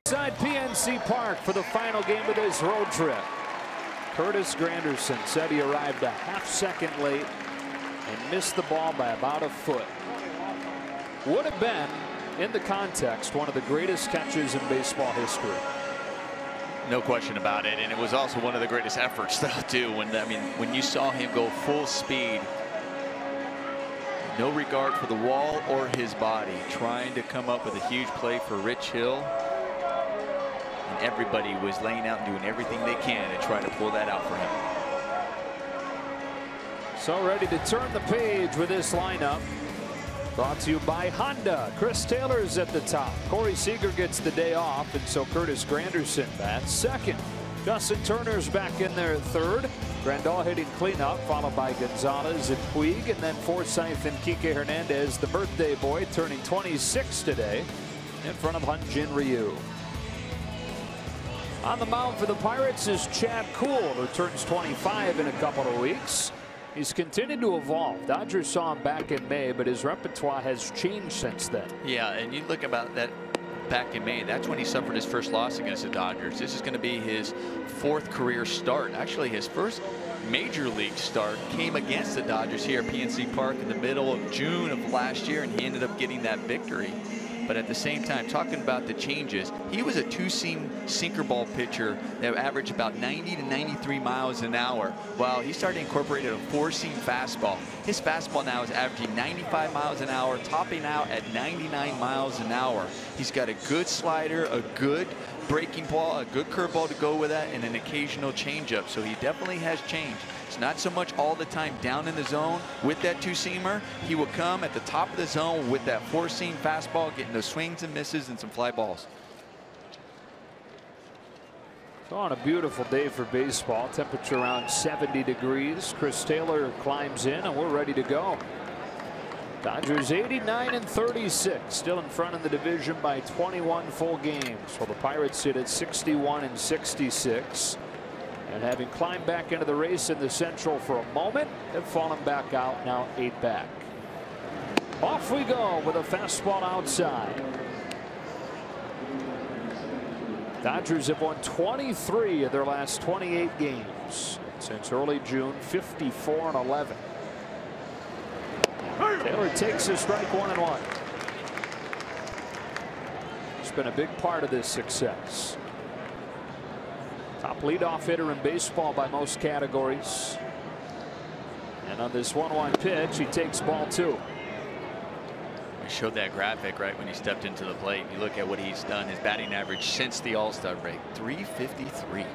Inside PNC Park for the final game of this road trip. Curtis Granderson said he arrived a half-second late and missed the ball by about a foot. Would have been, in the context, one of the greatest catches in baseball history. No question about it, and it was also one of the greatest efforts, though, too. When you saw him go full speed, no regard for the wall or his body, trying to come up with a huge play for Rich Hill, and everybody was laying out and doing everything they can to try to pull that out for him. So ready to turn the page with this lineup. Brought to you by Honda. Chris Taylor's at the top. Corey Seager gets the day off, and so Curtis Granderson bats second. Justin Turner's back in there third. Grandal hitting cleanup, followed by Gonzalez and Puig, and then Forsythe and Kike Hernandez, the birthday boy, turning 26 today, in front of Hyun-jin Ryu. On the mound for the Pirates is Chad Kuhl, who turns 25 in a couple of weeks. He's continued to evolve. Dodgers saw him back in May, but his repertoire has changed since then. Yeah, and you look about that back in May, that's when he suffered his first loss against the Dodgers. This is going to be his fourth career start. Actually, his first major league start came against the Dodgers here at PNC Park in the middle of June of last year, and he ended up getting that victory. But at the same time, talking about the changes, he was a two-seam sinker ball pitcher that averaged about 90 to 93 miles an hour. Well, he started incorporating a four-seam fastball. His fastball now is averaging 95 miles an hour, topping out at 99 miles an hour. He's got a good slider, a good breaking ball, a good curveball to go with that, and an occasional changeup. So he definitely has changed. It's not so much all the time down in the zone with that two-seamer. He will come at the top of the zone with that four-seam fastball, getting those swings and misses and some fly balls. So on a beautiful day for baseball, temperature around 70 degrees. Chris Taylor climbs in, and we're ready to go. Dodgers 89 and 36, still in front in the division by 21 full games, while the Pirates sit at 61 and 66. And having climbed back into the race in the Central for a moment, have fallen back out, now 8 back. Off we go with a fastball outside. Dodgers have won 23 of their last 28 games since early June, 54 and 11. Taylor takes a strike, 1-1. It's been a big part of this success. Top leadoff hitter in baseball by most categories. And on this 1-1 pitch, he takes ball 2. I showed that graphic right when he stepped into the plate. You look at what he's done, his batting average since the All-Star break, 353.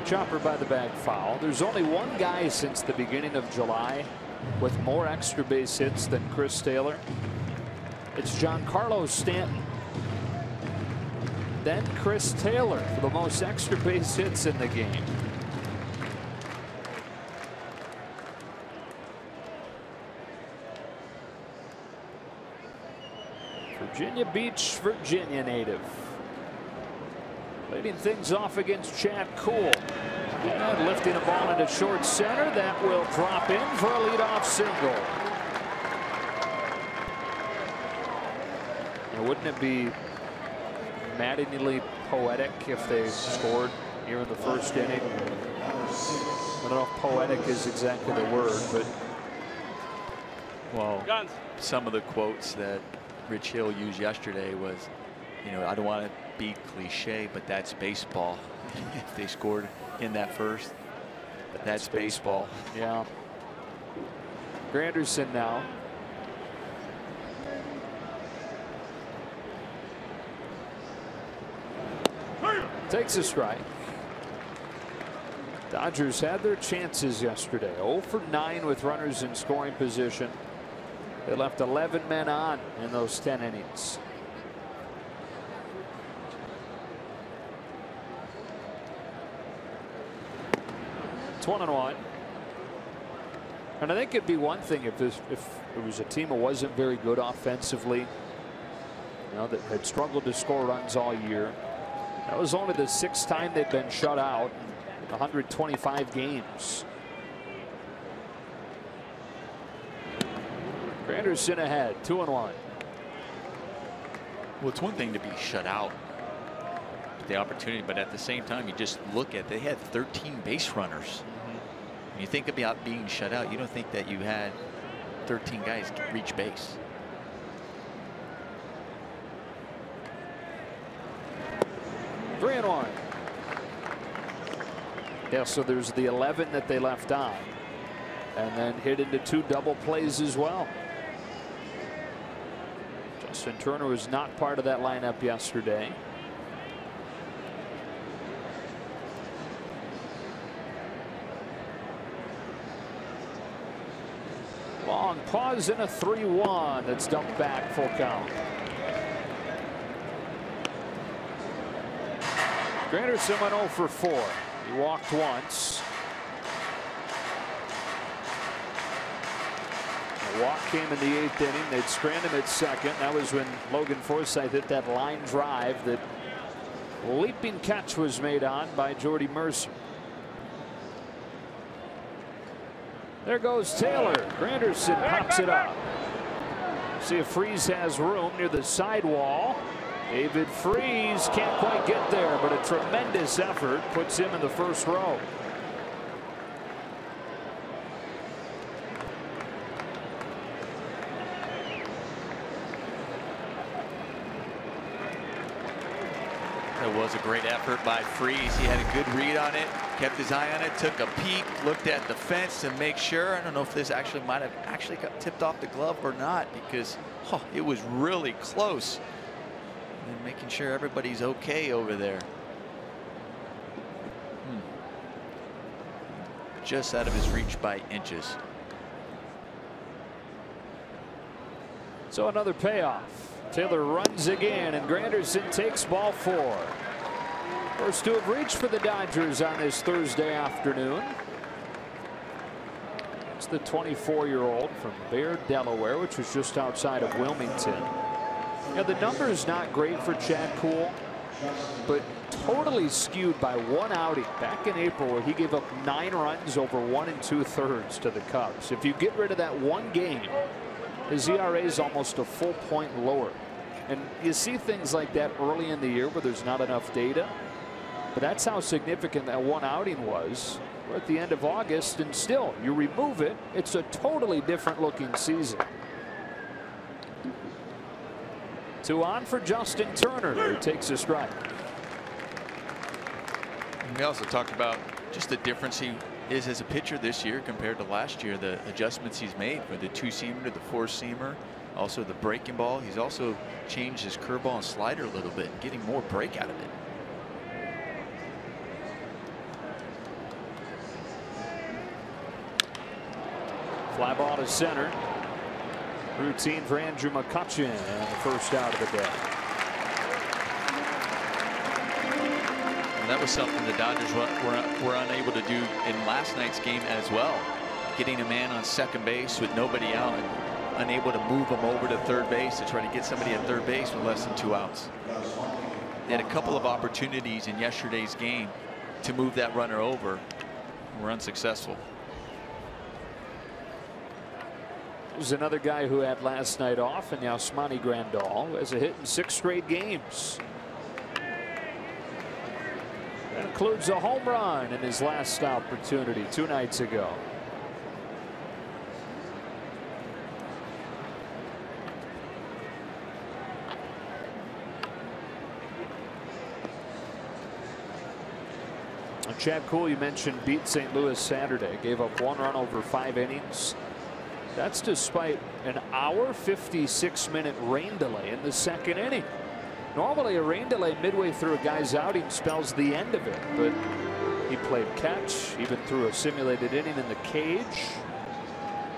Chopper by the bag, foul. There's only one guy since the beginning of July with more extra base hits than Chris Taylor. It's Giancarlo Stanton. Then Chris Taylor for the most extra base hits in the game. Virginia Beach, Virginia native. Leading things off against Chad Kuhl. And lifting a ball into short center. That will drop in for a leadoff single. And wouldn't it be maddeningly poetic if they scored here in the first inning? I don't know if poetic is exactly the word, but. Well, some of the quotes that Rich Hill used yesterday was, you know, I don't want to be cliche, but that's baseball. If they scored in that first, that's baseball. Yeah. Granderson now. Takes a strike. Dodgers had their chances yesterday. 0 for 9 with runners in scoring position. They left 11 men on in those 10 innings. It's 1-1. And I think it'd be one thing if it was a team that wasn't very good offensively, you know, that had struggled to score runs all year. That was only the 6th time they've been shut out in 125 games. Granderson ahead, 2-1. Well, it's one thing to be shut out, the opportunity, but at the same time, you just look at, they had 13 base runners. When you think about being shut out, you don't think that you had 13 guys reach base. 3-1. Yeah, so there's the 11 that they left on, and then hit into 2 double plays as well. Justin Turner was not part of that lineup yesterday. Long pause in a 3-1 that's dumped back, full count. Granderson went 0 for 4. He walked once. The walk came in the 8th inning. They'd strand him at second. That was when Logan Forsythe hit that line drive that leaping catch was made on by Jordy Mercer. There goes Taylor. Granderson pops it up. See if Freese has room near the sidewall. David Freese can't quite get there, but a tremendous effort puts him in the first row. That was a great effort by Freese. He had a good read on it, kept his eye on it, took a peek, looked at the fence to make sure. I don't know if this actually might have got tipped off the glove or not, because it was really close. And making sure everybody's okay over there. Just out of his reach by inches. So another payoff. Taylor runs again, and Granderson takes ball 4. First to have reached for the Dodgers on this Thursday afternoon. It's the 24-year-old from Bear, Delaware, which was just outside of Wilmington. Now, the number is not great for Chad Kuhl, but totally skewed by one outing back in April where he gave up 9 runs over 1 2/3 to the Cubs. If you get rid of that one game, his ERA is almost a full point lower. And you see things like that early in the year where there's not enough data. But that's how significant that one outing was. We're at the end of August, and still, you remove it, it's a totally different looking season. 2 on for Justin Turner, who takes a strike. We also talked about just the difference he is as a pitcher this year compared to last year, the adjustments he's made for the 2-seamer to the 4-seamer, also the breaking ball. He's also changed his curveball and slider a little bit, getting more break out of it. Fly ball to center. Routine for Andrew McCutchen, and the first out of the day. And that was something the Dodgers were unable to do in last night's game as well. Getting a man on second base with nobody out and unable to move him over to third base to try to get somebody at third base with less than 2 outs. They had a couple of opportunities in yesterday's game to move that runner over. Were unsuccessful. There's another guy who had last night off, and Yasmani Grandal, who has a hit in 6 straight games. That includes a home run in his last opportunity 2 nights ago. Chad Kuhl, you mentioned, beat St. Louis Saturday, gave up 1 run over 5 innings. That's despite an hour 56-minute rain delay in the 2nd inning. Normally a rain delay midway through a guy's outing spells the end of it, but he played catch, even threw a simulated inning in the cage.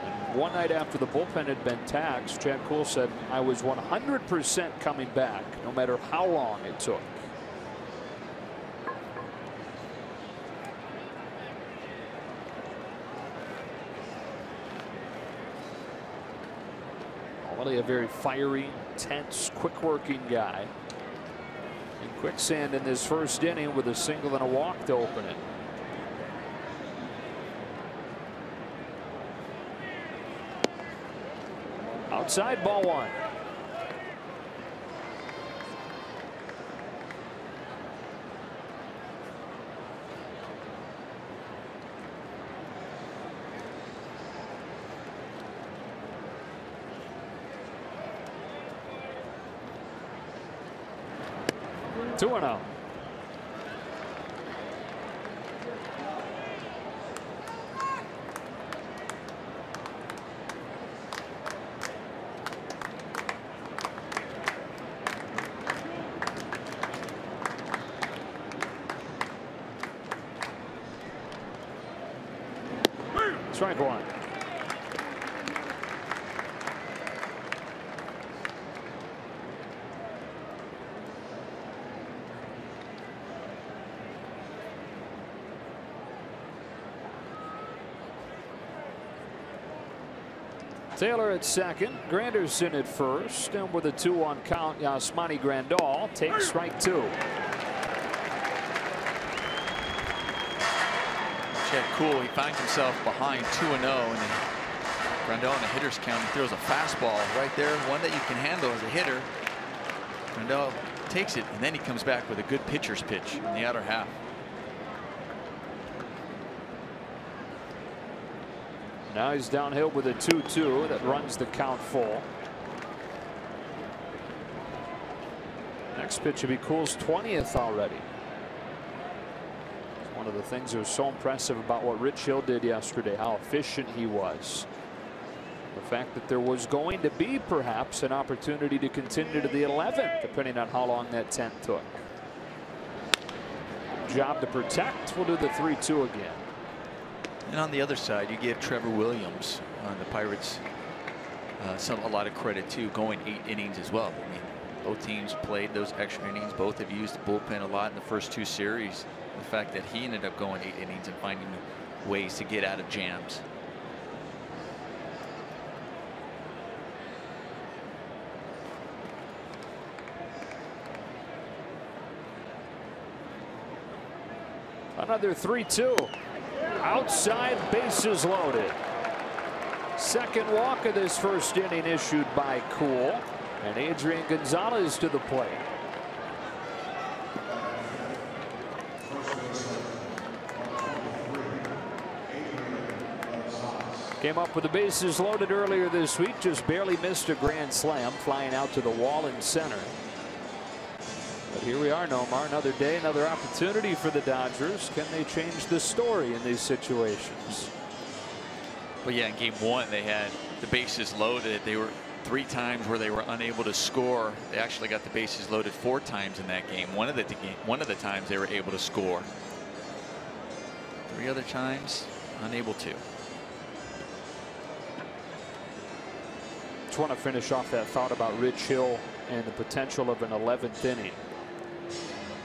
And one night after the bullpen had been taxed, Chad Kuhl said, "I was 100% coming back, no matter how long it took." A very fiery, tense, quick-working guy. And quicksand in this first inning with a single and a walk to open it. outside, ball one. Two and out. Strike one. Taylor at second, Granderson at first, and with a 2-1 count, Yasmani Grandal takes strike two. Chad Kuhl, he finds himself behind 2-0, and then Grandal in the hitter's count, he throws a fastball right there, one that you can handle as a hitter. Grandal takes it, and then he comes back with a good pitcher's pitch in the outer half. Now he's downhill with a 2-2 that runs the count full. Next pitch will be Kuhl's 20th already. One of the things that was so impressive about what Rich Hill did yesterday, how efficient he was. The fact that there was going to be perhaps an opportunity to continue to the 11th, depending on how long that 10th took. Job to protect. We'll do the 3-2 again. And on the other side, you give Trevor Williams on the Pirates a lot of credit too, going 8 innings as well. I mean, both teams played those extra innings. Both have used the bullpen a lot in the first 2 series. The fact that he ended up going 8 innings and finding ways to get out of jams. Another 3-2. Outside, bases loaded. Second walk of this first inning issued by Kuhl, and Adrian Gonzalez to the plate. Came up with the bases loaded earlier this week, just barely missed a grand slam, flying out to the wall in center. But here we are, Nomar, another day, another opportunity for the Dodgers. Can they change the story in these situations? Well, yeah, in game 1 they had the bases loaded. They were 3 times where they were unable to score. They actually got the bases loaded 4 times in that game. One of the times they were able to score. 3 other times unable to. Just want to finish off that thought about Rich Hill and the potential of an 11th inning.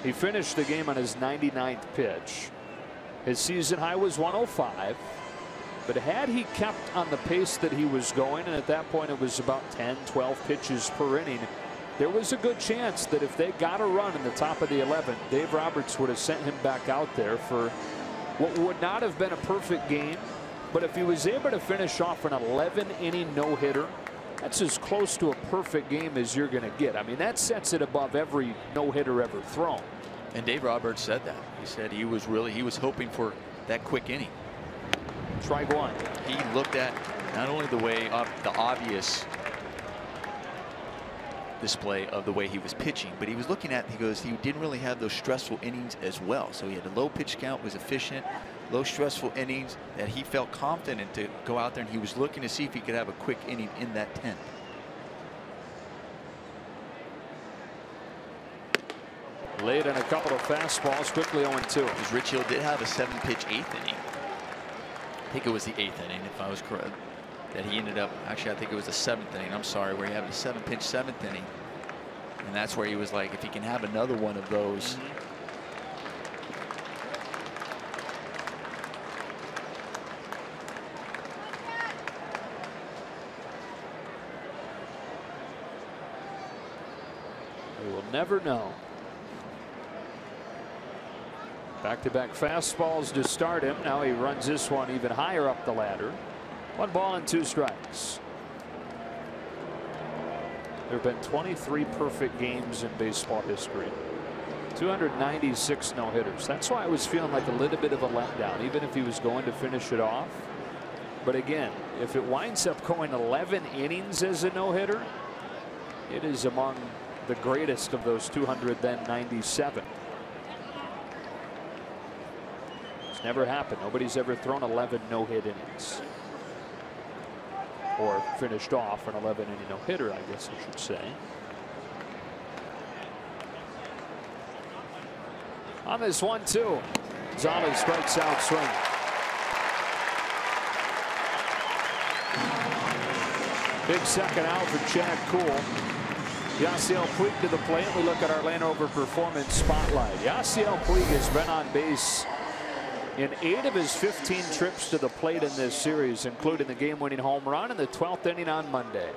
He finished the game on his 99th pitch. His season high was 105. But had he kept on the pace that he was going, and at that point it was about 10, 12 pitches per inning, there was a good chance that if they got a run in the top of the 11th, Dave Roberts would have sent him back out there for what would not have been a perfect game. But if he was able to finish off an 11-inning no-hitter, that's as close to a perfect game as you're going to get. I mean, that sets it above every no-hitter ever thrown. And Dave Roberts said that. He said he was hoping for that quick inning. Strike one. He looked at not only the way the obvious display of the way he was pitching, but he was looking at, he goes, he didn't really have those stressful innings as well. So he had a low pitch count, was efficient, low stressful innings that he felt confident to go out there, and he was looking to see if he could have a quick inning in that 10th. Laid in a couple of fastballs, quickly 0-2. Because Rich Hill did have a 7-pitch 8th inning. I think it was the 8th inning, if I was correct. That he ended up, actually, I think it was the 7th inning. I'm sorry, where he had a 7-pitch 7th inning. And that's where he was like, if he can have another one of those. We will never know. Back-to-back fastballs to start him. Now he runs this one even higher up the ladder. 1 ball and 2 strikes. There have been 23 perfect games in baseball history. 296 no-hitters. That's why I was feeling like a little bit of a letdown, even if he was going to finish it off. But again, if it winds up going 11 innings as a no-hitter, it is among the greatest of those 297. It's never happened. Nobody's ever thrown 11 no-hit innings. Or finished off an 11-inning no-hitter, I guess I should say. On this 1-2, Zolli strikes out swing. Big second out for Chad Kuhl. Yasiel Puig to the plate. We look at our Land Rover Performance Spotlight. Yasiel Puig has been on base in 8 of his 15 trips to the plate in this series, including the game-winning home run in the 12th inning on Monday.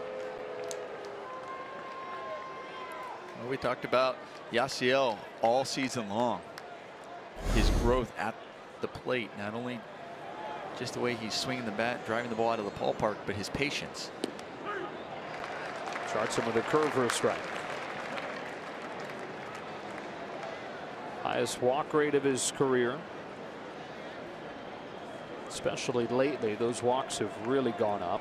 Well, we talked about Yasiel all season long. His growth at the plate, not only just the way he's swinging the bat, driving the ball out of the ballpark, but his patience. Charts him with a curve for a strike. Highest walk rate of his career. Especially lately, those walks have really gone up.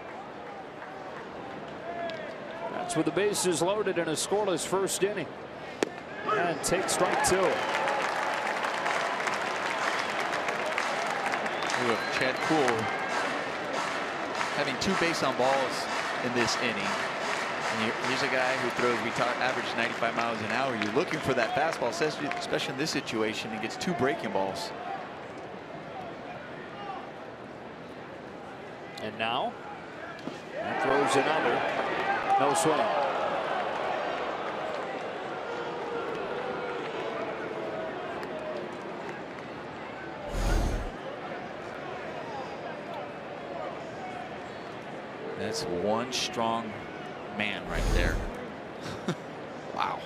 That's with the bases loaded in a scoreless first inning. And take strike 2. Chad Kuhl having 2 base on balls in this inning. And here's a guy who throws, average 95 miles an hour. You're looking for that fastball, especially in this situation, and gets 2 breaking balls. And now he throws another. No swing. That's one strong man right there. Wow.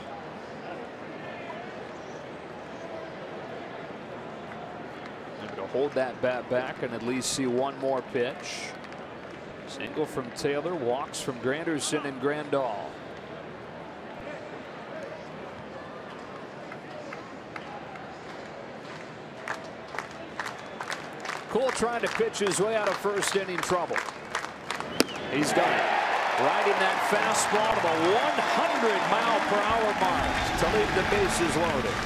Able to hold that bat back and at least see one more pitch. Single from Taylor, walks from Granderson and Grandal. Kuhl trying to pitch his way out of first inning trouble. He's done it. Riding that fastball to the 100-mile-per-hour mark to leave the bases loaded.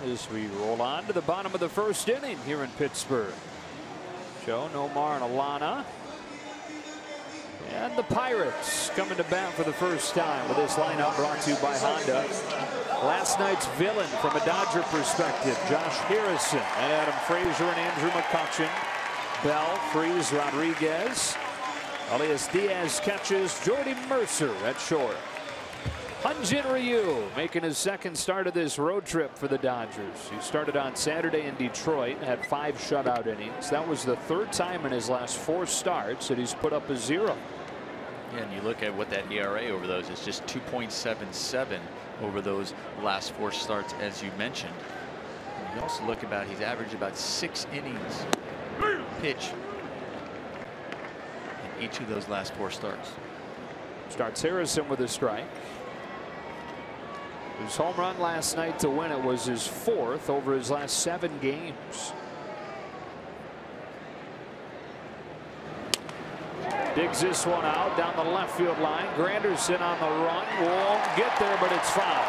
As we roll on to the bottom of the first inning here in Pittsburgh. Joe, Nomar, and Alana. And the Pirates coming to bat for the first time with this lineup brought to you by Honda. Last night's villain from a Dodger perspective, Josh Harrison and Adam Frazier and Andrew McCutchen. Bell, Freese, Rodriguez. Elias Diaz catches. Jordy Mercer at short. Hyun-jin Ryu making his second start of this road trip for the Dodgers. He started on Saturday in Detroit, had 5 shutout innings. That was the 3rd time in his last 4 starts that he's put up a 0. Yeah, and you look at what that ERA over those is, just 2.77 over those last 4 starts, as you mentioned. And you also look about, he's averaged about 6 innings pitch in each of those last 4 starts. Starts Harrison with a strike. His home run last night to win it was his 4th over his last 7 games. Digs this one out down the left field line. Granderson on the run, won't get there, but it's foul.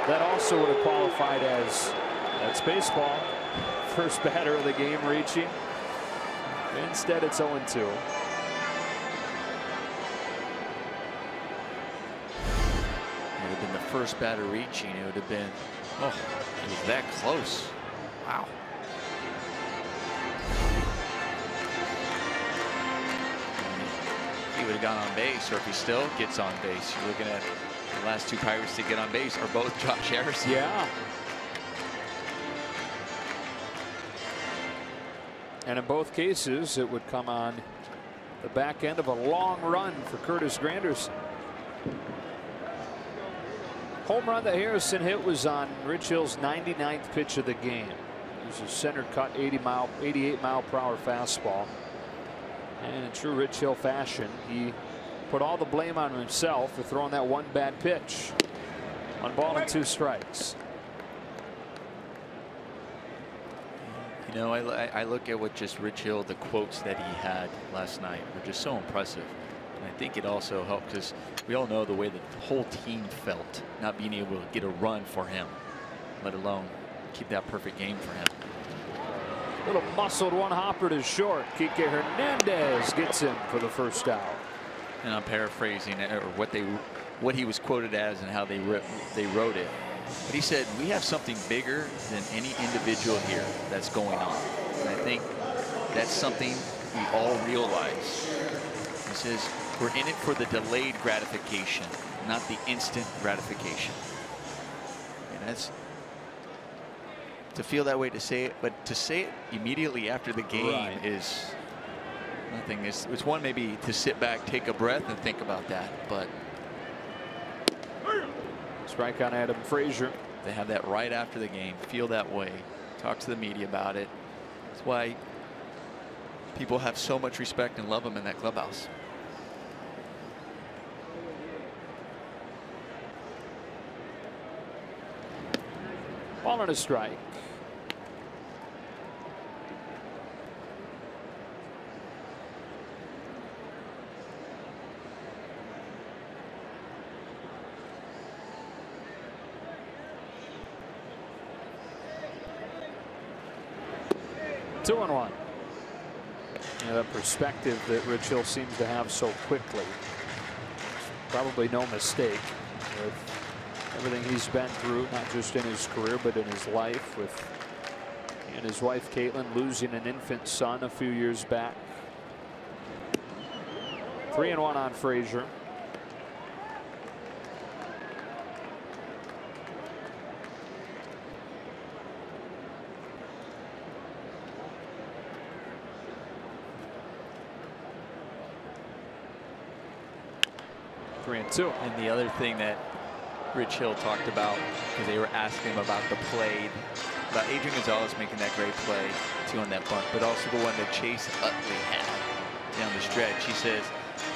That also would have qualified as, that's baseball. First batter of the game reaching. Instead, it's 0-2. It would have been the first batter reaching. It would have been, oh, it was that close. Wow. He would have gone on base, or if he still gets on base, you're looking at the last 2 Pirates to get on base are both Josh Harrison. Yeah. And in both cases, it would come on the back end of a long run for Curtis Granderson. Home run that Harrison hit was on Rich Hill's 99th pitch of the game. It was a center cut 88 mile per hour fastball. And in true Rich Hill fashion, he put all the blame on himself for throwing that one bad pitch. 1 ball and 2 strikes. You know, I look at what just Rich Hill, the quotes that he had last night were just so impressive. And I think it also helped because we all know the way that the whole team felt not being able to get a run for him, let alone keep that perfect game for him. Little muscled one hopper to short. Kike Hernandez gets him for the first out. And I'm paraphrasing it, or what he was quoted as and how they wrote it. But he said, we have something bigger than any individual here that's going on. And I think that's something we all realize. He says, we're in it for the delayed gratification, not the instant gratification. And that's, to feel that way, to say it, but to say it immediately after the game is nothing. It's one maybe to sit back, take a breath, and think about that. But strike on Adam Frazier. They have that right after the game. Feel that way. Talk to the media about it. That's why people have so much respect and love him in that clubhouse. Ball and a strike. Two and one. Yeah, that perspective that Rich Hill seems to have so quickly. Probably no mistake with everything he's been through, not just in his career, but in his life, with he and his wife Caitlin losing an infant son a few years back. 3-1 on Frazier. And the other thing that Rich Hill talked about, because they were asking him about the play, about Adrian Gonzalez making that great play too on that bunt, but also the one that Chase Utley had down the stretch. He says,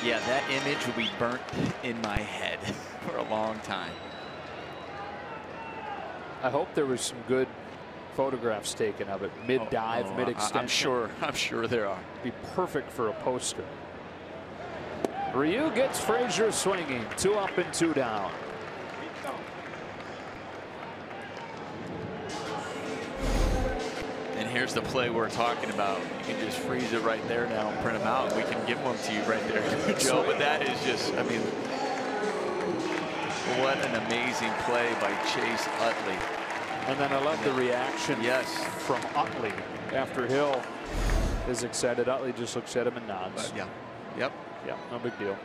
yeah, that image will be burnt in my head for a long time. I hope there was some good photographs taken of it, mid-dive, mid-extension. I'm sure there are. Be perfect for a poster. Ryu gets Frazier swinging. 2 up and 2 down. And here's the play we're talking about. You can just freeze it right there now and print them out, and we can give them to you right there, Joe. But that is just, I mean, what an amazing play by Chase Utley. And then I love the reaction from Utley after Hill is excited. Utley just looks at him and nods. Yeah. Yep. Yeah, no big deal.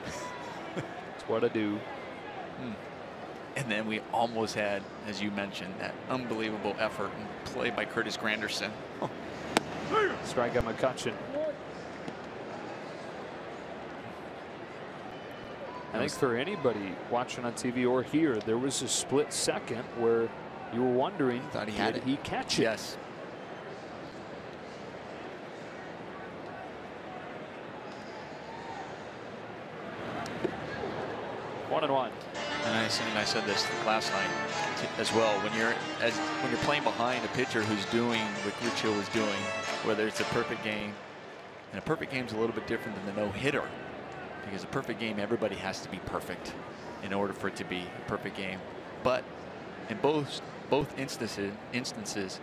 It's What a do. And then we almost had, as you mentioned, that unbelievable effort and play by Curtis Granderson. Strike on McCutchen. I think for anybody watching on TV or here, there was a split second where you were wondering, thought he had did it. he catch it? Yes. One and one. And I said this last night as well. When you're playing behind a pitcher who's doing what Rich Hill was doing, whether it's a perfect game, and a perfect game is a little bit different than the no-hitter, because a perfect game, everybody has to be perfect in order for it to be a perfect game. But in both instances,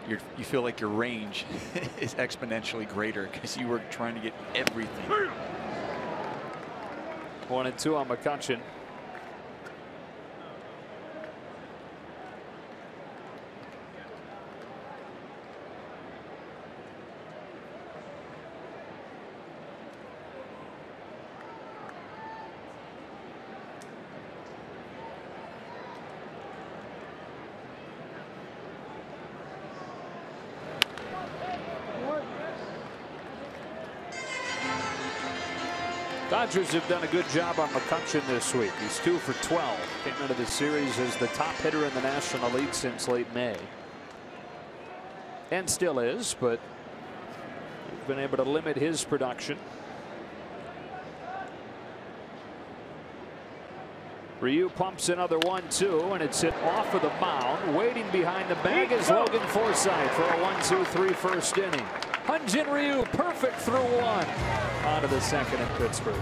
you feel like your range is exponentially greater because you were trying to get everything. 1-2 on McCutchen. Dodgers have done a good job on McCutchen this week. He's 2 for 12. Came into the series as the top hitter in the National League since late May. And still is, but he's been able to limit his production. Ryu pumps another 1-2, and it's hit off of the mound. Waiting behind the bag is Logan Forsythe for a 1-2-3 first inning. Hyun-jin Ryu perfect through one. On to the second in Pittsburgh.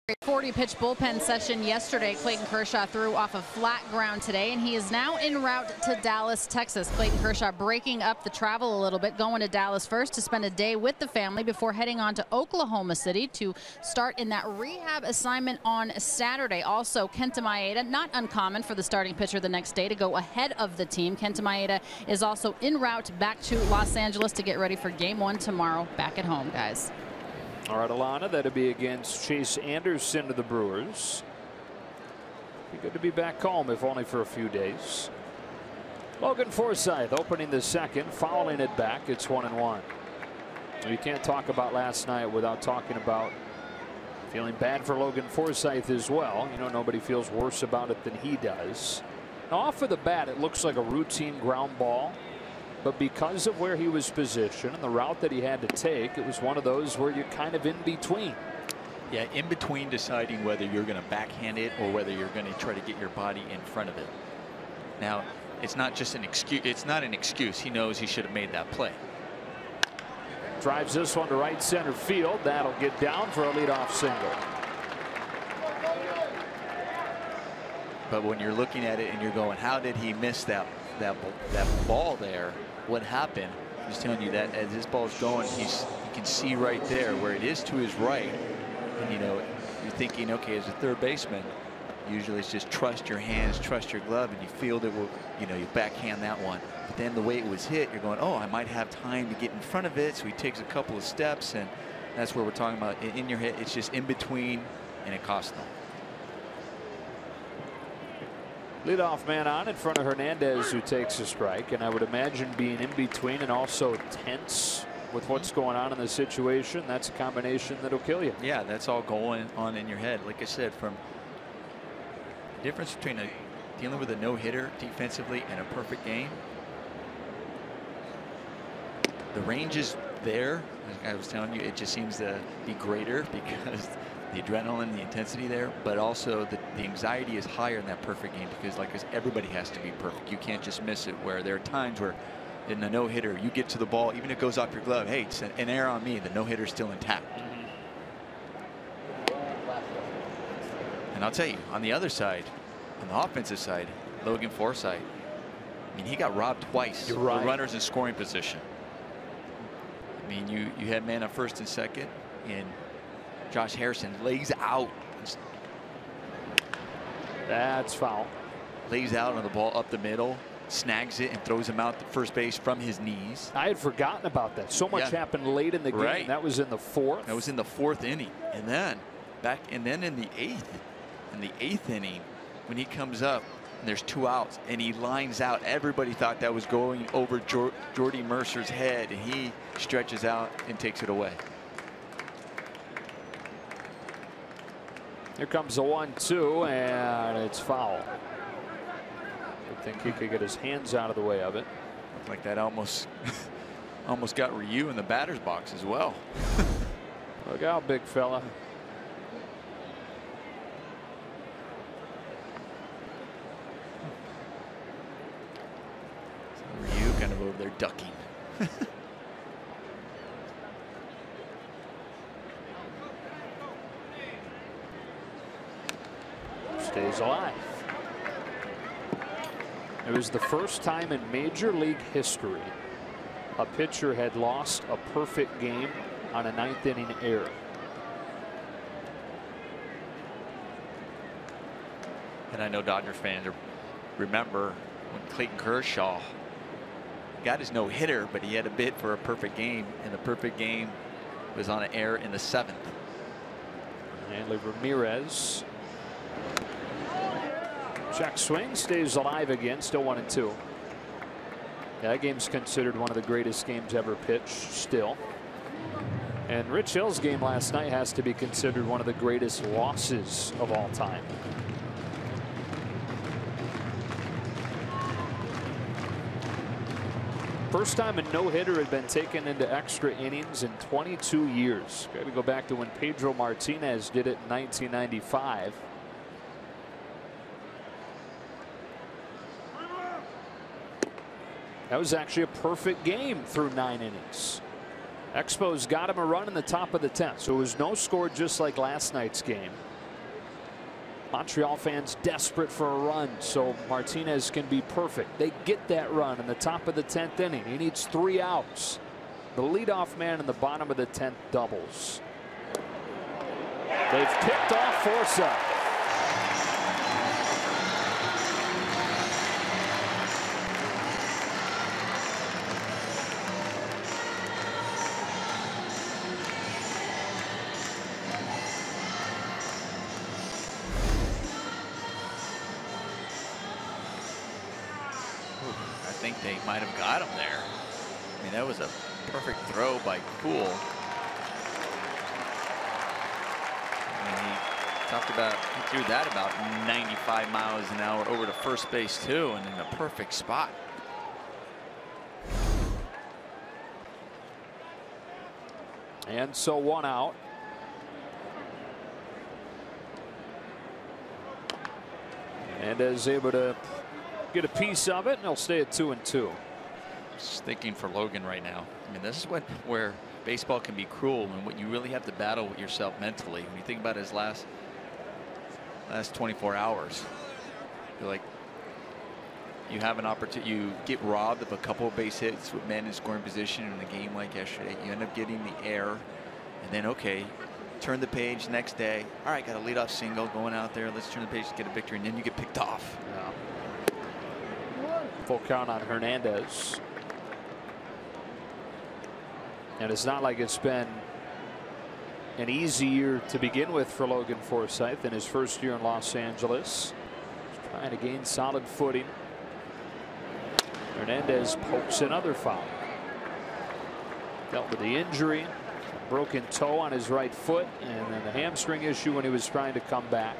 A 40-pitch bullpen session yesterday. Clayton Kershaw threw off of flat ground today, and he is now en route to Dallas, Texas. Clayton Kershaw breaking up the travel a little bit, going to Dallas first to spend a day with the family before heading on to Oklahoma City to start in that rehab assignment on Saturday. Also, Kenta Maeda, not uncommon for the starting pitcher the next day to go ahead of the team. Kenta Maeda is also en route back to Los Angeles to get ready for Game 1 tomorrow back at home, guys. All right, Alana, that'll be against Chase Anderson of the Brewers. Be good to be back home, if only for a few days. Logan Forsythe opening the second, fouling it back. It's 1-1. You can't talk about last night without talking about feeling bad for Logan Forsythe as well. You know, nobody feels worse about it than he does. Now, off of the bat, it looks like a routine ground ball. But because of where he was positioned and the route that he had to take, it was one of those where you're kind of in between. Yeah, in between deciding whether you're going to backhand it or whether you're going to try to get your body in front of it. Now, it's not just an excuse. It's not an excuse. He knows he should have made that play. Drives this one to right center field. That'll get down for a leadoff single. But when you're looking at it and you're going, how did he miss that ball there? What happened? I'm just telling you that as this ball's going, you can see right there where it is to his right. And, you know, you're thinking, okay, as a third baseman, usually it's just trust your hands, trust your glove, and you field it. You know, you backhand that one. But then the way it was hit, you're going, oh, I might have time to get in front of it. So he takes a couple of steps, and that's where we're talking about in your head. It's just in between, and it costs them. Leadoff man on in front of Hernandez, who takes a strike, and I would imagine being in between and also tense with what's going on in the situation. That's a combination that'll kill you. Yeah, that's all going on in your head. Like I said, from the difference between dealing with a no-hitter defensively and a perfect game. The range is there. Like I was telling you, it just seems to be greater because the adrenaline, the intensity there, but also the anxiety is higher in that perfect game because, like I said, everybody has to be perfect. You can't just miss it. Where there are times where in the no-hitter, you get to the ball, even if it goes off your glove, hey, it's an error on me. The no-hitter is still intact. And I'll tell you, on the other side, on the offensive side, Logan Forsythe, I mean, he got robbed twice. You're right. The runners in scoring position. I mean, you had man at first and second, and Josh Harrison lays out. That's foul. Lays out on the ball up the middle, snags it, and throws him out to first base from his knees. I had forgotten about that. So much happened late in the game. Right. That was in the fourth. That was in the fourth inning, and then in the eighth inning, when he comes up and there's 2 outs and he lines out, everybody thought that was going over Jordy Mercer's head, and he stretches out and takes it away. Here comes the 1-2, and it's foul. I think he could get his hands out of the way of it. Looked like that almost got Ryu in the batter's box as well. Look out, big fella. Ryu kind of over there ducking. Stays alive. It was the first time in Major League history a pitcher had lost a perfect game on a 9th inning error. And I know Dodger fans remember when Clayton Kershaw got his no-hitter, but he had a bid for a perfect game, and the perfect game was on an error in the 7th. Hanley Ramirez. Check swing, stays alive again, still 1-2. That game's considered one of the greatest games ever pitched still. And Rich Hill's game last night has to be considered one of the greatest losses of all time. First time a no-hitter had been taken into extra innings in 22 years. Got to go back to when Pedro Martinez did it in 1995. That was actually a perfect game through 9 innings. Expos got him a run in the top of the 10th, so it was no score just like last night's game. Montreal fans desperate for a run so Martinez can be perfect. They get that run in the top of the 10th inning. He needs 3 outs. The leadoff man in the bottom of the 10th doubles. They've kicked off Forsythe. I think they might have got him there. I mean, that was a perfect throw by Cool. I mean, he threw that about 95 miles an hour over to first base too, and in a perfect spot. And so 1 out. And is able to get a piece of it, and they'll stay at 2-2. Just thinking for Logan right now. I mean, this is where baseball can be cruel, and what you really have to battle with yourself mentally. When you think about his last 24 hours, you're like, you have an opportunity, you get robbed of a couple of base hits with men in scoring position in a game like yesterday. You end up getting the error, and then okay, turn the page next day. All right, got a leadoff single going out there. Let's turn the page to get a victory, and then you get picked off. Yeah. Full count on Hernandez. And it's not like it's been an easy year to begin with for Logan Forsythe in his first year in Los Angeles. He's trying to gain solid footing. Hernandez pokes another foul. Dealt with the injury, broken toe on his right foot, and then the hamstring issue when he was trying to come back.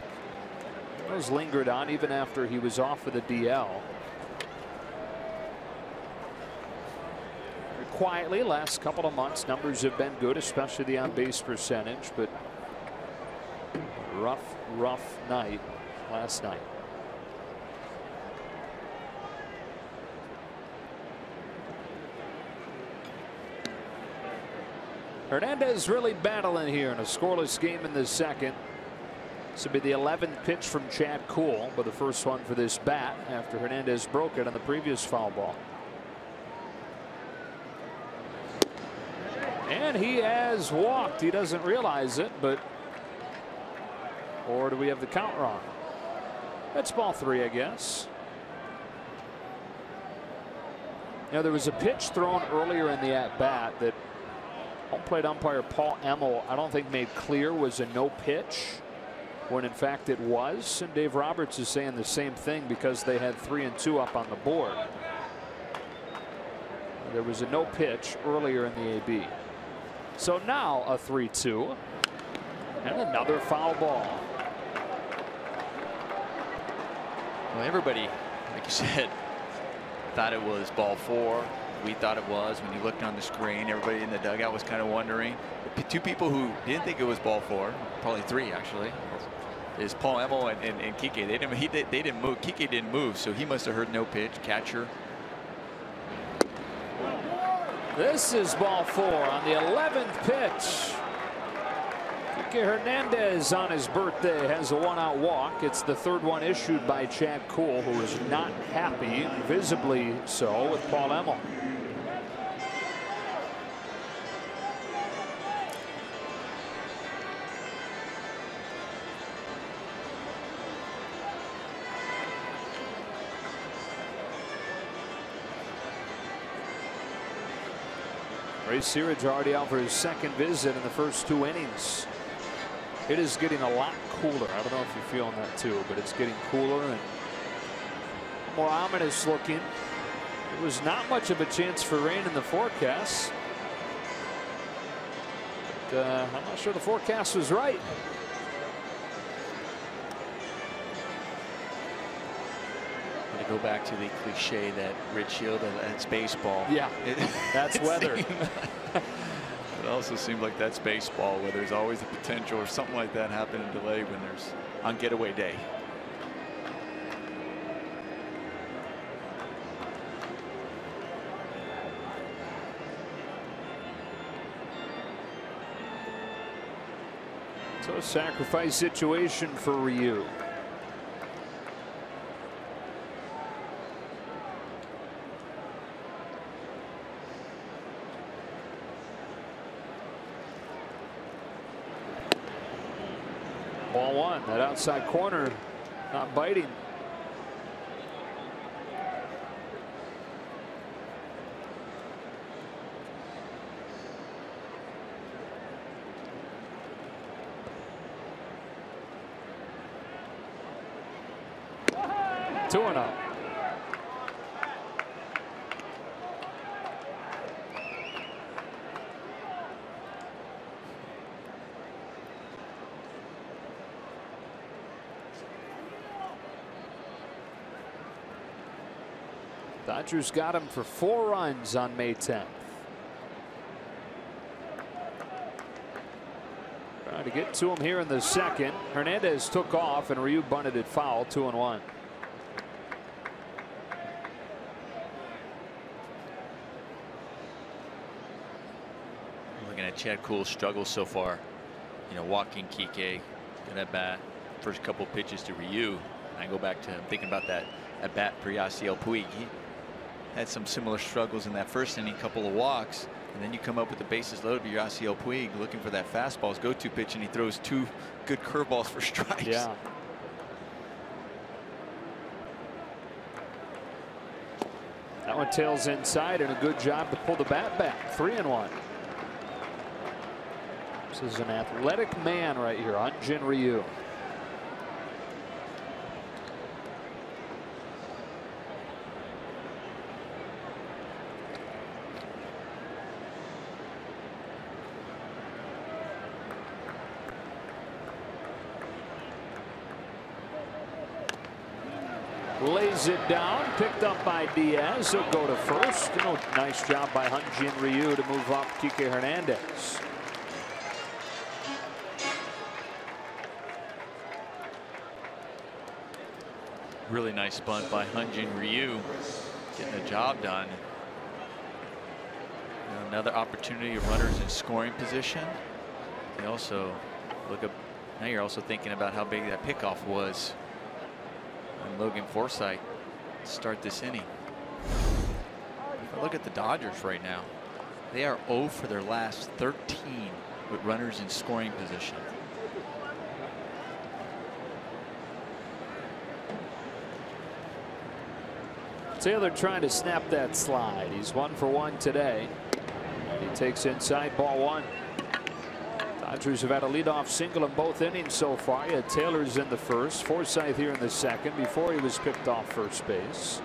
Those lingered on even after he was off of the DL. Quietly, last couple of months, numbers have been good, especially the on-base percentage, but rough night last night. Hernandez really battling here in a scoreless game in the second. This will be the 11th pitch from Chad Kuhl, but the first one for this bat after Hernandez broke it on the previous foul ball. And he has walked. He doesn't realize it, but or do we have the count wrong? That's ball 3, I guess. Now there was a pitch thrown earlier in the at-bat that home plate umpire Paul Emmel I don't think made clear was a no pitch, when in fact it was. And Dave Roberts is saying the same thing because they had 3 and 2 up on the board. There was a no pitch earlier in the AB. So now a 3-2 and another foul ball. Well, everybody, like you said, thought it was ball 4. We thought it was. When you looked on the screen, everybody in the dugout was kind of wondering. The 2 people who didn't think it was ball 4, probably 3 actually, is Paul Emmel and Kike. They didn't move. Kike didn't move, so he must have heard no pitch. Catcher. This is ball 4 on the 11th pitch. Kike Hernandez on his birthday has a 1-out walk. It's the 3rd one issued by Chad Kuhl, who is not happy, visibly so, with Paul Emmel. Ray Searage already out for his 2nd visit in the first 2 innings. It is getting a lot cooler. I don't know if you're feeling that too, but it's getting cooler and more ominous looking. There was not much of a chance for rain in the forecast. But, I'm not sure the forecast was right. Go back to the cliche that Rich Shield, that's baseball. Yeah, that's weather. It also seemed like that's baseball, where there's always the potential or something like that happen in delay when there's on getaway day. So a sacrifice situation for Ryu. Ball 1, that outside corner not biting. Two and up. Dodgers got him for 4 runs on May 10th. Trying to get to him here in the second. Hernandez took off and Ryu bunted it foul. 2-1. Chad Kuhl's struggles so far. You know, walking Kike, good at bat. First couple pitches to Ryu. I go back to thinking about that at bat for Yasiel Puig. He had some similar struggles in that first inning, couple of walks, and then you come up with the bases loaded for Yasiel Puig looking for that fastball, his go-to pitch, and he throws 2 good curveballs for strikes. Yeah. That one tails inside, and a good job to pull the bat back. 3-1. This is an athletic man right here, Hyun-jin Ryu. Lays it down, picked up by Diaz. He'll go to first. You know, nice job by Hyun-jin Ryu to move up Kike Hernandez. Really nice bunt by Hyun-jin Ryu, getting the job done. Another opportunity of runners in scoring position. They also look up. Now you're also thinking about how big that pickoff was. And Logan Forsythe start this inning. If I look at the Dodgers right now, they are 0 for their last 13 with runners in scoring position. Taylor trying to snap that slide. He's 1 for 1 today. He takes inside, ball 1. Dodgers have had a leadoff single in both innings so far. He had Taylor's in the first, Forsythe here in the second before he was picked off first base.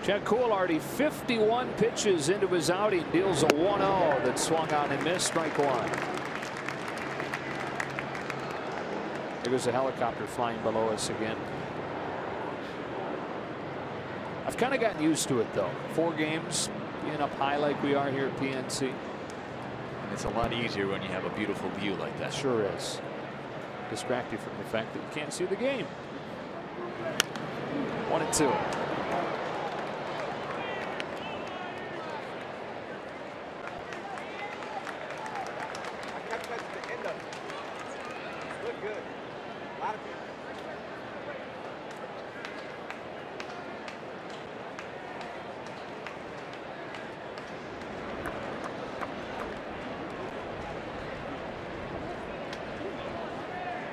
Chad Kuhl already 51 pitches into his outing, deals a 1-0 that swung on and missed, strike 1. There goes a helicopter flying below us again. I've kind of gotten used to it, though. 4 games being up high like we are here at PNC. And it's a lot easier when you have a beautiful view like that. Sure is. Distract you from the fact that you can't see the game. 1-2.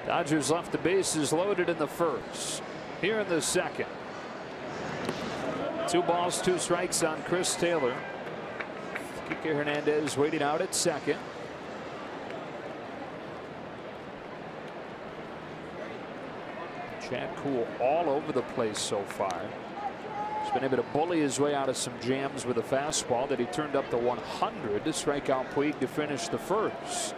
Dodgers left the bases loaded in the first. Here in the second. 2 balls, 2 strikes on Chris Taylor. Kike Hernandez waiting out at second. Chad Kuhl all over the place so far. He's been able to bully his way out of some jams with a fastball that he turned up to 100 to strike out Puig to finish the first.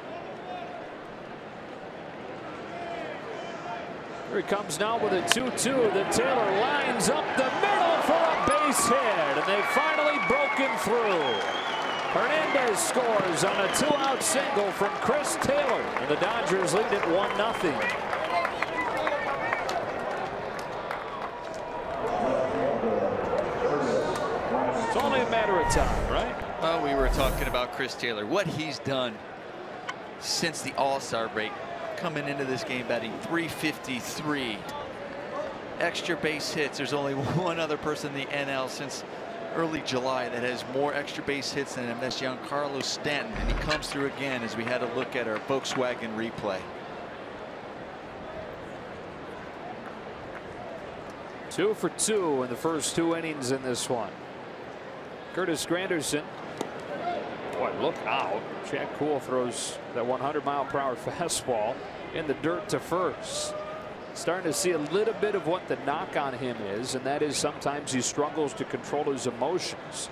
Here he comes now with a 2-2 that Taylor lines up the middle for a base hit, and they've finally broken through. Hernandez scores on a 2-out single from Chris Taylor, and the Dodgers lead it 1-0. It's only a matter of time, right? Well, we were talking about Chris Taylor, what he's done since the All-Star break. Coming into this game batting .353. Extra base hits. There's only one other person in the NL since early July that has more extra base hits than him. That's Giancarlo Stanton, and he comes through again as we had a look at our Volkswagen replay. 2 for 2 in the first 2 innings in this one. Curtis Granderson. Boy, look out. Chad Kuhl throws that 100-mile-per-hour fastball in the dirt to first. Starting to see a little bit of what the knock on him is, and that is sometimes he struggles to control his emotions.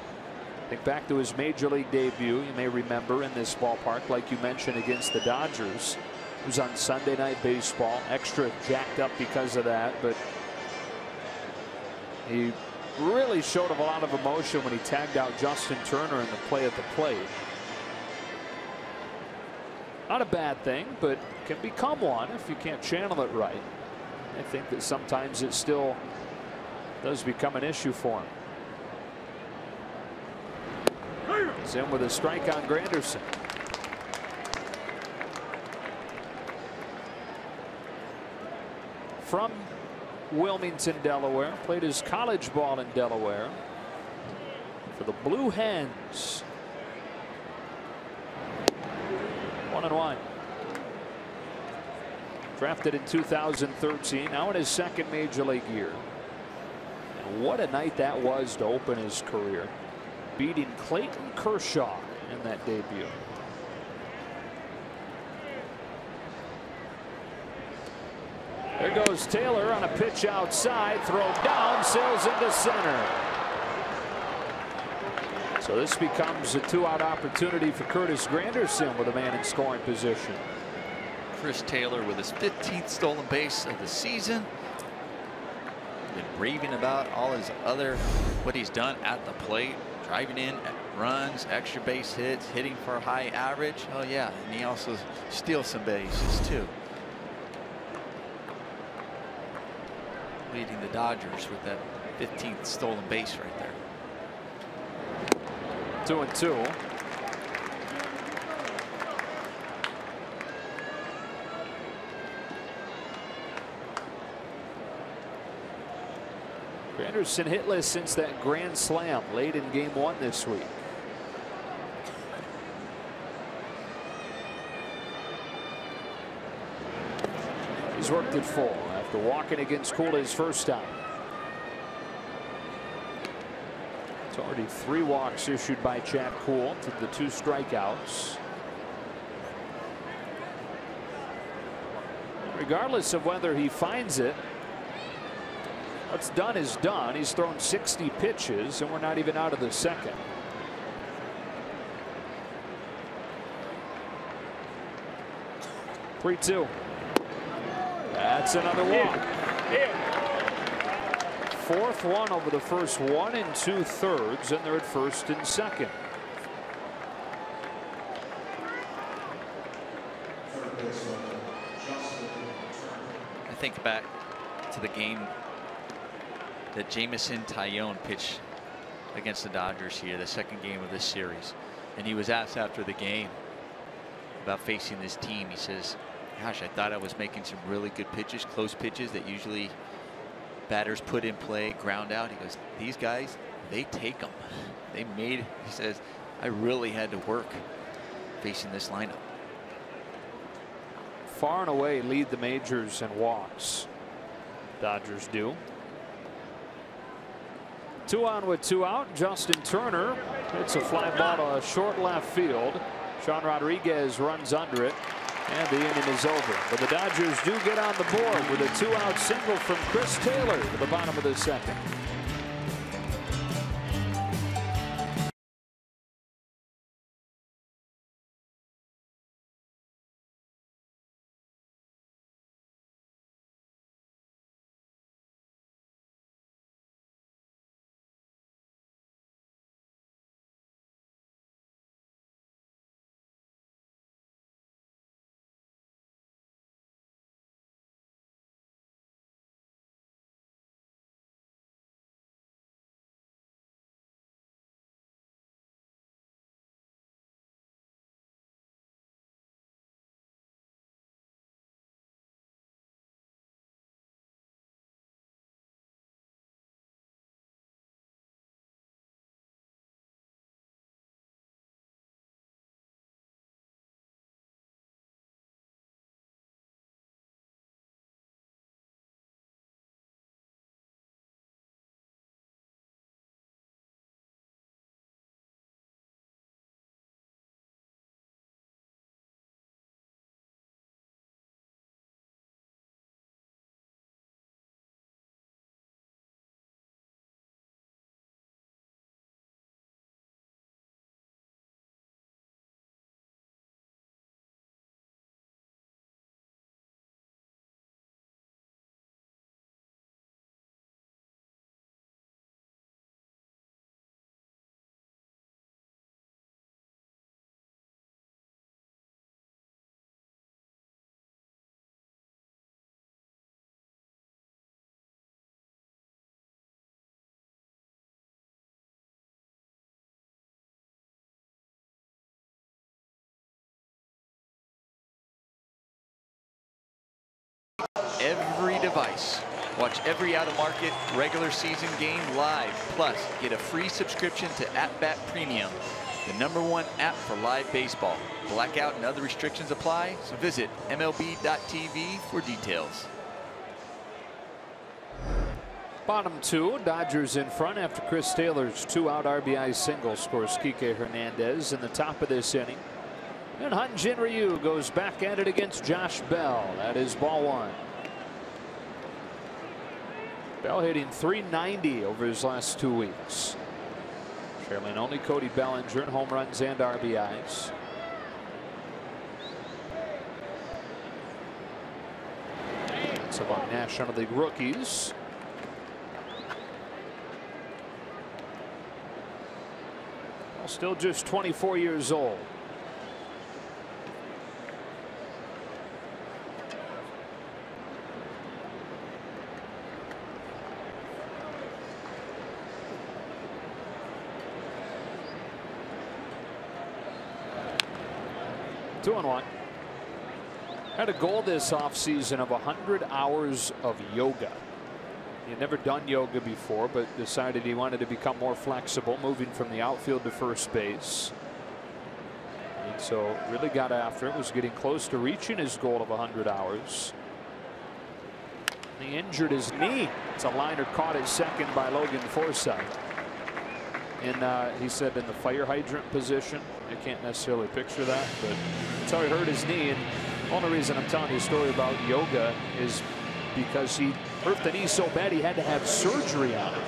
Think back to his major league debut. You may remember in this ballpark, like you mentioned, against the Dodgers. It was on Sunday Night Baseball. Extra jacked up because of that, but he really showed a lot of emotion when he tagged out Justin Turner in the play at the plate. Not a bad thing, but can become one if you can't channel it right. I think that sometimes it still does become an issue for him. He's in with a strike on Granderson. From Wilmington, Delaware, played his college ball in Delaware for the Blue Hens. 1-1. Drafted in 2013, now in his second major league year. And what a night that was to open his career, beating Clayton Kershaw in that debut. There goes Taylor on a pitch outside, throw down, sails into center. So this becomes a 2-out opportunity for Curtis Granderson with a man in scoring position. Chris Taylor with his 15th stolen base of the season. Been raving about all his what he's done at the plate, driving in runs, extra base hits, hitting for a high average. Oh yeah, and he also steals some bases too. Leading the Dodgers with that 15th stolen base right there. 2-2. Granderson hitless since that grand slam late in game 1 this week. He's worked it full after walking against Cool his first time. It's already 3 walks issued by Chad Kuhl to the 2 strikeouts. Regardless of whether he finds it, what's done is done. He's thrown 60 pitches and we're not even out of the second. (3-2). That's another walk. 4th one over the first 1 2/3, and they're at 1st and 2nd. I think back to the game that Jameson Taillon pitched against the Dodgers here, the second game of this series, and he was asked after the game about facing this team. He says, gosh, I thought I was making some really good pitches, close pitches that usually batters put in play, ground out. He goes, these guys, they take them. They made, he says, I really had to work facing this lineup. Far and away lead the majors in walks. Dodgers do. 2 on with 2 out. Justin Turner hits a fly ball to short left field. Sean Rodriguez runs under it, and the inning is over. But the Dodgers do get on the board with a 2-out single from Chris Taylor to the bottom of the second. every device. Watch every out-of-market regular season game live. Plus, get a free subscription to At Bat Premium, the #1 app for live baseball. Blackout and other restrictions apply, so visit MLB.tv for details. Bottom 2, Dodgers in front after Chris Taylor's 2-out RBI single scores Kike Hernandez in the top of this inning. And Hyun-jin Ryu goes back at it against Josh Bell. That is ball 1. Bell hitting .390 over his last 2 weeks. Trailing only Cody Bellinger in home runs and RBIs. It's among National League rookies. Well, still just 24 years old. Two and one. Had a goal this offseason of 100 hours of yoga. He had never done yoga before, but decided he wanted to become more flexible, moving from the outfield to first base. And so really got after it, was getting close to reaching his goal of 100 hours. He injured his knee. It's a liner caught at second by Logan Forsythe. And he said in the fire hydrant position. I can't necessarily picture that, but that's how he hurt his knee. And the only reason I'm telling you a story about yoga is because he hurt the knee so bad he had to have surgery on it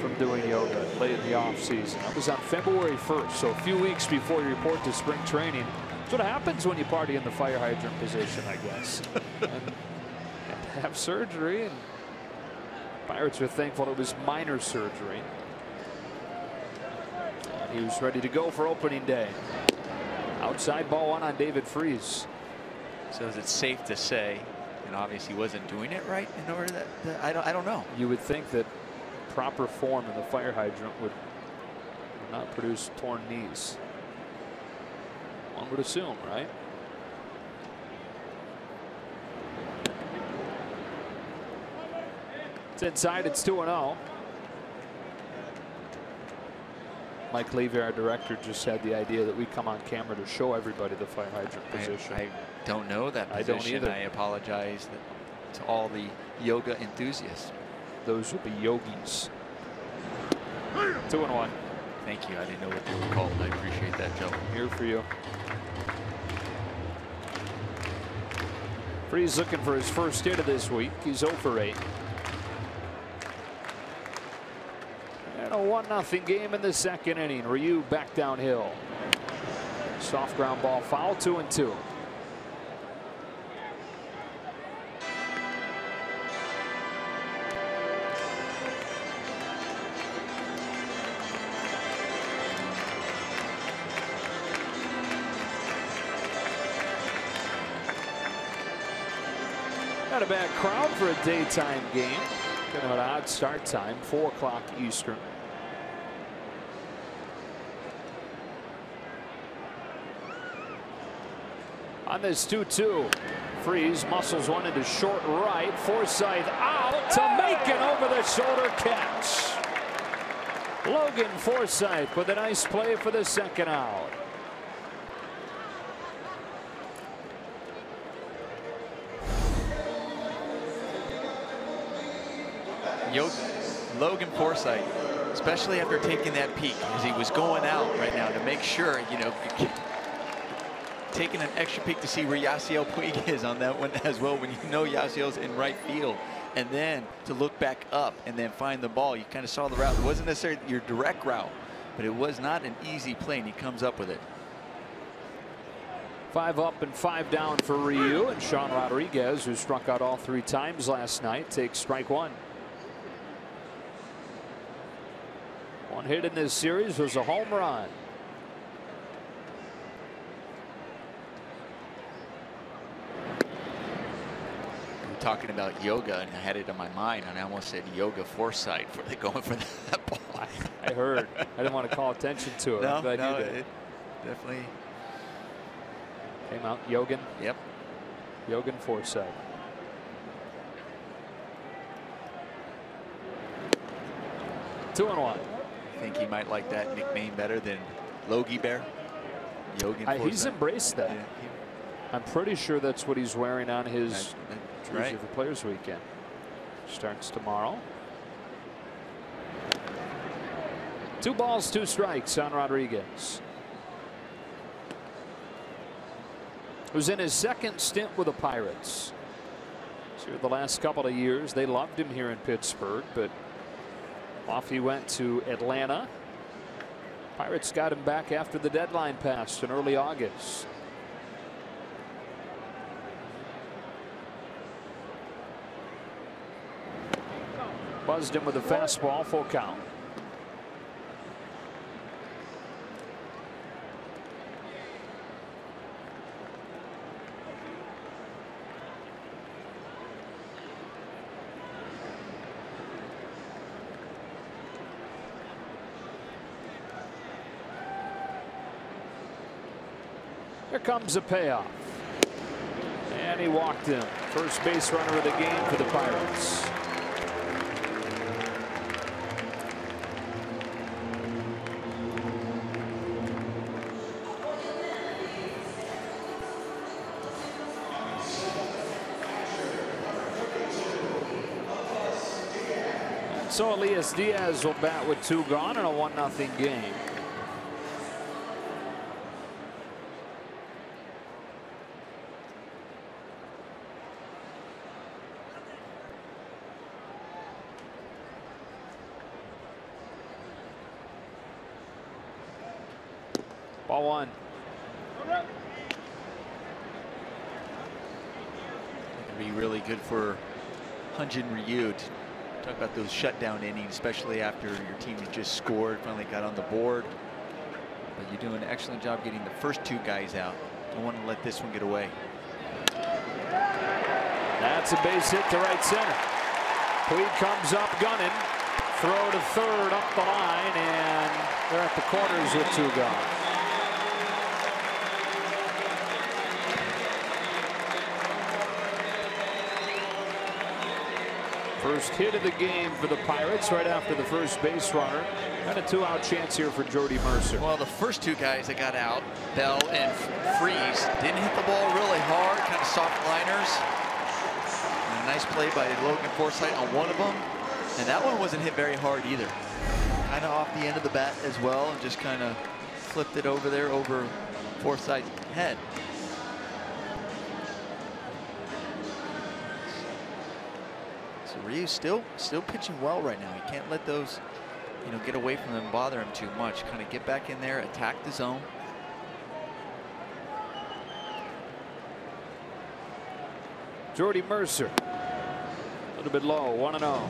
from doing yoga late in the offseason. That was on February 1st, so a few weeks before you report to spring training. That's what happens when you party in the fire hydrant position, I guess. And had to have surgery, and Pirates are thankful it was minor surgery. He was ready to go for opening day. Outside ball 1 on David Freese. So is it safe to say, and obviously he wasn't doing it right in order that I don't know. You would think that proper form in the fire hydrant would not produce torn knees. One would assume, right? It's inside. It's 2-0. Mike Levy, our director, just had the idea that we come on camera to show everybody the fire hydrant position. I don't know that position. I don't either. I apologize to all the yoga enthusiasts. Those would be yogis. 2-1. Thank you. I didn't know what they were called. I appreciate that, Joe. Here for you. Freese looking for his first hit of this week. He's 0 for 8. And a 1-0 game in the second inning. Ryu back downhill. Soft ground ball foul, 2-2. Not a bad crowd for a daytime game. Kind of an odd start time, 4 o'clock Eastern. On this 2-2, Freese muscles one into short right. Forsythe out to make an over-the-shoulder catch. Logan Forsythe with a nice play for the second out. Logan Forsythe, especially after taking that peek, as he was going out right now to make sure, you know, taking an extra peek to see where Yasiel Puig is on that one as well, when you know Yasiel's in right field, and then to look back up and then find the ball. You kind of saw the route. It wasn't necessarily your direct route, but it was not an easy play, and he comes up with it. 5 up and 5 down for Ryu, and Sean Rodriguez, who struck out all 3 times last night, takes strike 1. One hit in this series was a home run. We're talking about yoga, and I had it on my mind, and I almost said yoga Forsythe. Were they going for that ball? I heard. I didn't want to call attention to it. I'm glad you did. It definitely came out. Yogan. Yep. Yogan Forsythe. 2-1. I think he might like that nickname better than Logie Bear. He's embraced that. Yeah, I'm pretty sure that's what he's wearing on his jersey right. for Players Weekend. Starts tomorrow. 2 balls, 2 strikes on Rodriguez, who's in his second stint with the Pirates. So the last couple of years they loved him here in Pittsburgh, but off he went to Atlanta. Pirates got him back after the deadline passed in early August. Buzzed him with a fastball, full count. Here comes a payoff. And he walked in. First base runner of the game for the Pirates. So Elias Diaz will bat with 2 gone in a 1-0 game. Ball 1. It'd be really good for Hyun-jin Ryu to talk about those shutdown innings, especially after your team had just scored, finally got on the board. But you're doing an excellent job getting the first 2 guys out. Don't want to let this one get away. That's a base hit to right center. Puig comes up gunning. Throw to third up the line, and they're at the corners with 2 gone. First hit of the game for the Pirates right after the first base runner. And a 2-out chance here for Jordy Mercer. Well, the first 2 guys that got out, Bell and Freeze, didn't hit the ball really hard, kind of soft liners. And a nice play by Logan Forsythe on one of them. And that one wasn't hit very hard either. Kind of off the end of the bat as well, and just kind of flipped it over there over Forsythe's head. Ryu's still pitching well right now. You can't let those, get away from them and bother him too much. Kind of get back in there, attack the zone. Jordy Mercer, a little bit low, 1-0.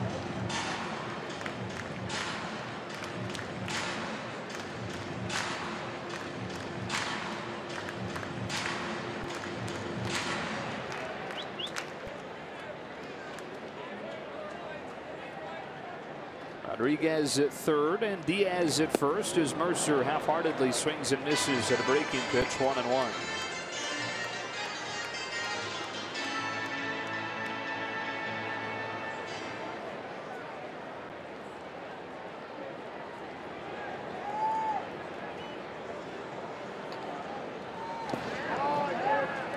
Rodriguez at third and Diaz at first as Mercer half-heartedly swings and misses at a breaking pitch, 1-1.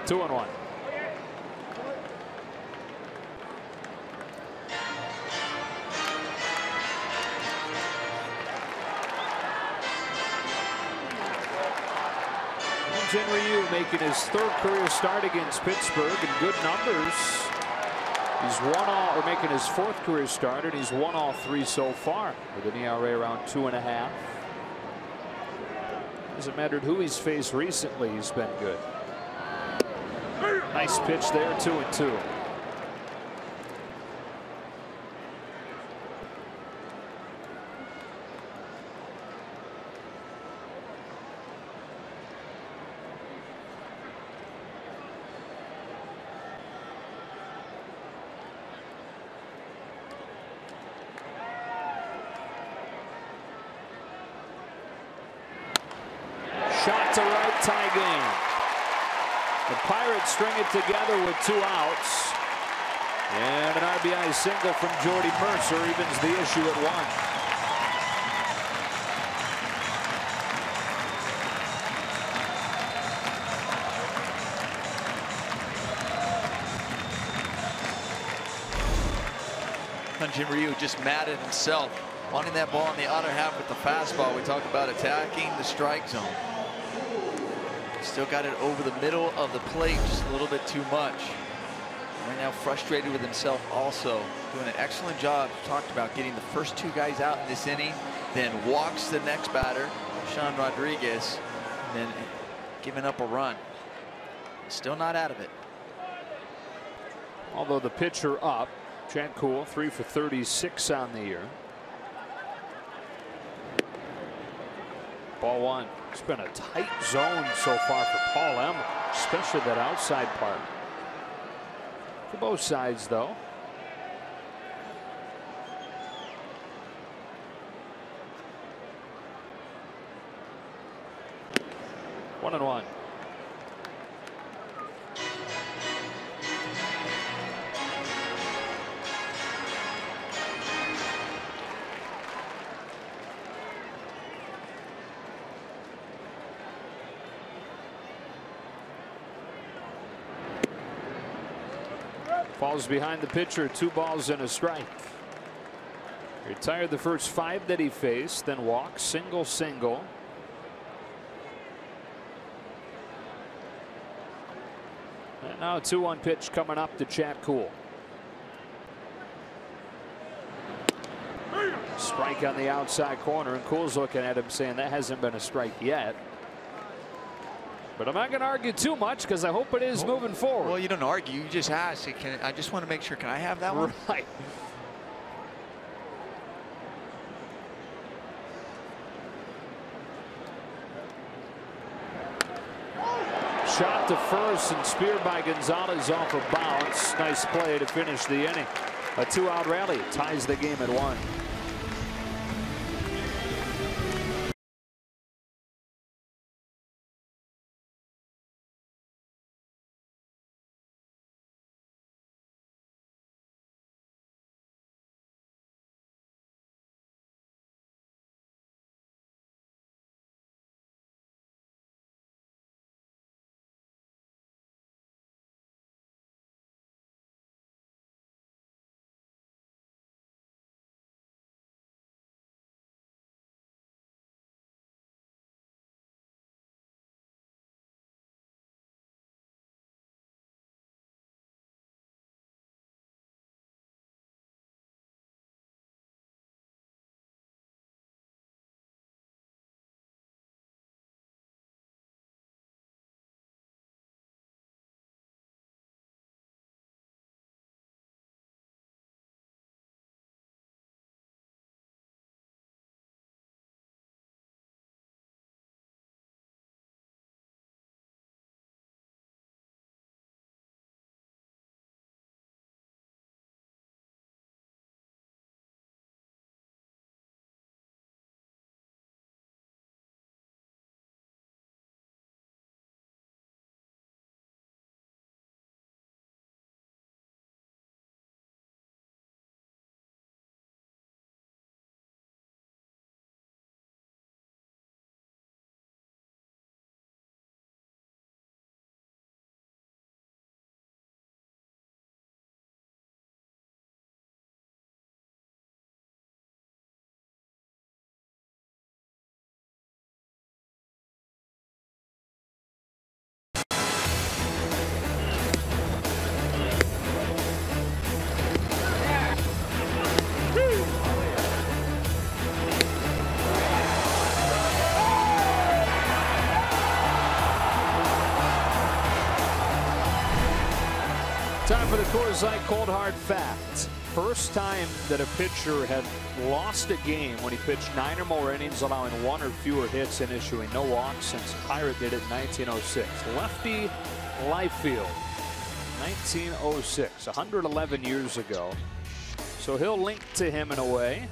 Two and 1. Hyun-jin Ryu making his 3rd career start against Pittsburgh in good numbers. He's making his 4th career start, and he's won all 3 so far with an ERA around 2.5. Hasn't mattered who he's faced recently, he's been good. Nice pitch there, 2-2. Shot to right, tie game. The Pirates string it together with 2 outs. And an RBI single from Jordy Mercer evens the issue at 1. Hyun-jin Ryu just mad at himself, wanting that ball in the other half with the fastball. We talk about attacking the strike zone. Still got it over the middle of the plate just a little bit too much. Right now frustrated with himself also. Doing an excellent job, talked about getting the first two guys out in this inning, then walks the next batter, Sean Rodriguez, and then giving up a run. Still not out of it. Although the pitcher up, Chad Kuhl 3 for 36 on the year. Ball one. It's been a tight zone so far for Paul M, especially that outside part. For both sides, though. One and one. Falls behind the pitcher, 2 balls and a strike. Retired the first 5 that he faced, then walks, single, single. And now a 2-1 pitch coming up to Chad Kuhl. Strike on the outside corner, and Kuhl's looking at him saying that hasn't been a strike yet. But I'm not going to argue too much because I hope it is moving forward. Well, you don't argue. You just ask. I just want to make sure. Can I have that one? Right. Shot to first and speared by Gonzalez off a bounce. Nice play to finish the inning. A 2-out rally ties the game at 1. Time for the Coors Light Cold Hard Fact. First time that a pitcher had lost a game when he pitched 9 or more innings, allowing 1 or fewer hits and issuing no walks since Pirate did it in 1906. Lefty Liefeld, 1906, 111 years ago. So he'll link to him in a way.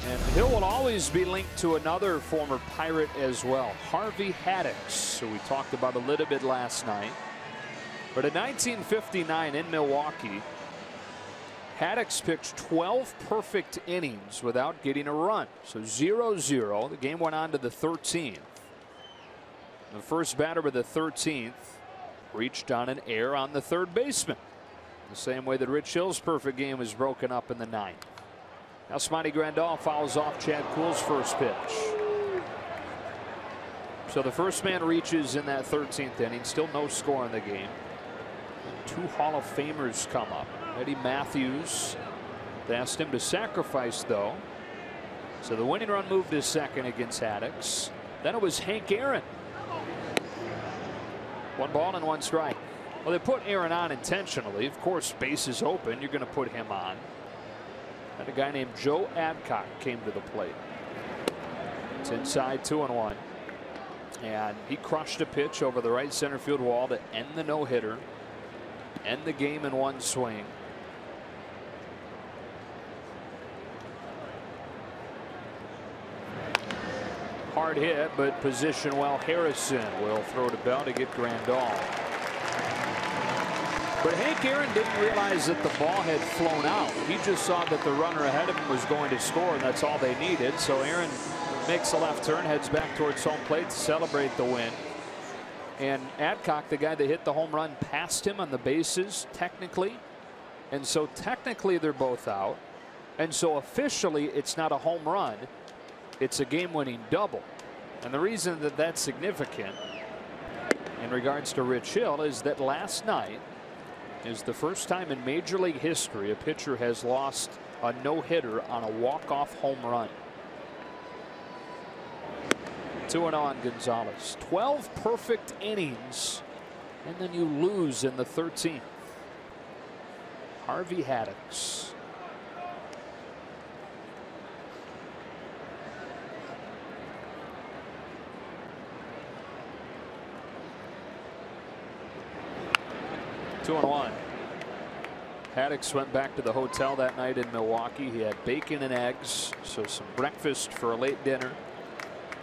And Hill will always be linked to another former Pirate as well, Harvey Haddix, who we talked about a little bit last night. But in 1959 in Milwaukee, Haddix pitched 12 perfect innings without getting a run. So 0-0. The game went on to the 13th. The first batter of the 13th reached on an error on the third baseman. The same way that Rich Hill's perfect game was broken up in the ninth. Now Smiley Grandal fouls off Chad Kuhl's first pitch. So the first man reaches in that 13th inning. Still no score in the game. Two Hall of Famers come up. Eddie Matthews. They asked him to sacrifice, though. So the winning run moved to second against Haddix. Then it was Hank Aaron. 1 ball and 1 strike. Well, they put Aaron on intentionally. Of course, base is open. You're going to put him on. And a guy named Joe Adcock came to the plate. It's inside 2-1. And he crushed a pitch over the right center field wall to end the no-hitter. End the game in 1 swing. Hard hit, but position well. Harrison will throw to Bell to get Grandal. But Hank Aaron didn't realize that the ball had flown out. He just saw that the runner ahead of him was going to score, and that's all they needed. So Aaron makes a left turn, heads back towards home plate to celebrate the win. And Adcock, the guy that hit the home run, passed him on the bases technically. And so technically they're both out. And so officially it's not a home run. It's a game-winning double. And the reason that that's significant in regards to Rich Hill is that last night is the first time in Major League history a pitcher has lost a no-hitter on a walk-off home run. 2-0 on Gonzalez. 12 perfect innings, and then you lose in the 13th. Harvey Haddix. Two and one. Haddix went back to the hotel that night in Milwaukee. He had bacon and eggs, so some breakfast for a late dinner.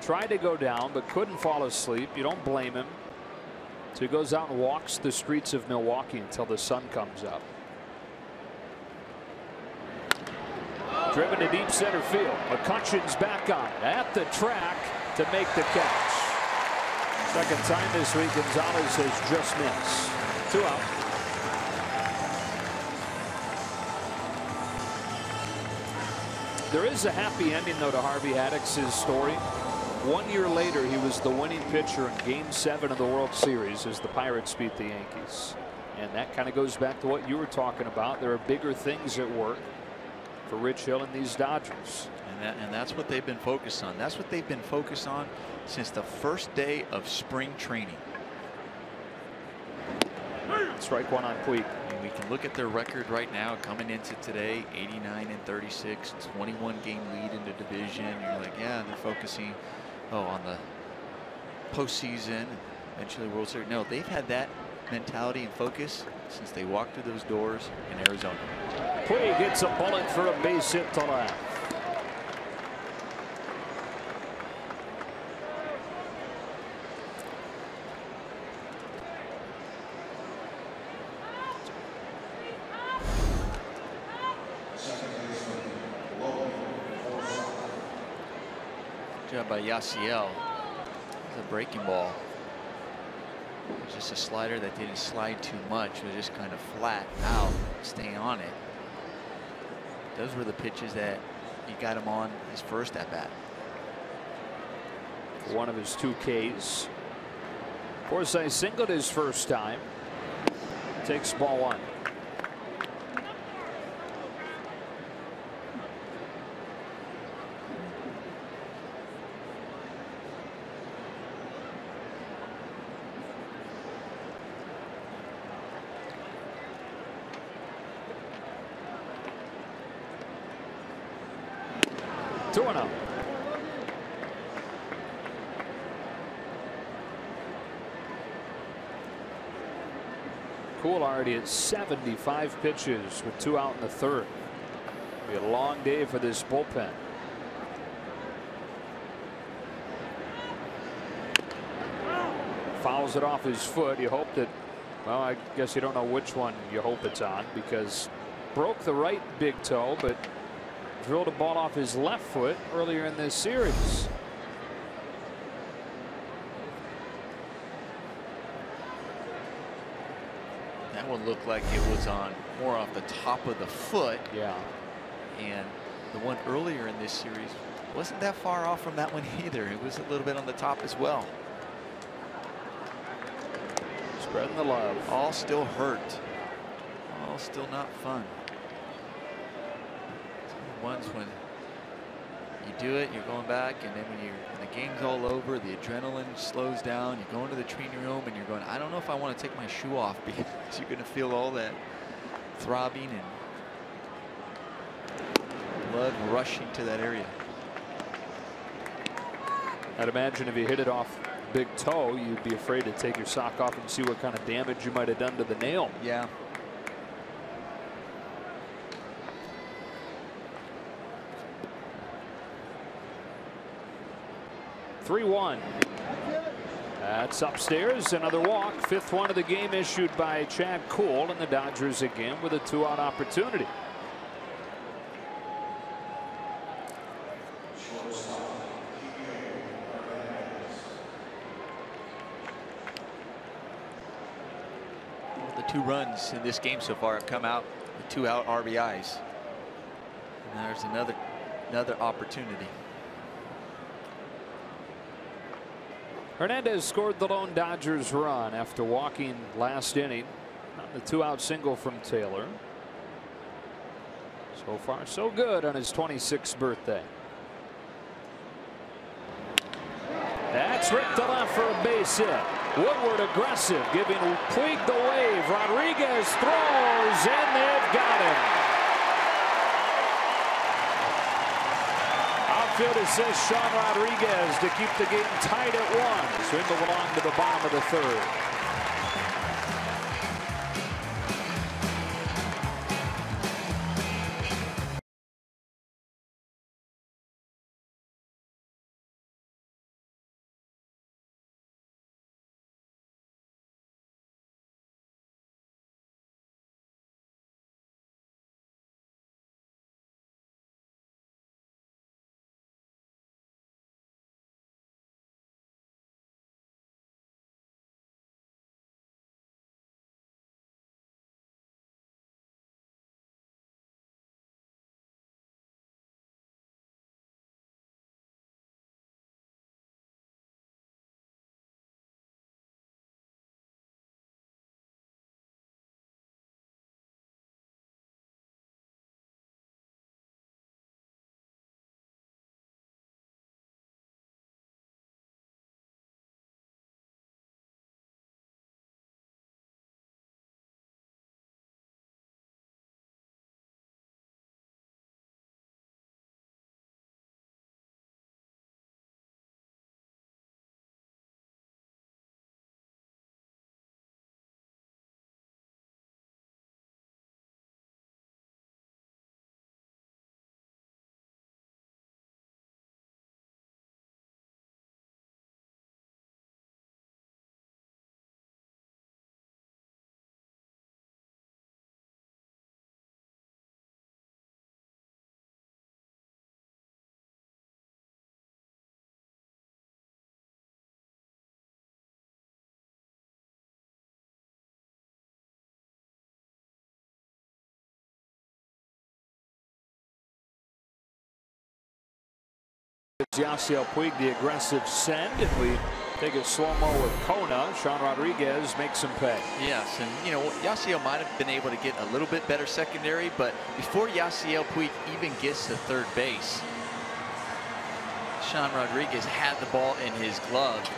Tried to go down, but couldn't fall asleep. You don't blame him. So he goes out and walks the streets of Milwaukee until the sun comes up. Driven to deep center field. McCutcheon's back on it at the track to make the catch. Second time this week Gonzalez has just missed. 2 out. There is a happy ending, though, to Harvey Haddix's story. 1 year later, he was the winning pitcher in Game 7 of the World Series as the Pirates beat the Yankees. And that kind of goes back to what you were talking about. There are bigger things at work for Rich Hill and these Dodgers. And that's what they've been focused on. That's what they've been focused on since the first day of spring training. Strike one on Puig. And we can look at their record right now coming into today. 89-36, 21 game lead in the division. You're like, yeah, they're focusing on the postseason, eventually World Series. No, they've had that mentality and focus since they walked through those doors in Arizona. Puig gets a bullet for a base hit to left. Job by Yasiel. It's a breaking ball. It was just a slider that didn't slide too much. It was just kind of flat out, staying on it. Those were the pitches that he got him on his first at bat. One of his 2 Ks. Forsythe singled his first time. Takes ball 1. Kuhl already at 75 pitches with 2 out in the 3rd. It'll be a long day for this bullpen. Fouls it off his foot. You hope that, well, I guess you don't know which one you hope it's on, because broke the right big toe, but drilled a ball off his left foot earlier in this series. That one looked like it was on more off the top of the foot. Yeah. And the one earlier in this series wasn't that far off from that one either. It was a little bit on the top as well. Spreading the love. All still hurt. All still not fun. Ones when you do it, you're going back, and then when the game's all over, the adrenaline slows down. You go into the training room and you're going, I don't know if I want to take my shoe off, because you're going to feel all that throbbing and blood rushing to that area. I'd imagine if you hit it off big toe, you'd be afraid to take your sock off and see what kind of damage you might have done to the nail. Yeah. (3-1). That's upstairs. Another walk. 5th one of the game issued by Chad Kuhl, and the Dodgers again with a 2-out opportunity. The 2 runs in this game so far have come out with 2-out RBIs. And there's another opportunity. Hernandez scored the lone Dodgers run after walking last inning on the 2-out single from Taylor. So far so good on his 26th birthday. That's ripped to left for a base hit. Woodward aggressive, giving Puig the wave. Rodriguez throws, and they've got him. Outfield assists Sean Rodriguez to keep the game tied at 1. Swing along to the bottom of the 3rd. Yasiel Puig the aggressive send, and we take a slow-mo with Kona. Sean Rodriguez makes him pay. Yes, and you know, Yasiel might have been able to get a little bit better secondary, but before Yasiel Puig even gets to third base, Sean Rodriguez had the ball in his glove.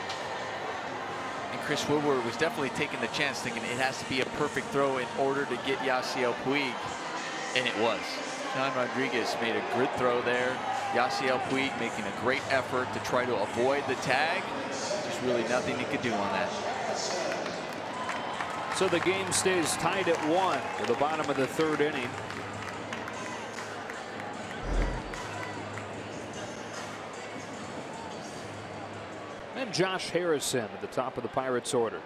And Chris Woodward was definitely taking the chance, thinking it has to be a perfect throw in order to get Yasiel Puig, and it was. Sean Rodriguez made a good throw there. Yasiel Puig making a great effort to try to avoid the tag. Just really nothing he could do on that. So the game stays tied at 1 to the bottom of the 3rd inning. And Josh Harrison at the top of the Pirates order.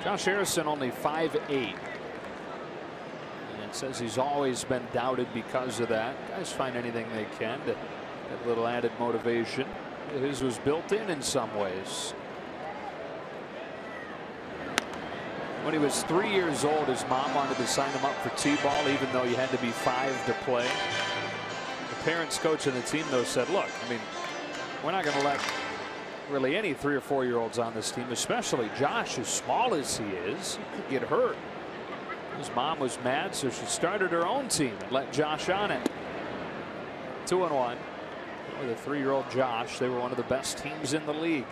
Josh Harrison only 5'8". Says he's always been doubted because of that. Guys find anything they can to get a little added motivation. His was built in some ways. When he was 3 years old, his mom wanted to sign him up for t-ball, even though you had to be 5 to play. The parents coaching the team, though, said, look, I mean, we're not going to let really any 3 or 4 year olds on this team, especially Josh, as small as he is, he could get hurt. His mom was mad, so she started her own team and let Josh on it. 2-1. With a 3-year-old Josh, they were one of the best teams in the league.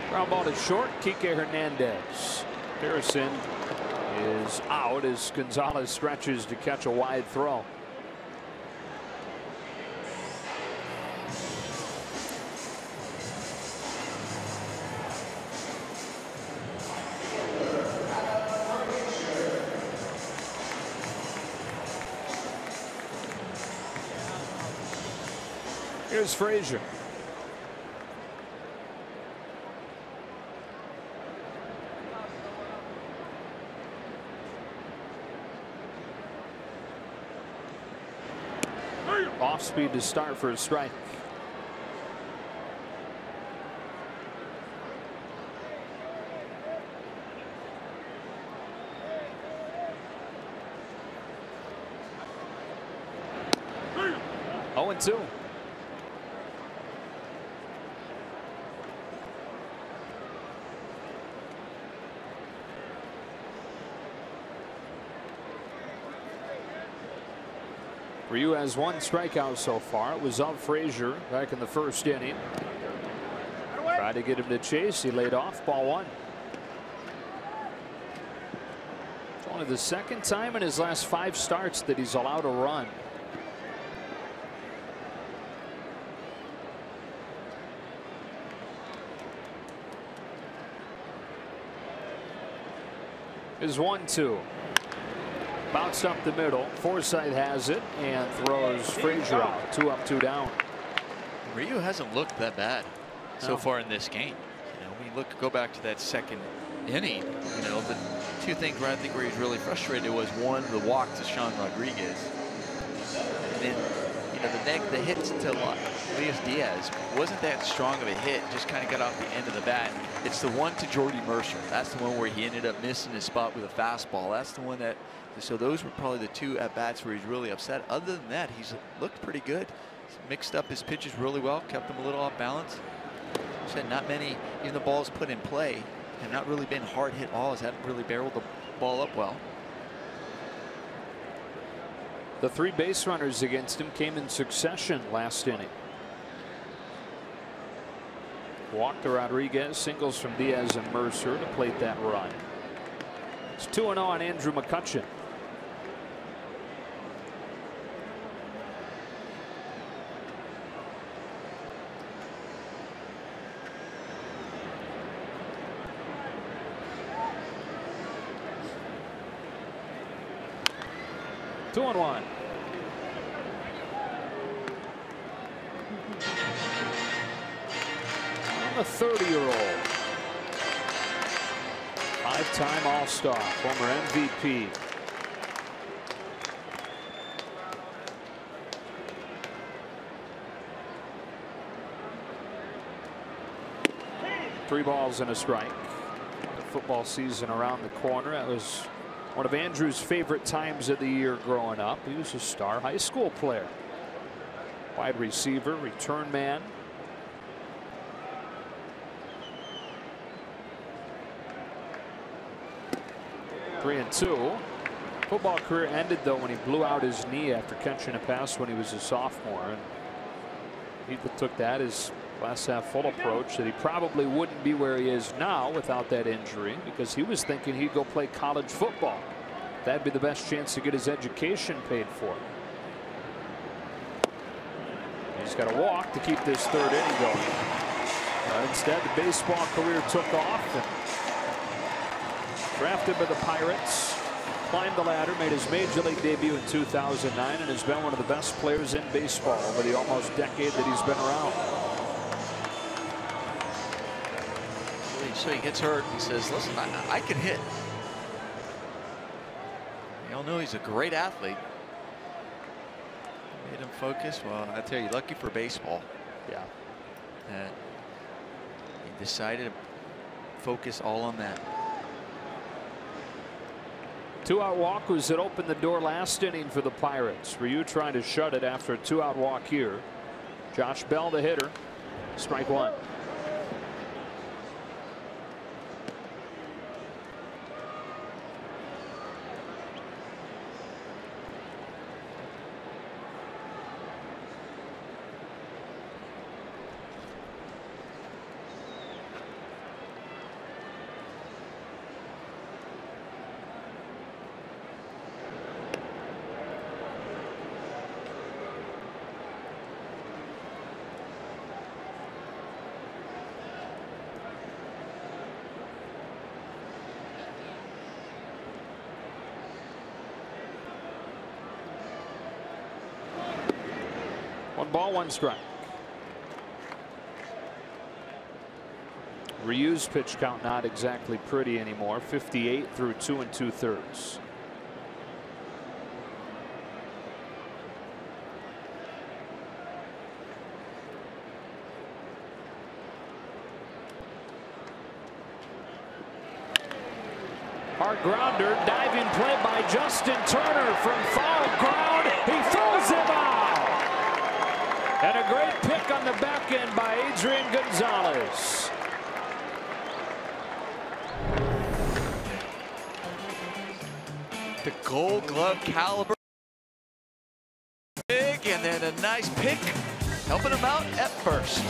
Ground ball to short. Kike Hernandez. Harrison is out as Gonzalez stretches to catch a wide throw. Here's Frazier. Off speed to start for a strike. Oh, and 2. Ryu has 1 strikeout so far. It was of Frazier back in the first inning. Tried to get him to chase. He laid off. Ball 1. It's only the second time in his last 5 starts that he's allowed a run. Is 1-2. Bounced up the middle. Forsythe has it and throws Frazier out. 2 up, 2 down. Ryu hasn't looked that bad so far in this game. You know, when you go back to that second inning, you know, the 2 things where I think where he's really frustrated was, 1, the walk to Sean Rodriguez, and then, you know, the hits to Luis Diaz wasn't that strong of a hit. Just kind of got off the end of the bat. It's the one to Jordy Mercer. That's the one where he ended up missing his spot with a fastball. That's the one that. So those were probably the 2 at bats where he's really upset. Other than that, he's looked pretty good. He's mixed up his pitches really well, kept them a little off balance. Said not many, even the balls put in play, have not really been hard hit balls. Haven't really barreled the ball up well. The 3 base runners against him came in succession last inning. Walk to Rodriguez, singles from Diaz and Mercer to plate that run. It's 2-0 on Andrew McCutchen. Two on 1. A 30-year-old. 5-time All-Star, former MVP. Three balls and a strike. The football season around the corner. That was one of Andrew's favorite times of the year growing up. He was a star high school player. Wide receiver, return man. Three and 2. Football career ended though when he blew out his knee after catching a pass when he was a sophomore, and he took that as glass half full approach, that he probably wouldn't be where he is now without that injury, because he was thinking he'd go play college football. That'd be the best chance to get his education paid for. He's got to walk to keep this 3rd inning going. But instead, the baseball career took off. And drafted by the Pirates, climbed the ladder, made his major league debut in 2009, and has been one of the best players in baseball over the almost decade that he's been around. So he gets hurt. He says, listen, I can hit. You all know he's a great athlete. Made him focus. Well, I tell you, lucky for baseball. Yeah. He decided to focus all on that. 2-out walk was that opened the door last inning for the Pirates. Ryu trying to shut it after a 2-out walk here. Josh Bell, the hitter. Strike one. One ball, one strike. Ryu's pitch count not exactly pretty anymore. 58 through 2 2/3. Hard grounder, diving play by Justin Turner from foul ground. He throws him out. And a great pick on the back end by Adrian Gonzalez. The Gold Glove caliber. Big, and then a nice pick, helping him out at first.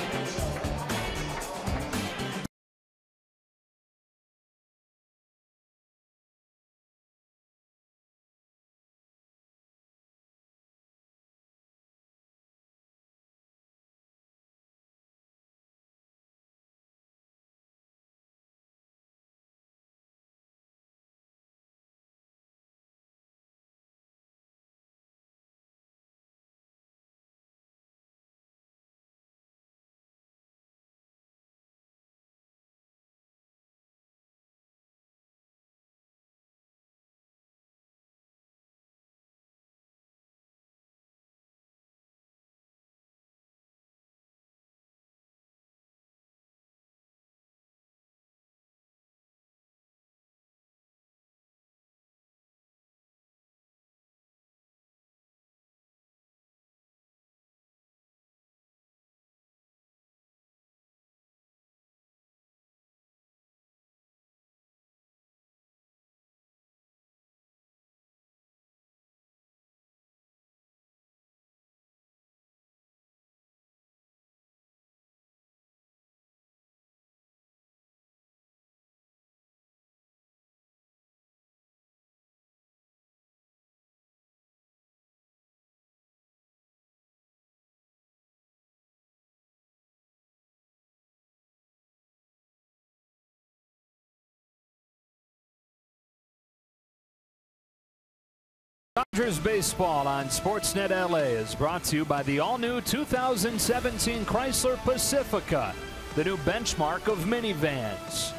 Dodgers baseball on Sportsnet LA is brought to you by the all-new 2017 Chrysler Pacifica, the new benchmark of minivans,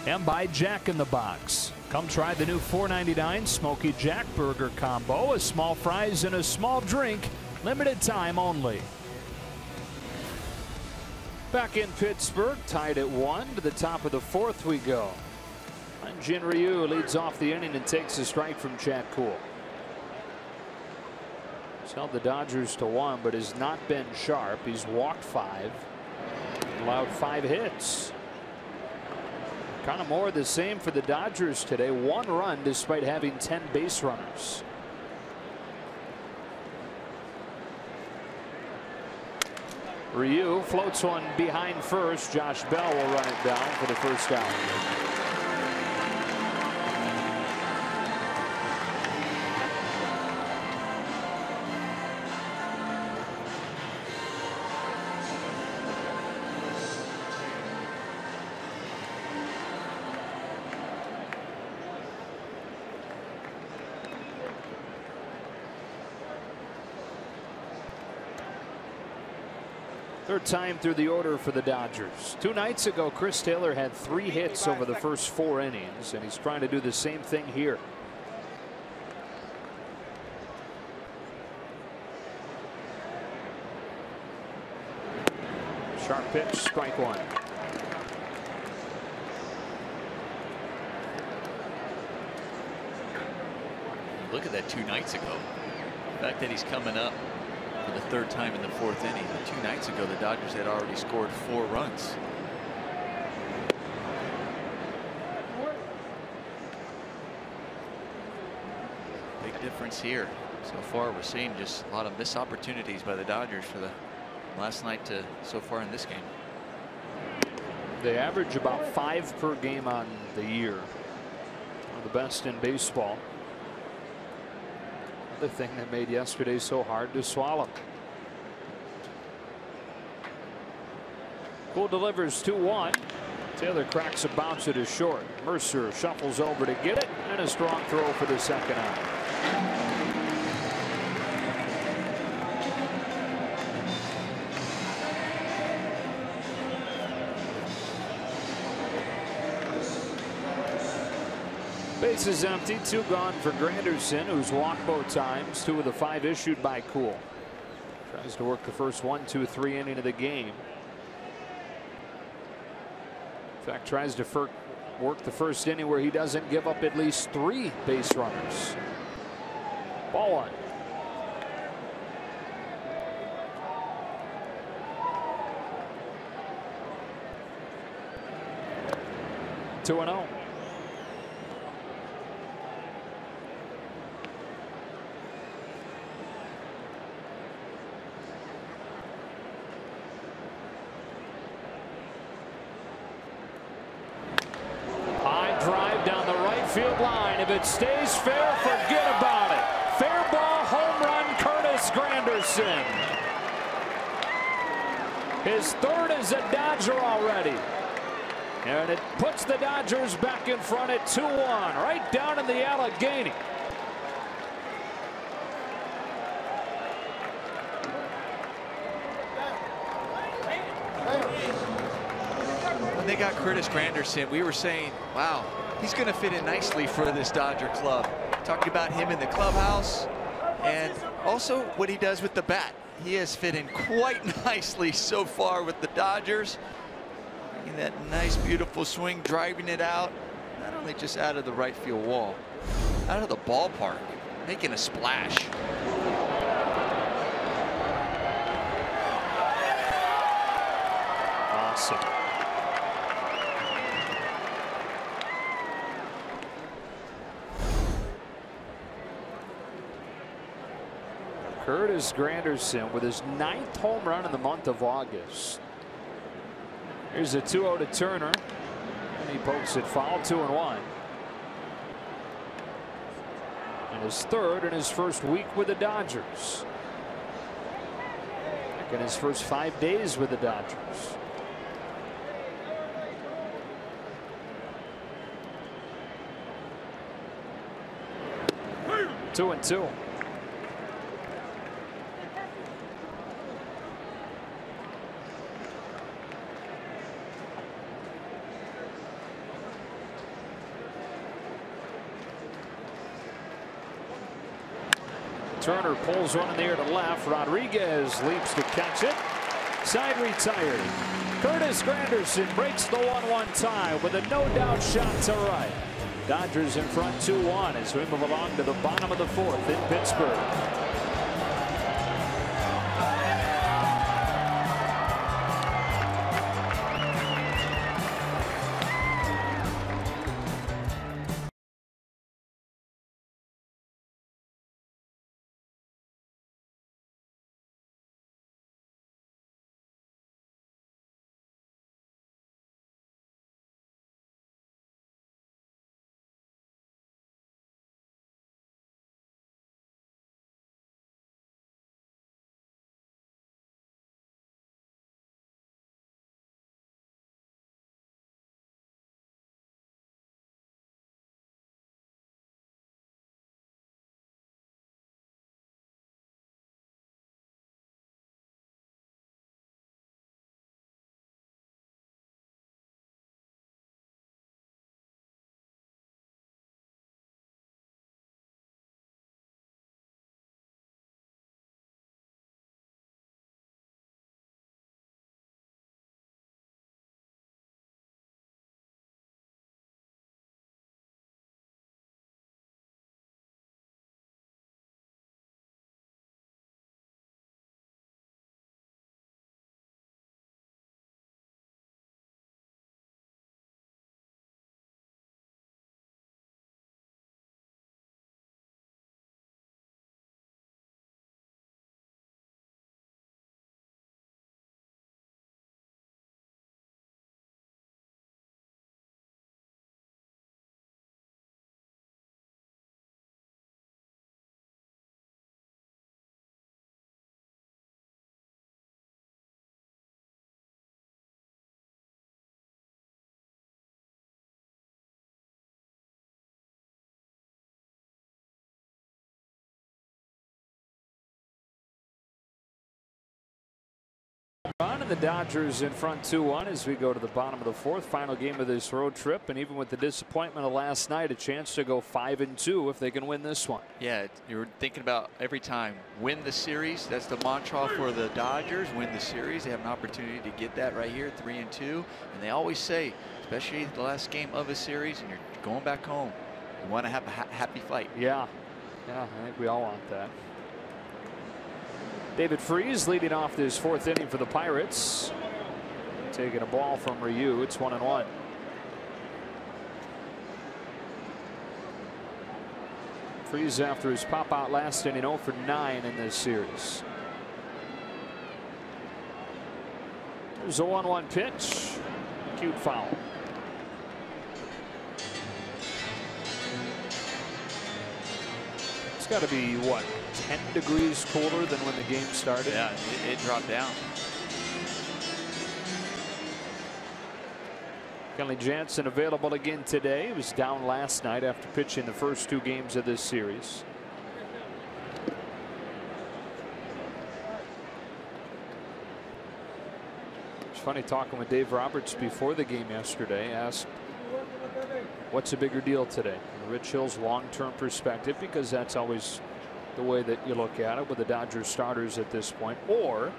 and by Jack in the Box. Come try the new $4.99 Smoky Jack Burger combo, a small fries and a small drink, limited time only. Back in Pittsburgh, tied at 1 to the top of the 4th we go. Hyun-jin Ryu leads off the inning and takes a strike from Chad Kuhl. He's held the Dodgers to 1, but has not been sharp. He's walked 5, allowed 5 hits. Kind of more of the same for the Dodgers today. 1 run despite having 10 base runners. Ryu floats one behind first. Josh Bell will run it down for the first out. Third time through the order for the Dodgers. 2 nights ago, Chris Taylor had 3 hits over the first 4 innings, and he's trying to do the same thing here. Sharp pitch, strike 1. Look at that 2 nights ago. The fact that he's coming up for the 3rd time in the 4th inning. 2 nights ago, the Dodgers had already scored 4 runs. Big difference here. So far, we're seeing just a lot of missed opportunities by the Dodgers for the last night to so far in this game. They average about 5 per game on the year. One of the best in baseball. The thing that made yesterday so hard to swallow. Cole delivers 2-1. Taylor cracks a bounce it is short. Mercer shuffles over to get it, and a strong throw for the second out. Bases empty, 2 gone for Granderson, who's walked both times. 2 of the 5 issued by Cool. Tries to work the first 1, 2, 3 inning of the game. In fact, tries to work the first inning where he doesn't give up at least 3 base runners. Ball 1. Two and 0. Field line. If it stays fair, forget about it. Fair ball, home run, Curtis Granderson. His 3rd as a Dodger already. And it puts the Dodgers back in front at 2-1, right down in the Allegheny. When they got Curtis Granderson, we were saying, wow, he's going to fit in nicely for this Dodger club. Talking about him in the clubhouse and also what he does with the bat. He has fit in quite nicely so far with the Dodgers. Making that nice, beautiful swing, driving it out, not only just out of the right field wall, out of the ballpark, making a splash. Awesome. Curtis Granderson with his 9th home run in the month of August. Here's a 2-0 to Turner, and he pokes it foul. 2-1. And his 3rd in his first week with the Dodgers. Back in his first 5 days with the Dodgers. Two and 2. Turner pulls one in the air to left. Rodriguez leaps to catch it. Side retired. Curtis Granderson breaks the 1-1 tie with a no-doubt shot to right. Dodgers in front 2-1 as we move along to the bottom of the 4th in Pittsburgh. On and the Dodgers in front 2-1 as we go to the bottom of the fourth. Final game of this road trip, and even with the disappointment of last night, a chance to go 5-2 if they can win this one. Yeah, you're thinking about every time win the series. That's the mantra for the Dodgers. Win the series. They have an opportunity to get that right here, 3-2. And they always say, especially the last game of a series, and you're going back home, you want to have a happy fight. Yeah, I think we all want that. David Freese leading off this fourth inning for the Pirates. Taking a ball from Ryu. It's 1-1. Freese after his pop out last inning, 0 for 9 in this series. There's a 1-1 pitch. Cute foul. It's got to be what, 10 degrees cooler than when the game started? Yeah, it dropped down. Kenley Jansen available again today. He was down last night after pitching the first 2 games of this series. It's funny talking with Dave Roberts before the game yesterday. Asked, what's a bigger deal today? Rich Hill's long-term perspective, because that's always the way that you look at it with the Dodgers starters at this point, or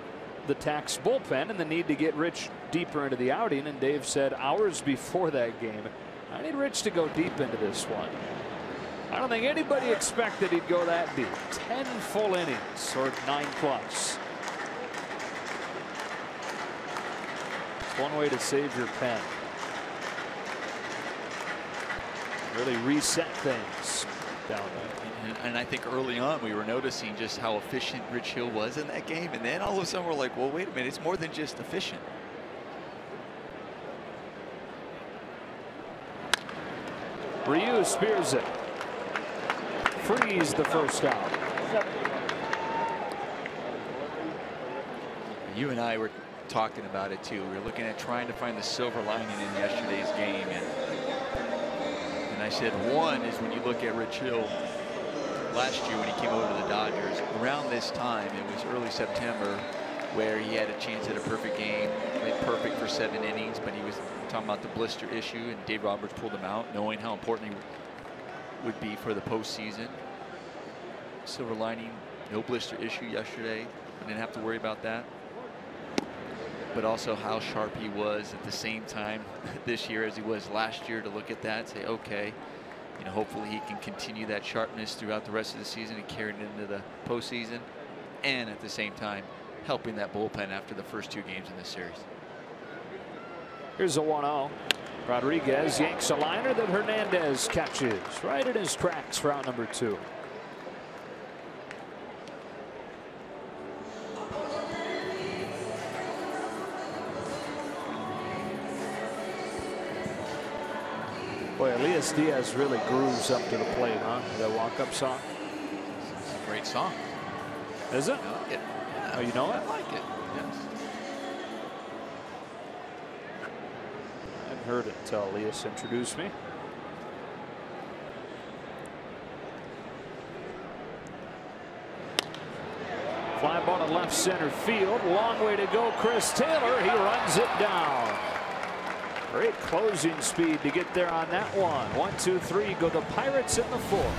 the taxed bullpen and the need to get Rich deeper into the outing. And Dave said hours before that game, I need Rich to go deep into this one. I don't think anybody expected he'd go that deep. 10 full innings, or 9+. It's one way to save your pen. Really reset things down there. And I think early on we were noticing just how efficient Rich Hill was in that game, and then all of a sudden we're like, well, wait a minute, it's more than just efficient. Ryu spears it. Freeze the first out. You and I were talking about it too. We were looking at trying to find the silver lining in yesterday's game, and I said one is when you look at Rich Hill last year when he came over to the Dodgers, around this time, it was early September, where he had a chance at a perfect game, played perfect for 7 innings, but he was talking about the blister issue, and Dave Roberts pulled him out, knowing how important he would be for the postseason. Silver lining, no blister issue yesterday. Didn't have to worry about that. But also how sharp he was at the same time this year as he was last year, to look at that and say, okay, you know, hopefully he can continue that sharpness throughout the rest of the season and carry it into the postseason, and at the same time helping that bullpen after the first 2 games in this series. Here's a 1-0. Rodriguez yanks a liner that Hernandez catches right in his tracks for out number 2. Boy, Elias Diaz really grooves up to the plate, huh? That walk-up song. It's a great song. Is it? I like it. Yeah. Oh, you know it? I like it. Yes. I hadn't heard it until Elias introduced me. Fly ball to left center field. Long way to go. Chris Taylor. He runs it down. Great closing speed to get there on that one. 1, 2, 3 go the Pirates in the 4th.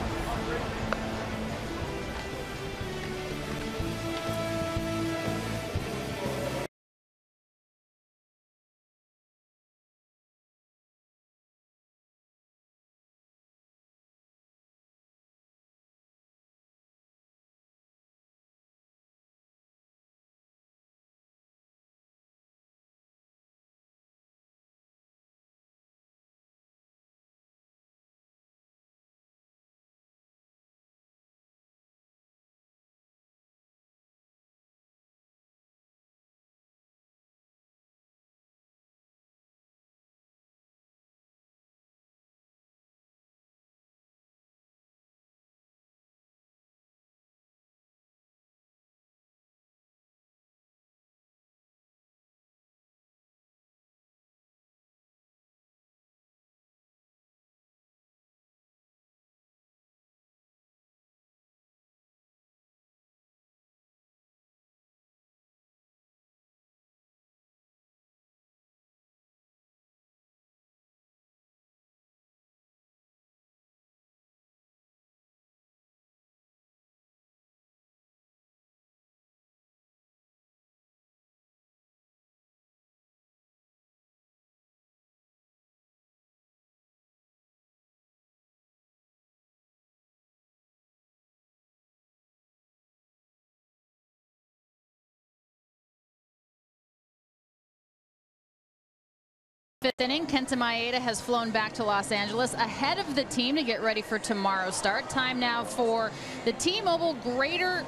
Fifth inning, Kenta Maeda has flown back to Los Angeles ahead of the team to get ready for tomorrow's start. Time now for the T-Mobile Greater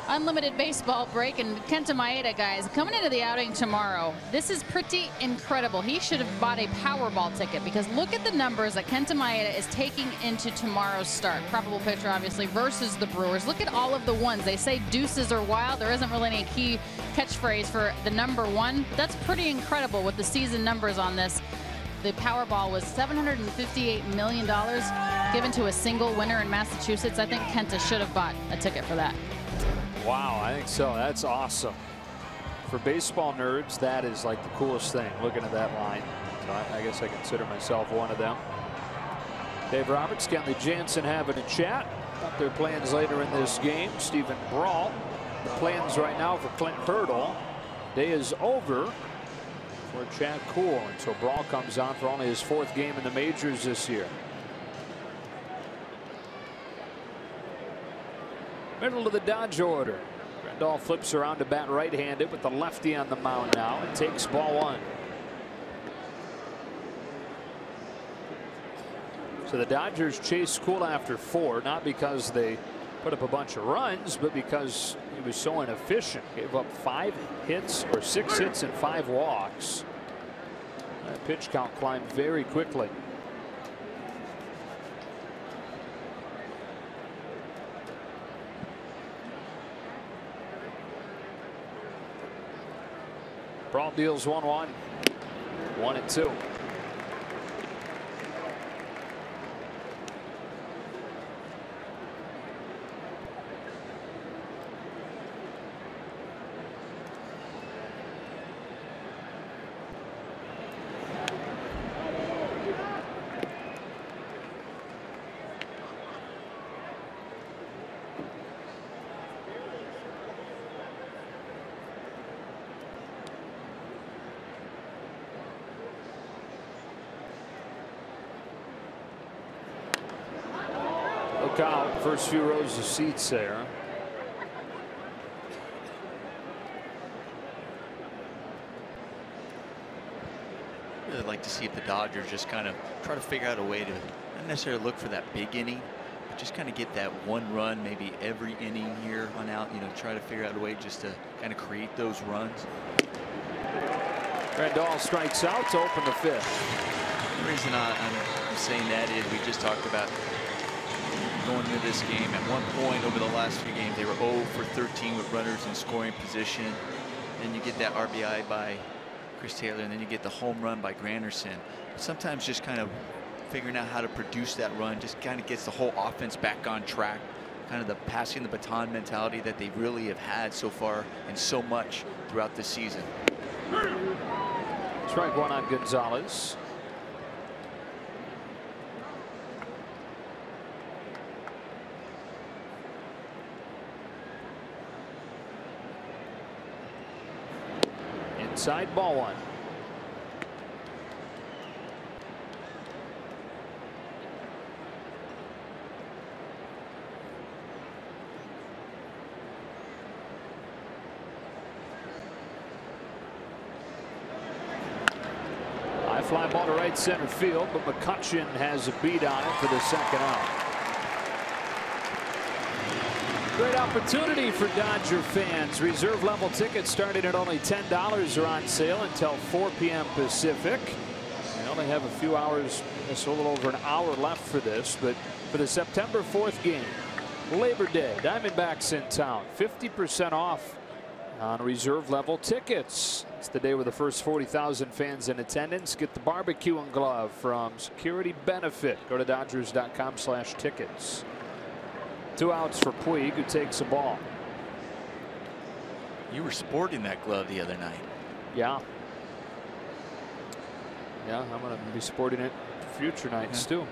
Unlimited Baseball break. And Kenta Maeda, guys, coming into the outing tomorrow, this is pretty incredible. He should have bought a Powerball ticket, because look at the numbers that Kenta Maeda is taking into tomorrow's start. Probable pitcher, obviously, versus the Brewers. Look at all of the ones. They say deuces are wild. There isn't really any key catchphrase for the number one. That's pretty incredible with the season numbers on this. The Powerball was $758 million given to a single winner in Massachusetts. I think Kenta should have bought a ticket for that. Wow, I think so. That's awesome. For baseball nerds, that is like the coolest thing, looking at that line. So I guess I consider myself one of them. Dave Roberts, Kenley Jansen having a chat about their plans later in this game. Stephen Brault, the plans right now for Clint Hurdle. Day is over for Chad Kuhl, and so Brault comes on for only his 4th game in the majors this year. Middle of the Dodge order. Grandal flips around to bat right-handed with the lefty on the mound now and takes ball 1. So the Dodgers chase Kuhl after 4, not because they put up a bunch of runs, but because he was so inefficient. Gave up 5 hits or 6 hits and 5 walks. That pitch count climbed very quickly. Brault deals 1-1. 1-2. Look out, first few rows of seats there. Really like to see if the Dodgers just kind of try to figure out a way to not necessarily look for that big inning, but just kind of get that 1 run maybe every inning here on out. You know, try to figure out a way just to kind of create those runs. Grandal strikes out to open the 5th. The reason I'm saying that is we just talked about going into this game. At one point over the last few games, they were 0 for 13 with runners in scoring position. Then you get that RBI by Chris Taylor, and then you get the home run by Granderson. Sometimes just kind of figuring out how to produce that run just kind of gets the whole offense back on track. Kind of the passing the baton mentality that they really have had so far and so much throughout this season. Strike 1 on Gonzalez. Inside, ball 1. High fly ball to right center field, but McCutchen has a beat on it for the 2nd out. Great opportunity for Dodger fans. Reserve level tickets starting at only $10 are on sale until 4 p.m. Pacific. We only have a few hours, just a little over an hour left for this, but for the September 4th game, Labor Day, Diamondbacks in town, 50% off on reserve level tickets. It's the day with the first 40,000 fans in attendance. Get the barbecue and glove from Security Benefit. Go to Dodgers.com/tickets. 2 outs for Puig, who takes a ball. You were sporting that glove the other night. Yeah. Yeah, I'm going to be sporting it future nights too.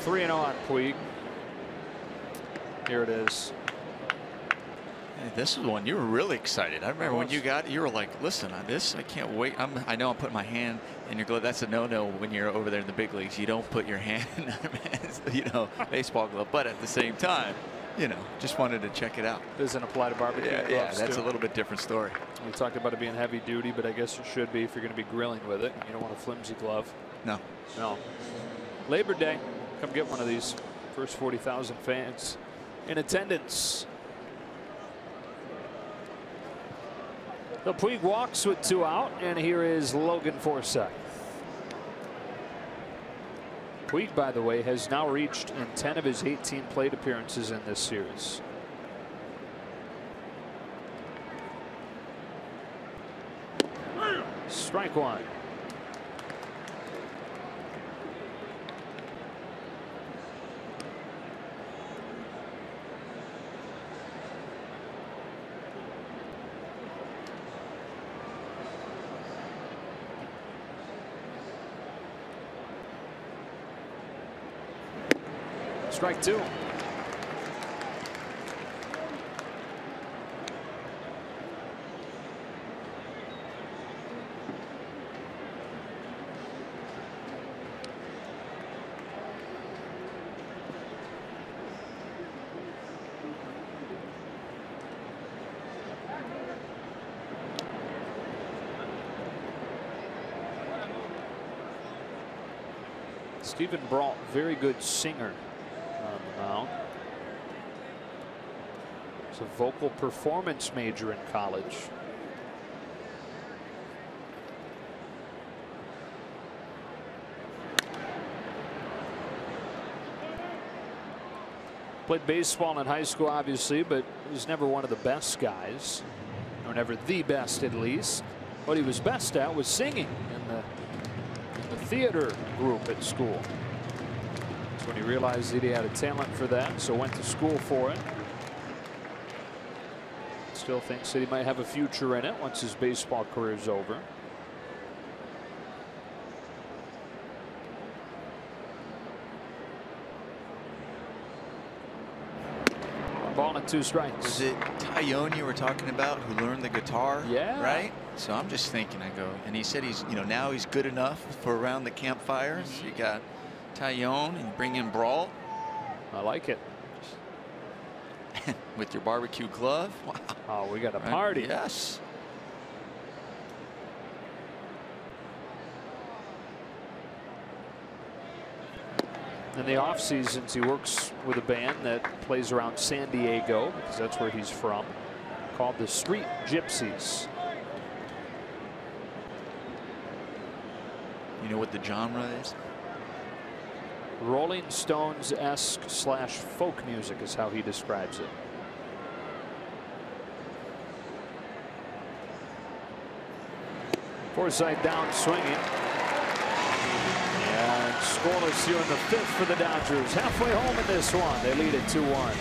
Three and on Puig. Here it is. Hey, this is one you were really excited. I remember when you were like, listen, on this, I can't wait. I know I'm putting my hand in your glove. That's a no-no when you're over there in the big leagues. You don't put your hand in, you know, baseball glove. But at the same time, you know, just wanted to check it out. Doesn't apply to barbecue gloves. Yeah, that's a little bit different story. We talked about it being heavy duty, but I guess it should be if you're going to be grilling with it. You don't want a flimsy glove. No. No. Labor Day, come get one of these. First 40,000 fans in attendance. The Puig walks with 2 out, and here is Logan Forsythe. Puig, by the way, has now reached in 10 of his 18 plate appearances in this series. Strike 1. Strike 2. Stephen Brault, very good singer on the mound. He's a vocal performance major in college. Played baseball in high school, obviously, but he was never one of the best guys, or never the best at least. What he was best at was singing in the theater group at school. That's when he realized that he had a talent for that, so went to school for it. Still thinks that he might have a future in it once his baseball career is over. Ball and 2 strikes. Was it Tyone you were talking about who learned the guitar? Yeah. Right? So I'm just thinking, I go, and he said he's, you know, now he's good enough for around the campfires. You got Tyone and bring in Brault. I like it. With your barbecue glove. Wow. Oh, we got a party. Yes. In the off seasons, he works with a band that plays around San Diego, because that's where he's from, called the Street Gypsies. You know what the genre is? Rolling Stones-esque / folk music is how he describes it. Forsythe down swinging. And scoreless here in the 5th for the Dodgers. Halfway home in this one. They lead it 2-1.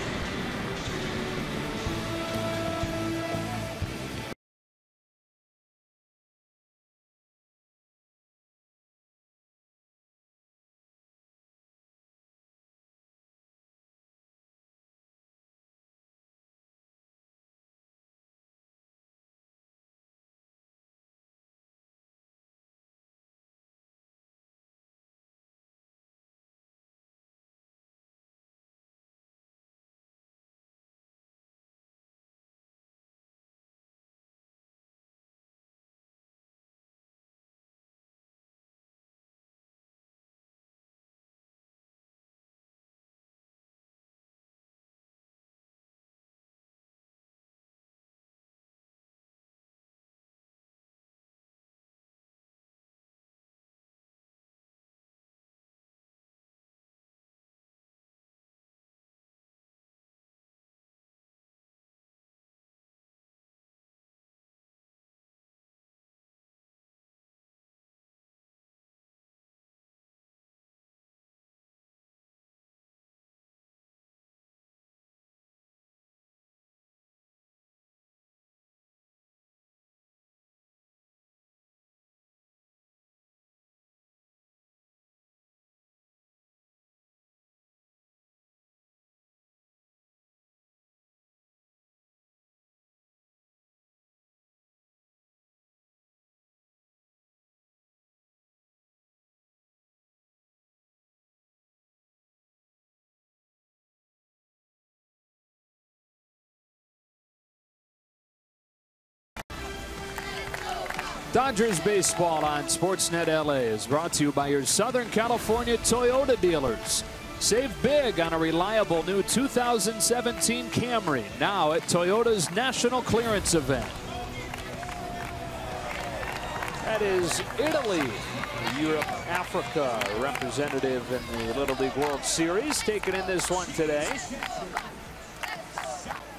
Dodgers baseball on Sportsnet LA is brought to you by your Southern California Toyota dealers. Save big on a reliable new 2017 Camry now at Toyota's National Clearance Event. That is Italy, Europe, Africa representative in the Little League World Series, taking in this one today.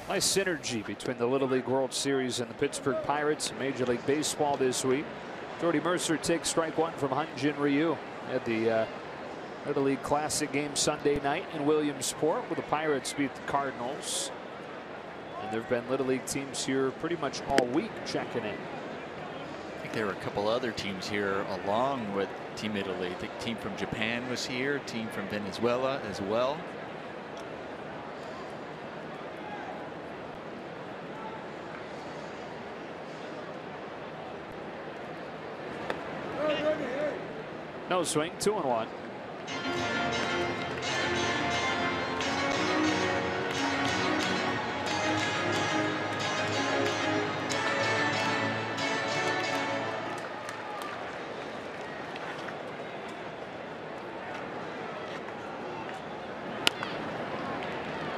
Nice synergy between the Little League World Series and the Pittsburgh Pirates in Major League Baseball this week. Jordy Mercer takes strike one from Hyun-jin Ryu at the Little League Classic game Sunday night in Williamsport, where the Pirates beat the Cardinals. And there have been Little League teams here pretty much all week checking in. I think there were a couple other teams here along with Team Italy. I think a team from Japan was here, a team from Venezuela as well. No swing, 2-1.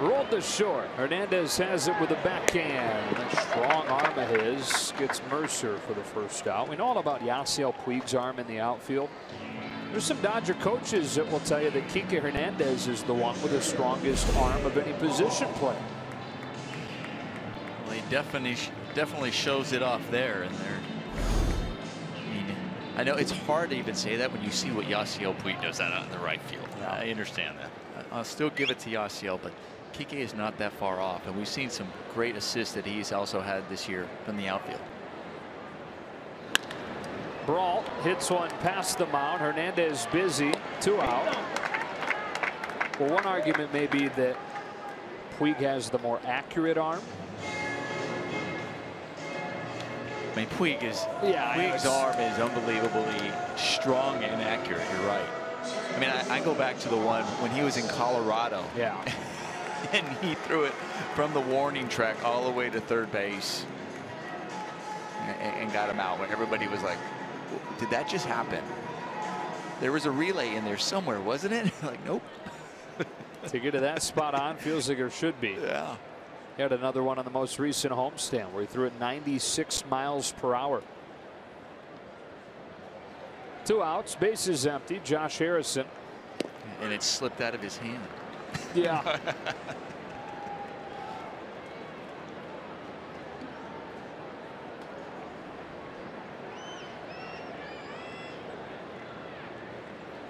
Rolled to short. Hernandez has it with a backhand. A strong arm of his gets Mercer for the first out. We know all about Yasiel Puig's arm in the outfield. There's some Dodger coaches that will tell you that Kike Hernandez is the one with the strongest arm of any position player. Well, he definitely shows it off there. And there, I mean, I know it's hard to even say that when you see what Yasiel Puig does out in the right field. Yeah. I understand that. I'll still give it to Yasiel, but Kike is not that far off, and we've seen some great assists that he's also had this year from the outfield. Brault hits one past the mound. Hernandez busy, 2 out. Well, one argument may be that Puig has the more accurate arm. I mean, Puig's arm is unbelievably strong and accurate. You're right. I mean, I go back to the one when he was in Colorado. Yeah. And he threw it from the warning track all the way to third base and got him out when everybody was like, did that just happen? There was a relay in there somewhere, wasn't it? Like, nope. To get to that spot on feels like there should be. Yeah. He had another one on the most recent homestand where he threw it 96 miles per hour. 2 outs, bases empty. Josh Harrison. And it slipped out of his hand. Yeah.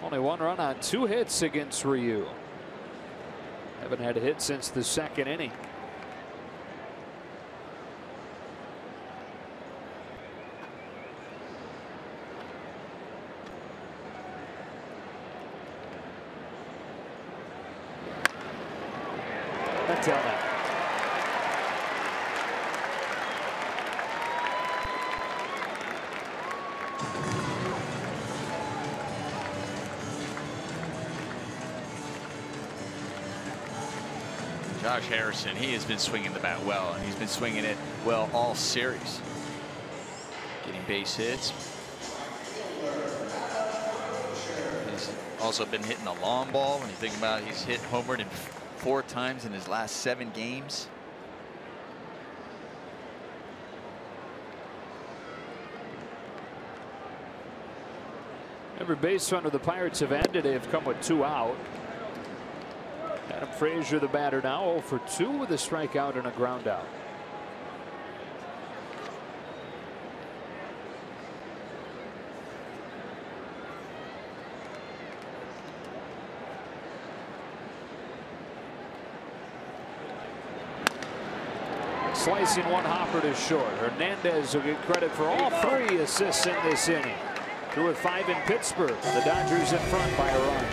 Only 1 run on 2 hits against Ryu. Haven't had a hit since the 2nd inning. Josh Harrison, he has been swinging the bat well, and he's been swinging it well all series. Getting base hits. He's also been hitting the long ball. When you think about it, he's hit homered 4 times in his last 7 games. Every base runner the Pirates have ended, they have come with 2 out. Adam Frazier, the batter, now 0 for 2 with a strikeout and a ground out. Slicing one hopper to short. Hernandez will get credit for all 3 assists in this inning. Through at 5 in Pittsburgh. The Dodgers in front by a run.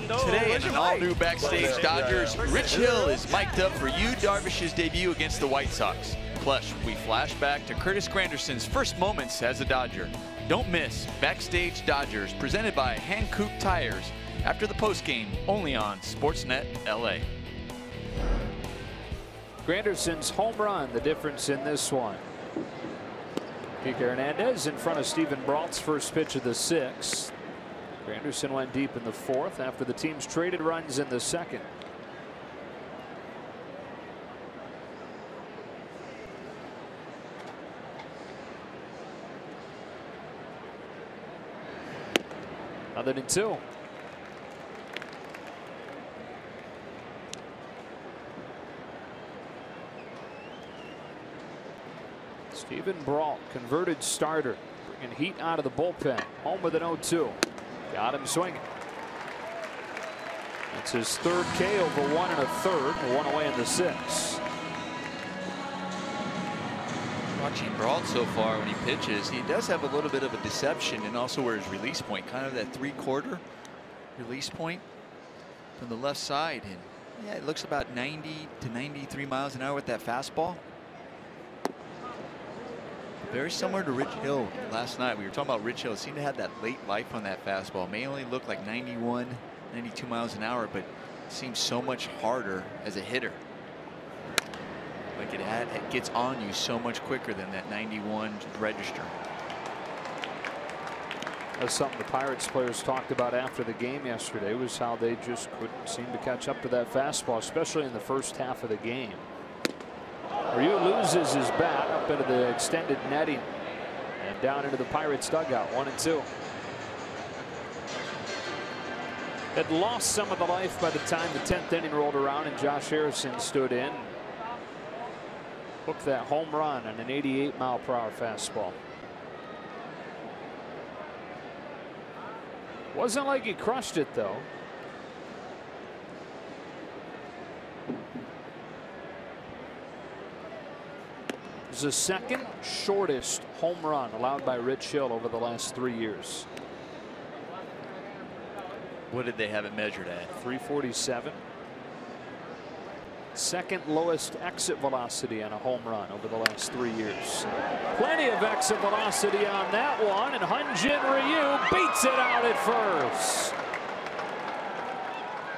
Today in an all-new Backstage Dodgers, Rich Hill is mic'd up for Yu Darvish's debut against the White Sox. Plus, we flash back to Curtis Granderson's first moments as a Dodger. Don't miss Backstage Dodgers, presented by Hankook Tires, after the postgame, only on Sportsnet LA. Granderson's home run, the difference in this one. Kike Hernandez in front of Steven Brault's first pitch of the sixth. Granderson went deep in the fourth after the teams traded runs in the second. Other than two. Steven Brault, converted starter, bringing heat out of the bullpen. Home with an 0-2. Got him swinging. That's his third K over 1 1/3. One away in the sixth. Watching Brault so far when he pitches, he does have a little bit of a deception, and also where his release point, kind of that 3/4 release point from the left side. And yeah, it looks about 90 to 93 miles an hour with that fastball. Very similar to Rich Hill last night. We were talking about Rich Hill. It seemed to have that late life on that fastball. May only look like 91, 92 miles an hour, but seems so much harder as a hitter. Like it gets on you so much quicker than that 91 register. That's something the Pirates players talked about after the game yesterday, was how they just couldn't seem to catch up to that fastball, especially in the first half of the game. Ryu loses his bat up into the extended netting and down into the Pirates dugout. 1-2. Had lost some of the life by the time the 10th inning rolled around and Josh Harrison stood in. Hooked that home run on an 88-mile-per-hour fastball. Wasn't like he crushed it, though. It was the second shortest home run allowed by Rich Hill over the last 3 years. What did they have it measured at? 347. Second lowest exit velocity on a home run over the last 3 years. Plenty of exit velocity on that one, and Hyun-jin Ryu beats it out at first.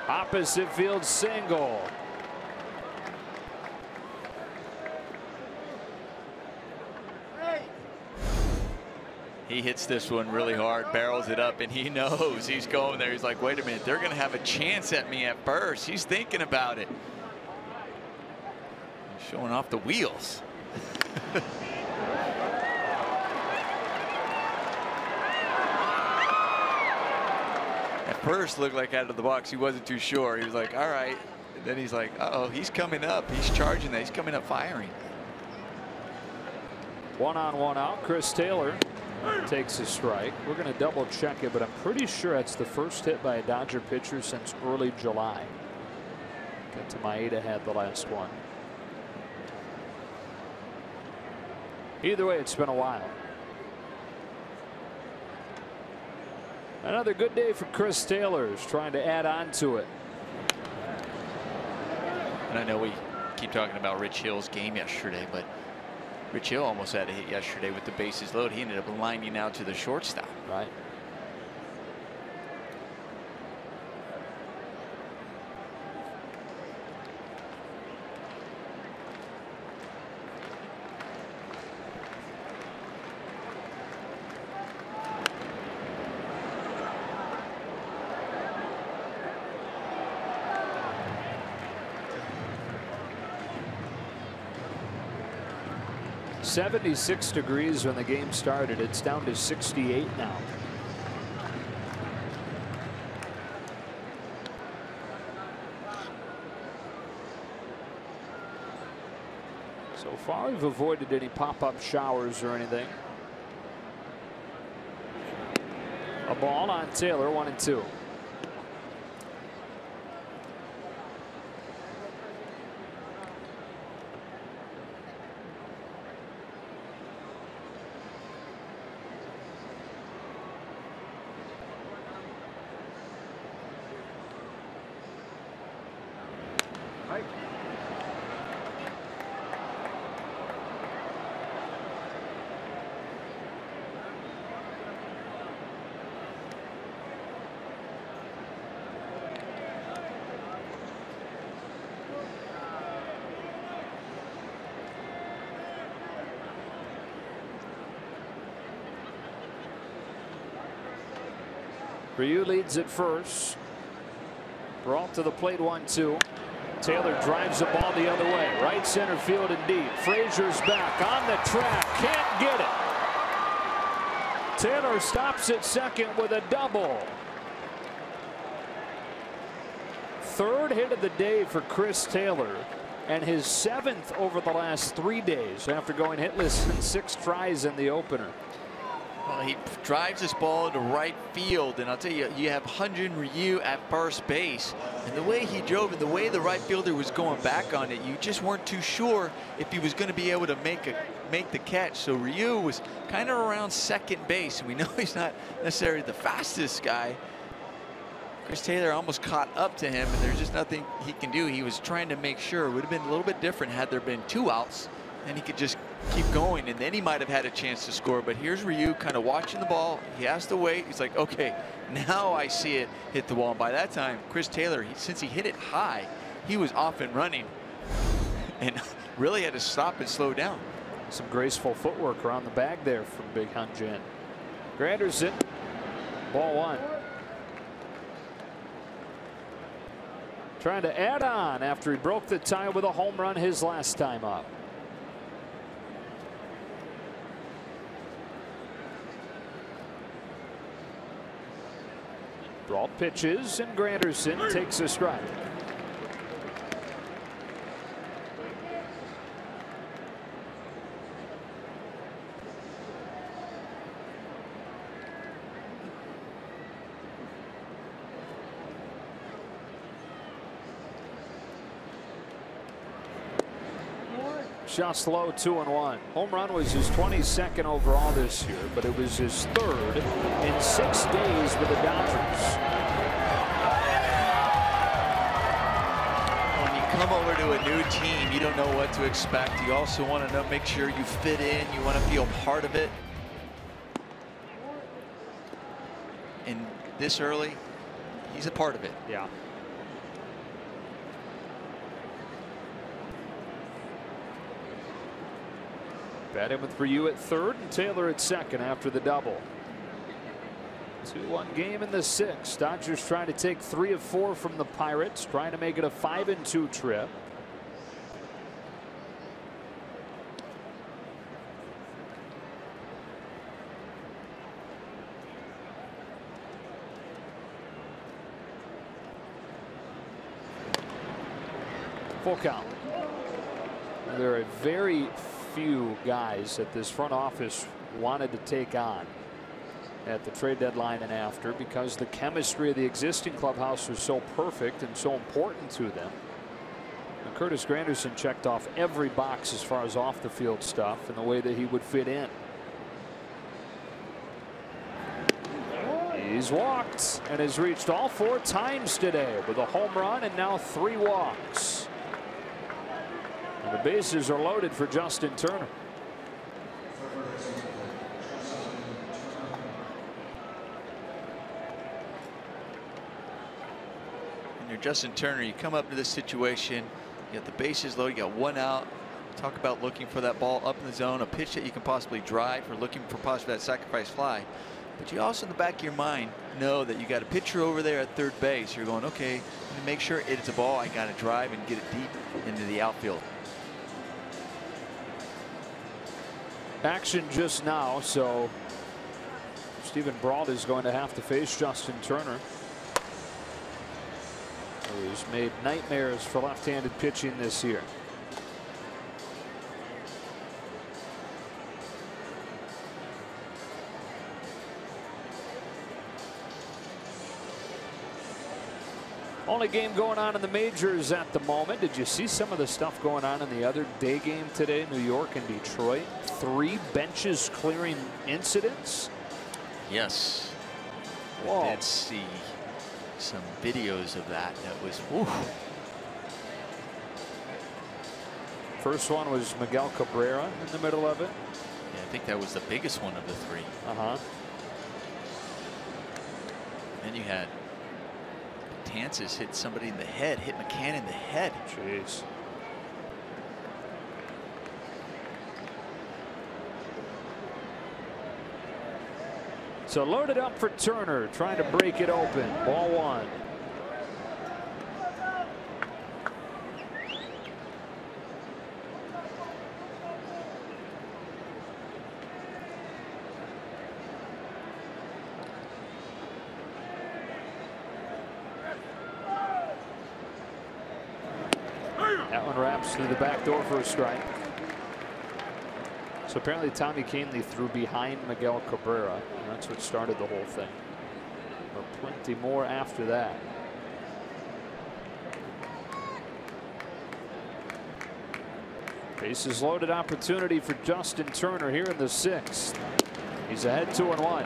Opposite field single. He hits this one really hard, barrels it up, and he knows he's going there. He's like, wait a minute, they're going to have a chance at me at first. He's thinking about it. He's showing off the wheels. At first, looked like out of the box. He wasn't too sure. He was like, all right. And then he's like, uh-oh, he's coming up. He's charging that. He's coming up firing. 1 on 1 out. Chris Taylor takes a strike. We're going to double check it, but I'm pretty sure that's the first hit by a Dodger pitcher since early July. Kenta Maeda had the last one. Either way, it's been a while. Another good day for Chris Taylor. He's trying to add on to it. And I know we keep talking about Rich Hill's game yesterday, but Rich Hill almost had a hit yesterday with the bases loaded. He ended up lining out to the shortstop. Right. .76 degrees when the game started. It's down to 68 now. So far, we've avoided any pop-up showers or anything. A ball on Taylor, 1-2. Ryu leads at first. Brought to the plate 1-2. Taylor drives the ball the other way. Right center field and deep. Frazier's back on the track. Can't get it. Taylor stops at second with a double. Third hit of the day for Chris Taylor, and his 7th over the last 3 days after going hitless in 6 tries in the opener. Well, he drives this ball into right field, and I'll tell you, you have Hyun-jin Ryu at first base, and the way he drove and the way the right fielder was going back on it, you just weren't too sure if he was going to be able to make the catch. So Ryu was kind of around second base, and we know he's not necessarily the fastest guy. Chris Taylor almost caught up to him, and there's just nothing he can do. He was trying to make sure. It would have been a little bit different had there been 2 outs, and he could just keep going, and then he might have had a chance to score. But here's Ryu kind of watching the ball. He has to wait. He's like, okay, now I see it hit the wall. And by that time, Chris Taylor, since he hit it high, he was off and running and really had to stop and slow down. Some graceful footwork around the bag there from Big Hyun-jin. Granderson, ball 1. Trying to add on after he broke the tie with a home run his last time up. Brault pitches, and Granderson takes a strike. Just low, 2-1. Home run was his 22nd overall this year, but it was his 3rd in 6 days with the Dodgers. When you come over to a new team, you don't know what to expect. You also want to make sure you fit in. You want to feel part of it. And this early, he's a part of it. Yeah. Batting with Ryu at 3rd and Taylor at 2nd after the double. 2-1 game in the 6th. Dodgers trying to take 3 of 4 from the Pirates, trying to make it a 5-2 trip. Full count. There are very few guys that this front office wanted to take on at the trade deadline and after, because the chemistry of the existing clubhouse was so perfect and so important to them. And Curtis Granderson checked off every box as far as off the field stuff and the way that he would fit in. He's walked and has reached all 4 times today with a home run and now 3 walks. And the bases are loaded for Justin Turner. When you're Justin Turner, you come up to this situation, you got the bases loaded, you got 1 out. Talk about looking for that ball up in the zone, a pitch that you can possibly drive, or looking for possibly that sacrifice fly. But you also in the back of your mind know that you got a pitcher over there at 3rd base. You're going, okay, to make sure it's a ball, I got to drive and get it deep into the outfield. Action just now, so Stephen Brault is going to have to face Justin Turner, who's made nightmares for left-handed pitching this year. Only game going on in the majors at the moment. Did you see some of the stuff going on in the other day game today? New York and Detroit. 3 benches clearing incidents. Yes. Whoa. I did see some videos of that. That was whew. First one was Miguel Cabrera in the middle of it. Yeah, I think that was the biggest one of the 3. Then you had Tansis hit somebody in the head, hit McCann in the head. Jeez. So loaded up for Turner, trying to break it open. Ball one. That one wraps through the back door for a strike. So apparently Tommy Kahnle threw behind Miguel Cabrera. And that's what started the whole thing. But plenty more after that. Bases loaded opportunity for Justin Turner here in the 6th. He's ahead 2-1.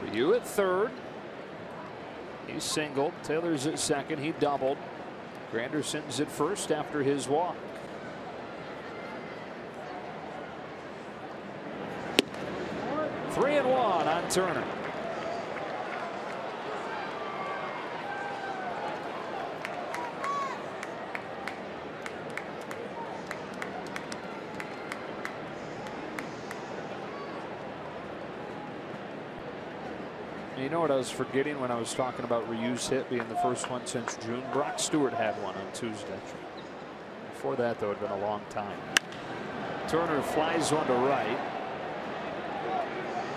Ryu at third. He singled. Taylor's at second. He doubled. Granderson's at first after his walk. Three and one on Turner. You know what I was forgetting when I was talking about Ryu's hit being the first one since June? Brock Stewart had one on Tuesday. Before that, though, it had been a long time. Turner flies one to right.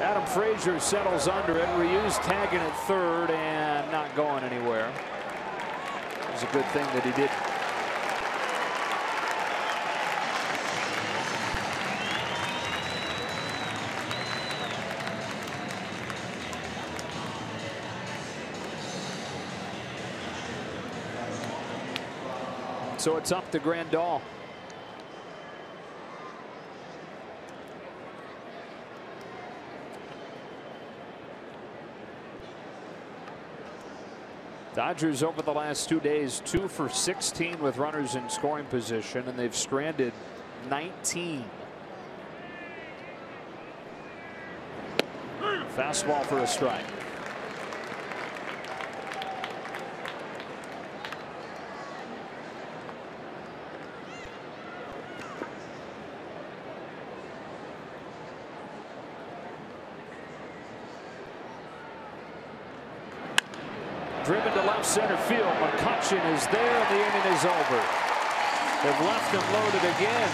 Adam Frazier settles under it. Ryu's tagging at third and not going anywhere. It was a good thing that he did. So it's up to Grandal. Dodgers over the last 2 days 2 for 16 with runners in scoring position, and they've stranded 19. Fastball for a strike. Driven to left center field. McCutchen is there, and the inning is over. They've left him loaded again.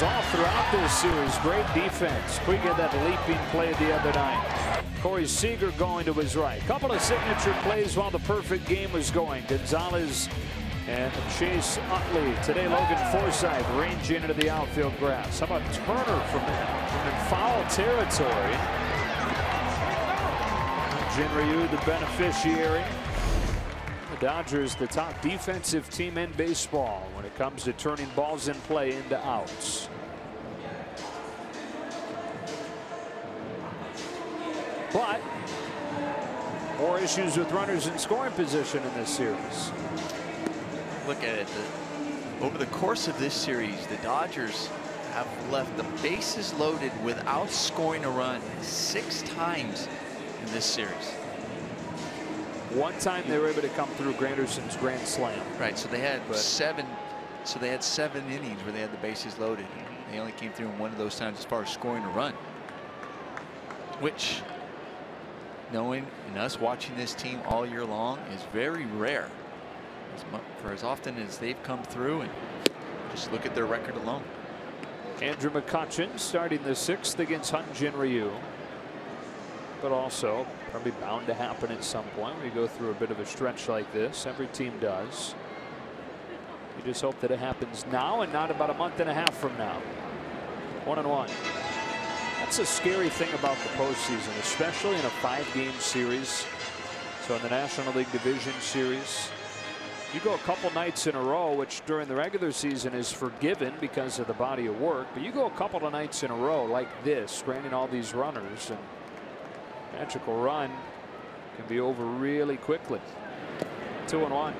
Off throughout this series. Great defense. We get that leaping play the other night. Corey Seager going to his right. Couple of signature plays while the perfect game was going. Gonzalez and Chase Utley. Today Logan Forsythe ranging into the outfield grass. How about Turner from in foul territory? Hyun-jin Ryu, the beneficiary. The Dodgers, the top defensive team in baseball when it comes to turning balls in play into outs. But more issues with runners in scoring position in this series. Look at it. Over the course of this series, the Dodgers have left the bases loaded without scoring a run 6 times in this series. One time they were able to come through Granderson's grand slam. Right, so they had 7. So they had 7 innings where they had the bases loaded. They only came through in one of those times as far as scoring a run, which, knowing and us watching this team all year long, is very rare. For as often as they've come through, and just look at their record alone. Andrew McCutchen starting the 6th against Hyun-jin Ryu. But also probably bound to happen at some point when you go through a bit of a stretch like this. Every team does. You just hope that it happens now and not about a month and a half from now. 1-1. That's a scary thing about the postseason, especially in a 5-game series. So in the National League Division Series, you go a couple nights in a row, which during the regular season is forgiven because of the body of work, but you go a couple of nights in a row like this, stranding all these runners, and magical run can be over really quickly. 2-1.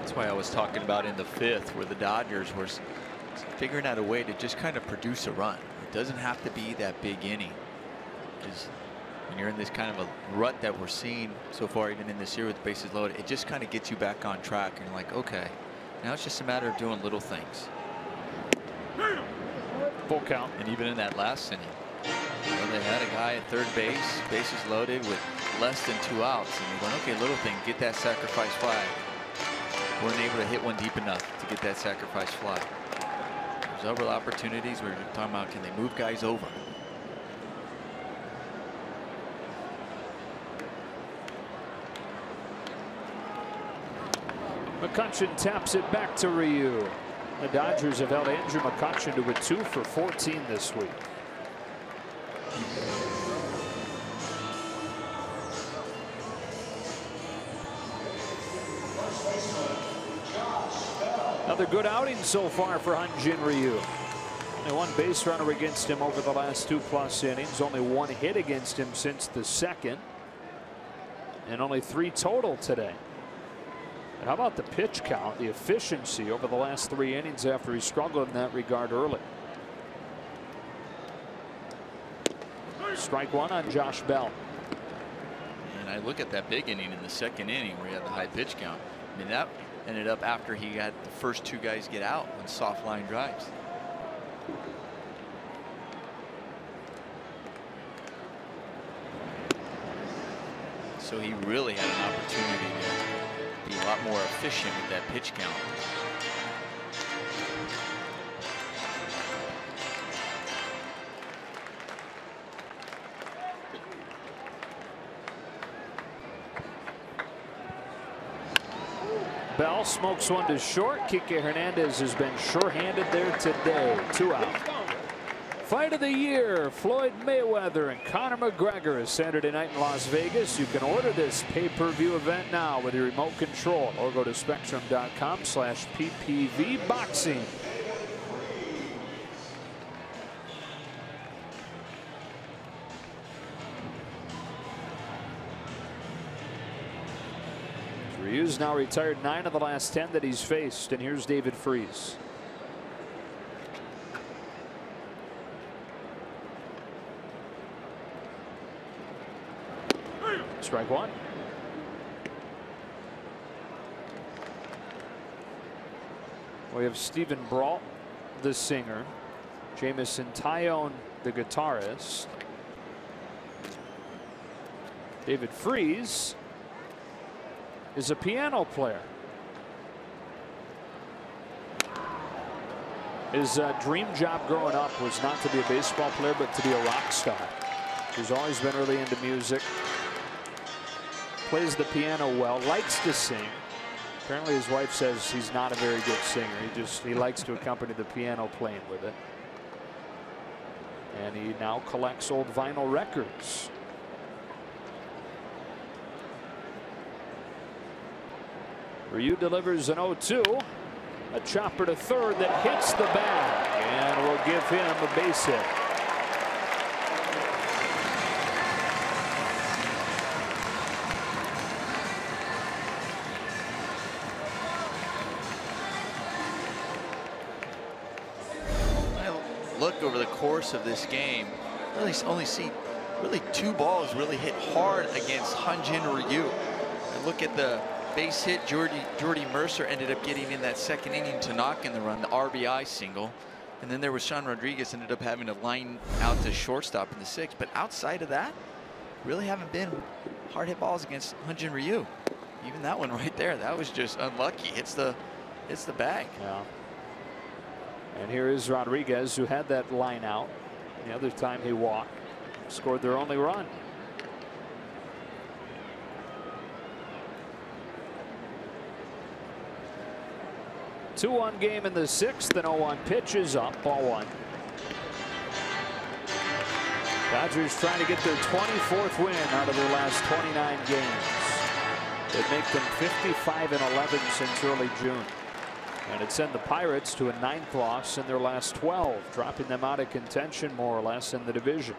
That's why I was talking about in the 5th, where the Dodgers were figuring out a way to just kind of produce a run. It doesn't have to be that big inning. Just when you're in this kind of a rut that we're seeing so far, even in this year with the bases loaded, it just kind of gets you back on track. And you're like, okay, now it's just a matter of doing little things. Full count. And even in that last inning, they had a guy at third base, bases loaded with less than 2 outs. And you're going, okay, little thing, get that sacrifice fly. Weren't able to hit one deep enough to get that sacrifice fly. There's other opportunities where you're talking about, can they move guys over? McCutchen taps it back to Ryu. The Dodgers have held Andrew McCutchen to a 2 for 14 this week. Another good outing so far for Hyun-jin Ryu. Only 1 base runner against him over the last 2+ innings. Only 1 hit against him since the 2nd. And only 3 total today. And how about the pitch count, the efficiency over the last 3 innings after he struggled in that regard early. Strike 1 on Josh Bell. And I look at that big inning in the 2nd inning where he had the high pitch count. I mean, that ended up after he had the first 2 guys get out on soft line drives. So he really had an opportunity to be a lot more efficient with that pitch count. Bell smokes 1 to short. Kike Hernandez has been sure-handed there today. 2 out. Fight of the year, Floyd Mayweather and Conor McGregor is Saturday night in Las Vegas. You can order this pay-per-view event now with your remote control or go to spectrum.com/PPV boxing. Ryu's now retired 9 of the last 10 that he's faced, and here's David Freese. Strike 1. We have Stephen Brault, the singer, Jamison Tyone, the guitarist, David Freese is a piano player. His dream job growing up was not to be a baseball player, but to be a rock star. who's always been really into music. Plays the piano well, likes to sing. Apparently his wife says he's not a very good singer. He likes to accompany the piano playing with it. And he now collects old vinyl records. Ryu delivers an 0-2. A chopper to third that hits the bag and will give him a base hit. Look over the course of this game, really only see two balls really hit hard against Hyun-jin Ryu. And look at the base hit Jordy Mercer ended up getting in that second inning to knock in the run, the RBI single. And then there was Sean Rodriguez ended up having to line out to shortstop in the sixth. But outside of that, really haven't been hard hit balls against Hyun-jin Ryu. Even that one right there, that was just unlucky. Hits the bag. Yeah. And here is Rodriguez, who had that line out. The other time he walked, scored their only run. Two-one game in the sixth, and 0-1 pitch is up, ball one. Dodgers trying to get their 24th win out of their last 29 games. It'd make them 55-11 since early June. And it sent the Pirates to a 9th loss in their last 12, dropping them out of contention more or less in the division.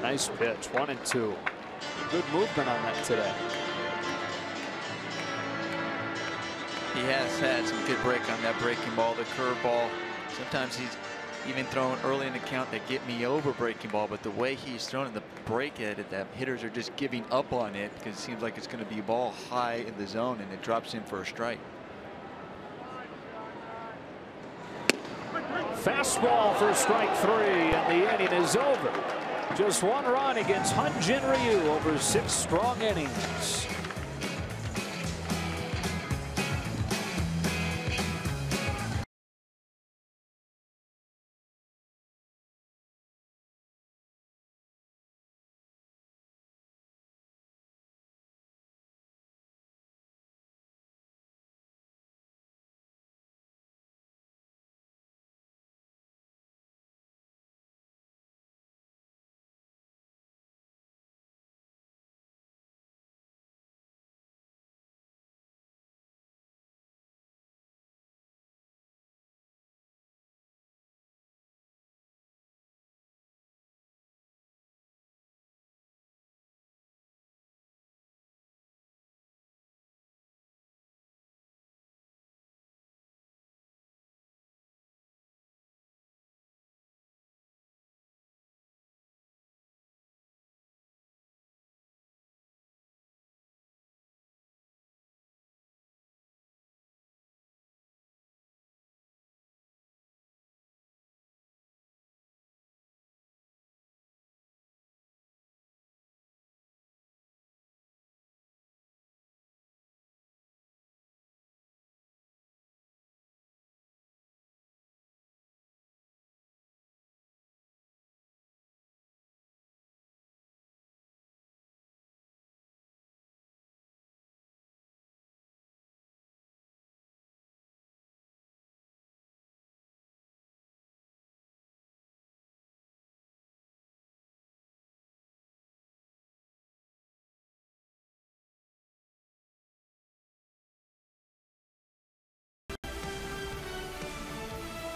Nice pitch, 1-2. Good movement on that today. He has had some good break on that breaking ball, the curveball. Sometimes he's even thrown early in the count that get me over breaking ball, but the way he's thrown the break at it, that hitters are just giving up on it because it seems like it's going to be a ball high in the zone and it drops in for a strike. Fastball for strike 3, and the inning is over. Just one run against Hyun-jin Ryu over 6 strong innings.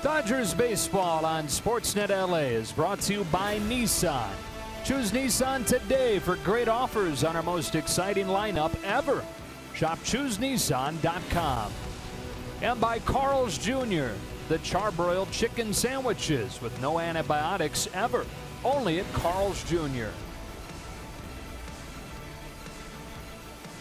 Dodgers baseball on Sportsnet LA is brought to you by Nissan. Choose Nissan today for great offers on our most exciting lineup ever. Shop ChooseNissan.com. And by Carl's Jr., the charbroiled chicken sandwiches with no antibiotics ever. Only at Carl's Jr.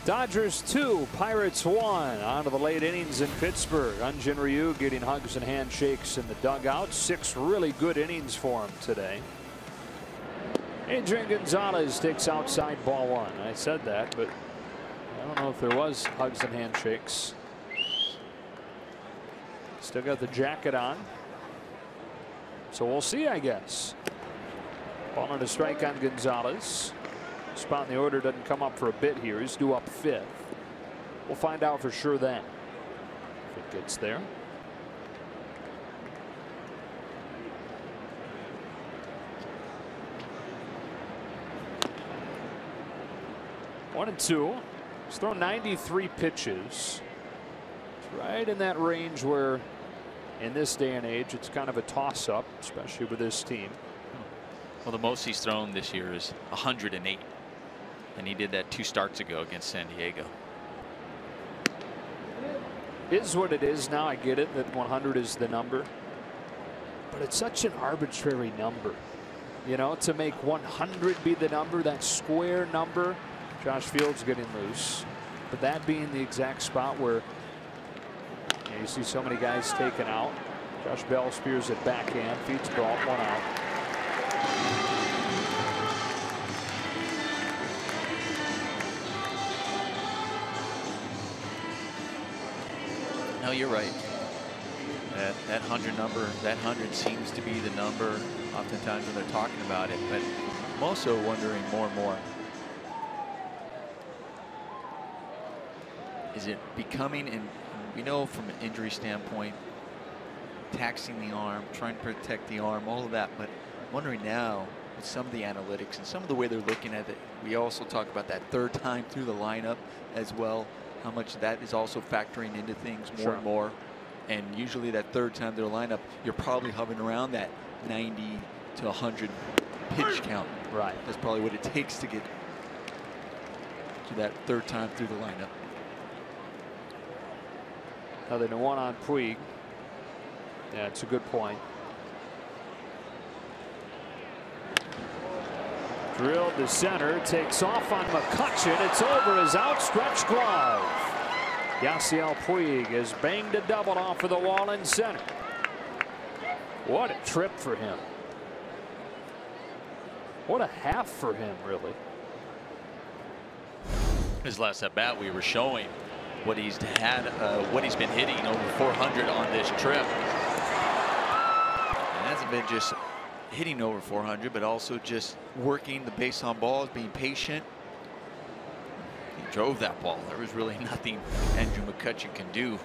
Dodgers 2, Pirates 1. On to the late innings in Pittsburgh. Hyun-jin Ryu getting hugs and handshakes in the dugout. 6 really good innings for him today. Adrian Gonzalez takes outside ball 1. I said that, but I don't know if there was hugs and handshakes. Still got the jacket on. So we'll see, I guess. Ball and a strike on Gonzalez. Spot in the order doesn't come up for a bit here. He's due up 5th. We'll find out for sure then if it gets there. One and two. He's thrown 93 pitches. It's right in that range where, in this day and age, it's kind of a toss-up, especially with this team. Well, the most he's thrown this year is 108, and he did that 2 starts ago against San Diego. Is what it is now. I get it that 100 is the number, but it's such an arbitrary number, you know, to make 100 be the number, that square number. Josh Fields getting loose, but that being the exact spot where you see so many guys taken out. Josh Bell spears it backhand, feeds Brault, 1 out. No, you're right. That 100 number, that 100 seems to be the number oftentimes when they're talking about it. But I'm also wondering more and more, is it becoming, and we know from an injury standpoint, taxing the arm, trying to protect the arm, all of that. But I'm wondering now with some of the analytics and some of the way they're looking at it, we also talk about that 3rd time through the lineup as well. How much that is also factoring into things more and more. And usually that 3rd time through the lineup, you're probably hovering around that 90 to 100 pitch count. Right. That's probably what it takes to get to that 3rd time through the lineup. Another 1 on Puig. Yeah, it's a good point. Drilled to center, takes off on McCutchen. It's over his outstretched glove. Yasiel Puig has banged a double off of the wall in center. What a trip for him. What a half for him, really. His last at bat, we were showing what he's had, what he's been hitting over 400 on this trip. It hasn't been just hitting over 400, but also just working the base on balls, being patient. He drove that ball. There was really nothing Andrew McCutchen can do.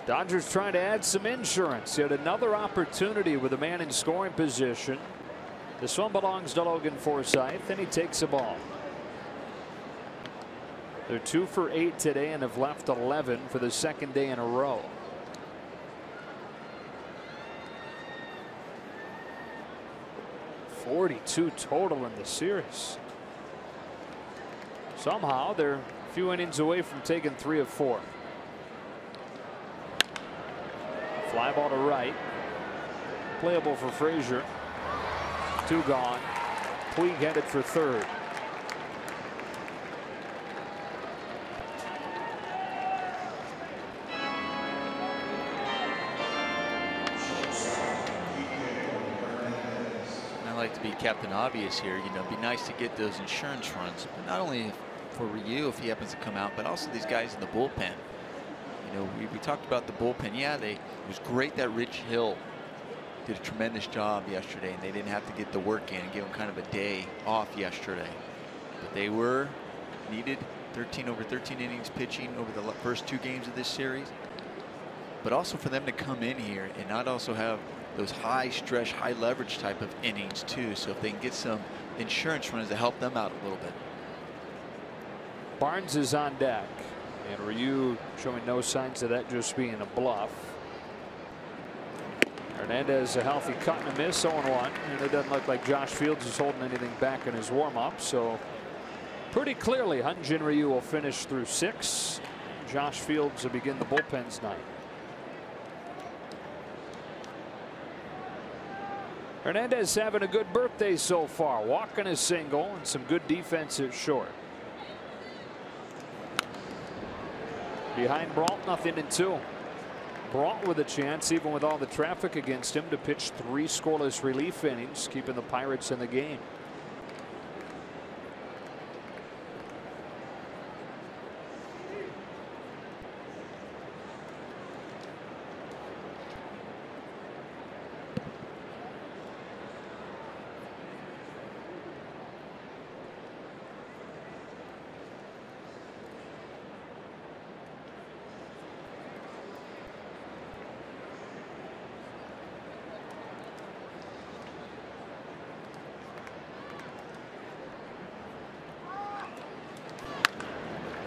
Dodgers trying to add some insurance. Yet another opportunity with a man in scoring position. This one belongs to Logan Forsythe, and he takes the ball. They're 2 for 8 today and have left 11 for the 2nd day in a row. .42 total in the series. Somehow they're a few innings away from taking 3 of 4. Fly ball to right. Playable for Frazier. 2 gone. Puig headed for 3rd. To be Captain Obvious here, you know, it'd be nice to get those insurance runs, but not only for Ryu if he happens to come out, but also these guys in the bullpen. You know, we talked about the bullpen. Yeah, it was great that Rich Hill did a tremendous job yesterday, and they didn't have to get the work in and give him kind of a day off yesterday. But they needed 13 over 13 innings pitching over the first 2 games of this series. But also for them to come in here and not also have those high stress, high leverage type of innings too. So if they can get some insurance runs to help them out a little bit. Barnes is on deck, and Ryu showing no signs of that just being a bluff. Hernandez a healthy cut and a miss, 0-1, and it doesn't look like Josh Fields is holding anything back in his warm-up. So pretty clearly Hyun-jin Ryu will finish through 6. Josh Fields will begin the bullpen's night. Hernandez having a good birthday so far, walking a single and some good defense at short. Behind Brault, nothing in 2. Brault with a chance, even with all the traffic against him, to pitch 3 scoreless relief innings, keeping the Pirates in the game.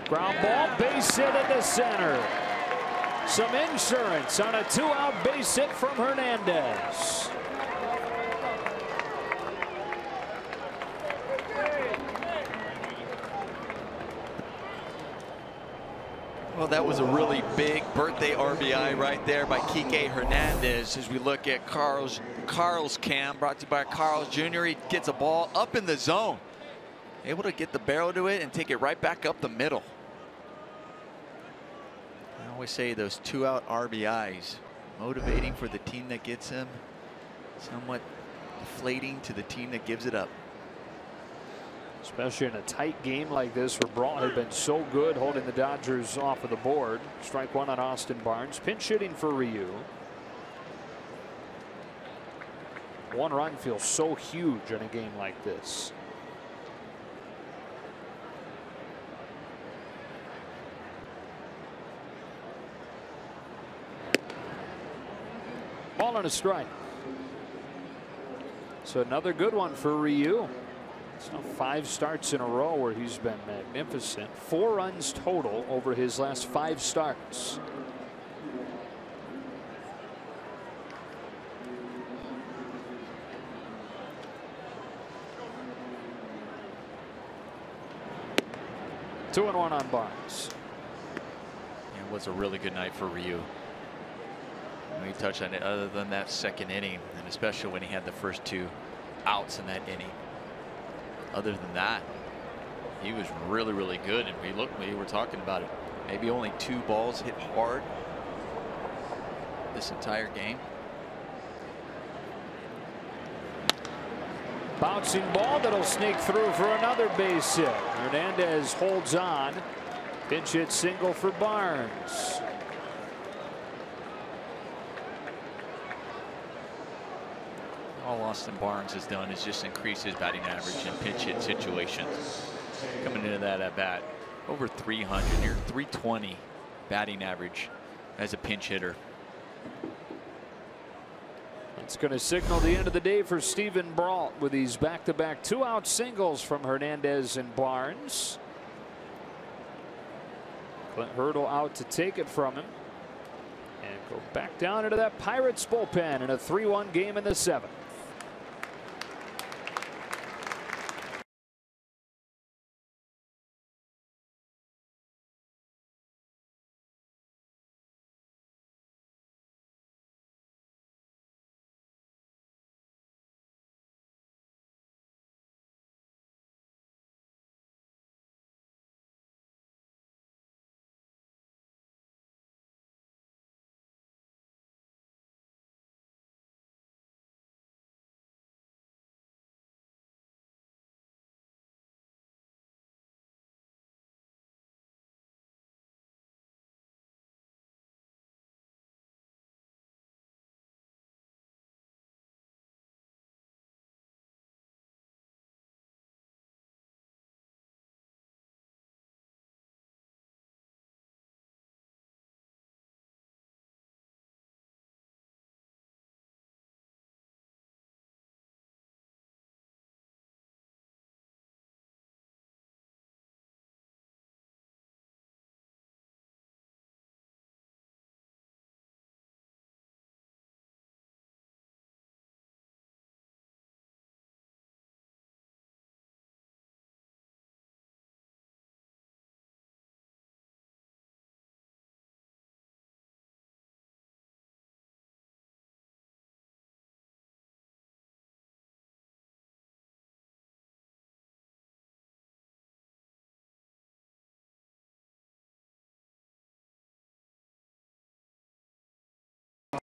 Ground ball, base hit into center. Some insurance on a 2-out base hit from Hernandez. Well, that was a really big birthday RBI right there by Kike Hernandez. As we look at Carl's cam, brought to you by Carl's Jr. He gets a ball up in the zone, able to get the barrel to it and take it right back up the middle. I always say those 2-out RBIs, motivating for the team that gets them, somewhat deflating to the team that gives it up. Especially in a tight game like this where Braun had been so good holding the Dodgers off of the board. Strike one on Austin Barnes. Pinch hitting for Ryu. One run feels so huge in a game like this. Ball and a strike. So another good one for Ryu. It's now 5 starts in a row where he's been magnificent. 4 runs total over his last 5 starts. Two and one on Barnes. It was a really good night for Ryu. We touched on it other than that second inning, and especially when he had the first 2 outs in that inning. Other than that, he was really, really good. And we were talking about it. Maybe only 2 balls hit hard this entire game. Bouncing ball that'll sneak through for another base hit. Hernandez holds on. Pinch hit single for Barnes. All Austin Barnes has done is just increase his batting average in pinch hit situations. Coming into that at bat, over 300, near 320 batting average as a pinch hitter. It's going to signal the end of the day for Steven Brault with these back-to-back 2-out singles from Hernandez and Barnes. Clint Hurdle out to take it from him and go back down into that Pirates bullpen in a 3-1 game in the 7th.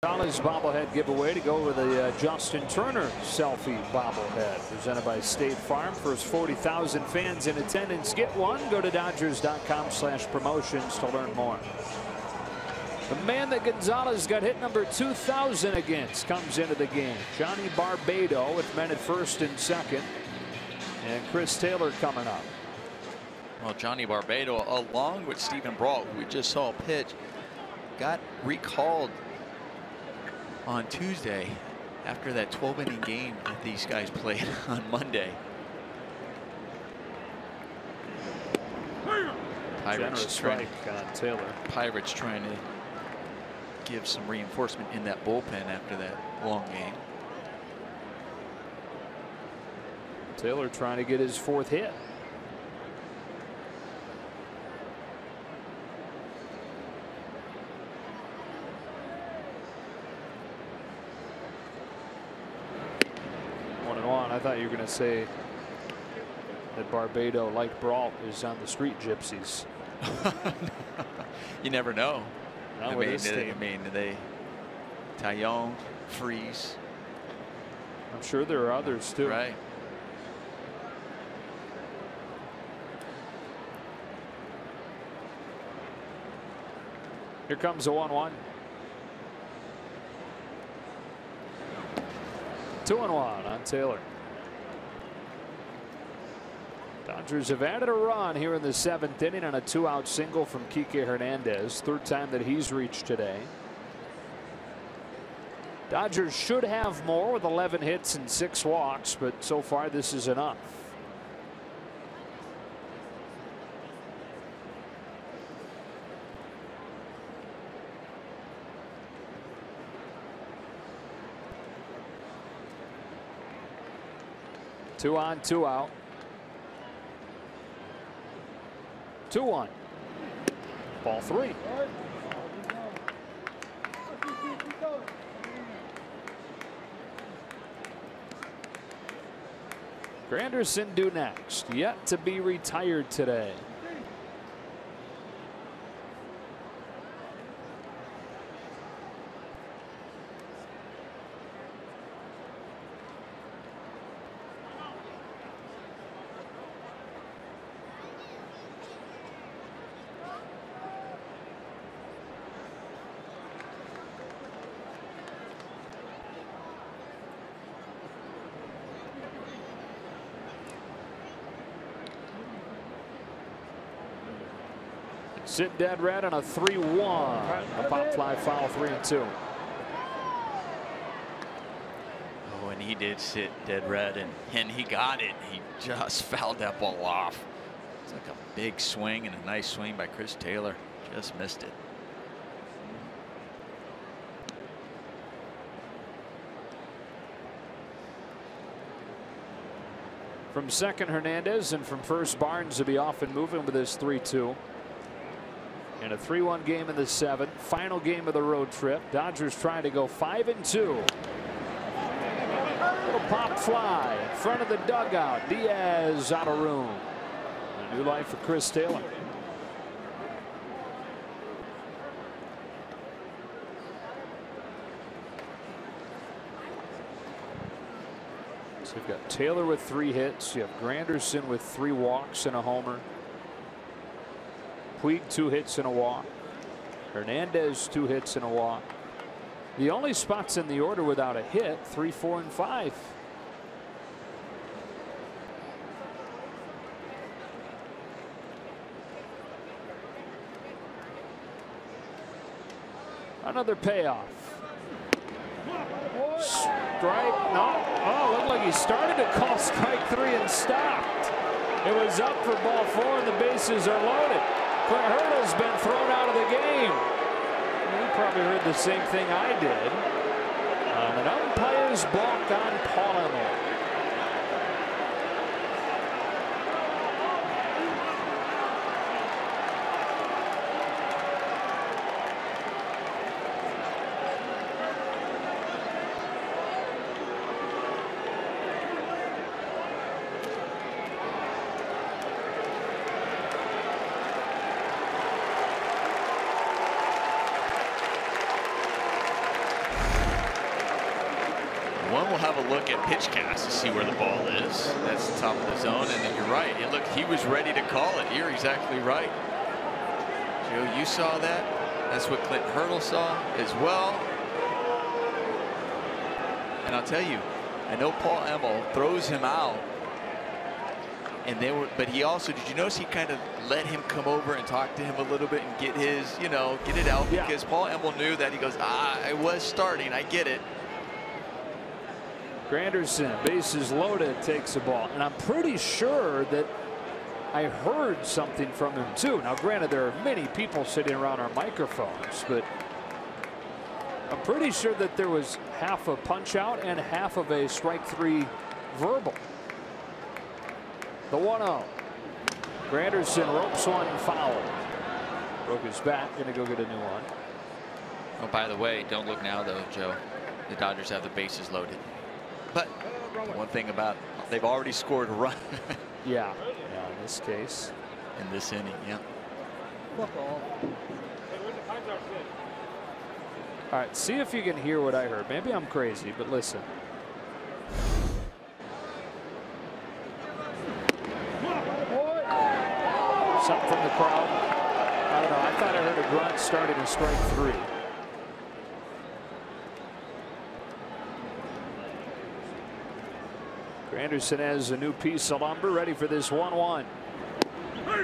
Gonzalez bobblehead giveaway to go with a Justin Turner selfie bobblehead presented by State Farm. First 40,000 fans in attendance get one. Go to Dodgers.com/promotions to learn more. The man that Gonzalez got hit number 2,000 against comes into the game. Johnny Barbado with men at first and second, and Chris Taylor coming up. Well, Johnny Barbado, along with Steven Brault, who we just saw pitch, got recalled on Tuesday after that 12-inning game that these guys played on Monday. Pirates trying on Taylor. Pirates trying to give some reinforcement in that bullpen after that long game. Taylor trying to get his 4th hit. I thought you were going to say that Barbado, like Brault, is on the street gypsies. You never know. Not I mean, they Taillon, Freeze. I'm sure there are others too. Right. Here comes a 1-1. 2-1 on Taylor. Dodgers have added a run here in the 7th inning on a 2-out single from Kike Hernandez. 3rd time that he's reached today. Dodgers should have more with 11 hits and 6 walks, but so far this is enough. Two on, 2 out. 2-1. Ball 3. Granderson due next. Yet to be retired today. Sit dead red on a 3-1. A pop fly foul, 3-2. Oh, and he did sit dead red, and he got it. He just fouled that ball off. It's like a big swing and a nice swing by Chris Taylor. Just missed it. From second, Hernandez, and from first, Barnes will be off and moving with this 3-2. In a 3-1 game in the 7th, final game of the road trip. Dodgers trying to go 5-2. Little pop fly in front of the dugout. Diaz out of room. A new life for Chris Taylor. So you've got Taylor with 3 hits. You have Granderson with 3 walks and a homer. Puig 2 hits and a walk. Hernandez 2 hits and a walk. The only spots in the order without a hit, 3, 4, and 5. Another payoff. Strike, no. Oh, looked like he started to call strike 3 and stopped. It was up for ball 4 and the bases are loaded. Clint Hurdle's been thrown out of the game. You probably heard the same thing I did. An umpire's balk on Paul Emmel. Look at PitchCast to see where the ball is. That's the top of the zone, and you're right. And look, he was ready to call it. You're exactly right. Joe, you saw that. That's what Clint Hurdle saw as well. And I'll tell you, I know Paul Emmel throws him out, and they were. But he also, did you notice he kind of let him come over and talk to him a little bit and get his, you know, get it out, because Paul Emmel knew that. He goes, I was starting. I get it. Granderson, bases loaded, takes the ball. And I'm pretty sure that I heard something from him too. Now granted, there are many people sitting around our microphones, but I'm pretty sure that there was half a punch out and half of a strike 3 verbal. The 1-0. Granderson ropes one foul. Broke his bat, gonna go get a new one. Oh, by the way, don't look now though, Joe. The Dodgers have the bases loaded. But one thing about they've already scored a run. Yeah, in this case. In this inning, yeah. All right, see if you can hear what I heard. Maybe I'm crazy, but listen. Something from the crowd. I don't know. I thought I heard a grunt starting a strike 3. Granderson has a new piece of lumber ready for this 1-1.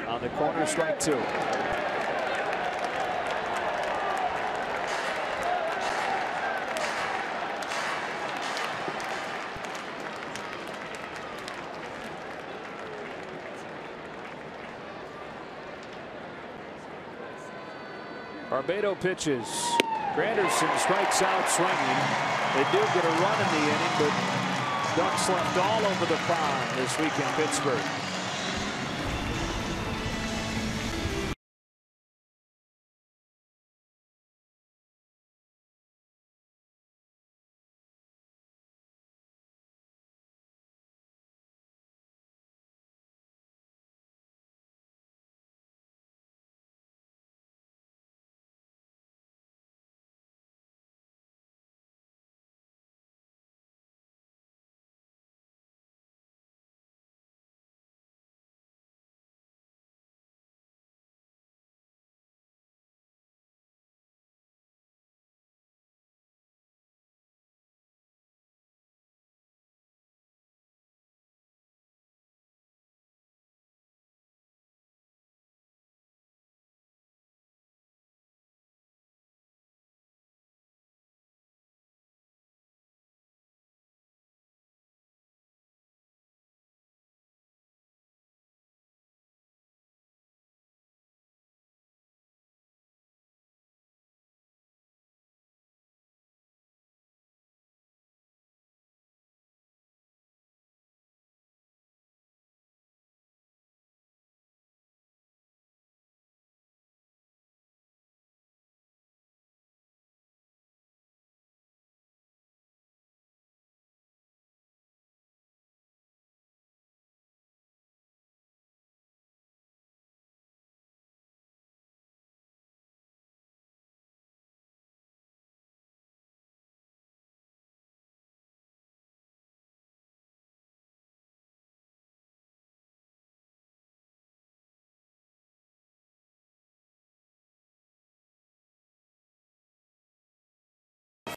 On the corner, strike 2. Barbato pitches. Granderson strikes out swinging. They do get a run in the inning, but Ducks left all over the pond this week in Pittsburgh.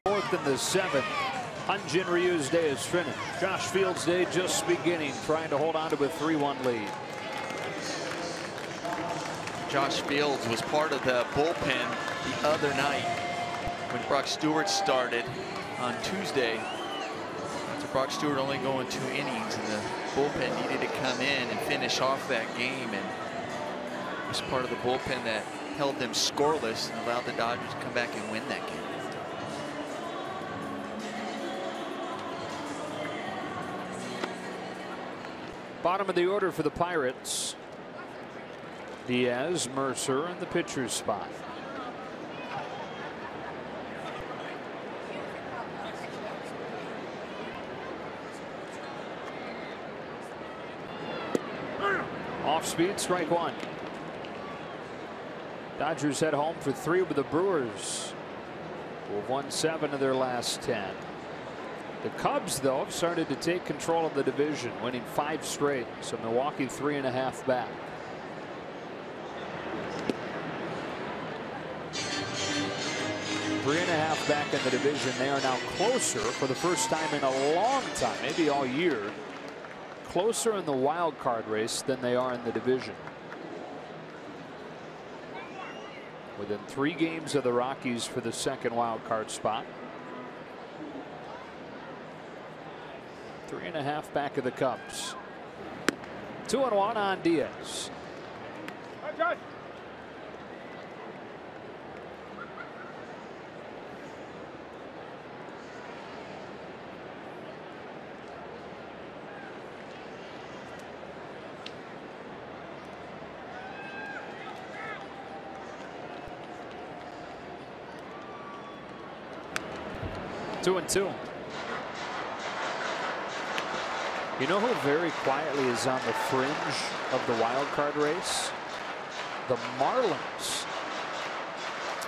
Fourth and the 7th. Hyun-jin Ryu's day is finished. Josh Field's day just beginning, trying to hold on to a 3-1 lead. Josh Fields was part of the bullpen the other night when Brock Stewart started on Tuesday. After Brock Stewart only going 2 innings, and the bullpen needed to come in and finish off that game, and was part of the bullpen that held them scoreless and allowed the Dodgers to come back and win that game. Bottom of the order for the Pirates. Diaz, Mercer in the pitcher's spot. Off speed, strike 1. Dodgers head home for 3 with the Brewers, who have won 7 of their last 10. The Cubs, though, have started to take control of the division, winning 5 straight. So Milwaukee 3.5 back. Three and a half back in the division. They are now closer for the first time in a long time, maybe all year, closer in the wild card race than they are in the division. Within 3 games of the Rockies for the 2nd wild card spot. 3.5 back of the Cubs. 2-1 on Diaz. Two and two. You know who very quietly is on the fringe of the wild card race? The Marlins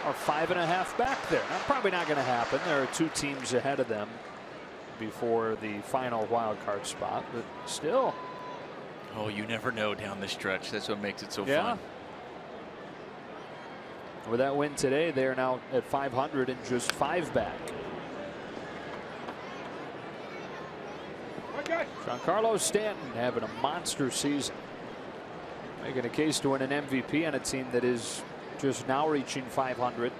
are 5.5 back there. Now, probably not going to happen. There are 2 teams ahead of them before the final wild card spot, but still. Oh, you never know down the stretch. That's what makes it so fun. With that win today, they are now at 500 and just 5 back. Giancarlo Stanton having a monster season, making a case to win an MVP on a team that is just now reaching 500.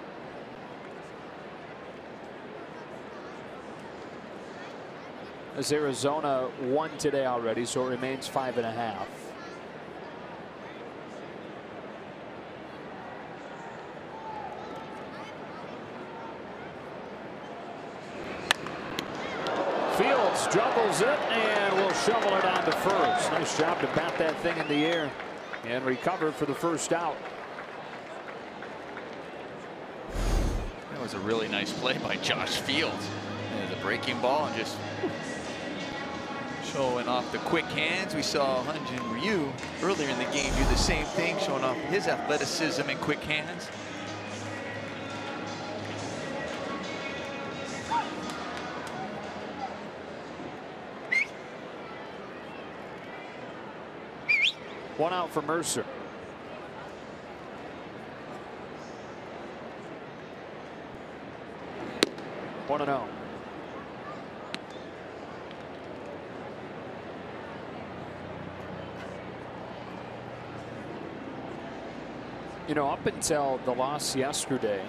As Arizona won today already, so it remains 5.5. Fields juggles it and will shovel it on to first. Nice job to bat that thing in the air and recover for the first out. That was a really nice play by Josh Fields. The breaking ball and just showing off the quick hands. We saw Hyun-jin Ryu earlier in the game do the same thing, showing off his athleticism and quick hands. One out for Mercer. One and oh. You know, up until the loss yesterday,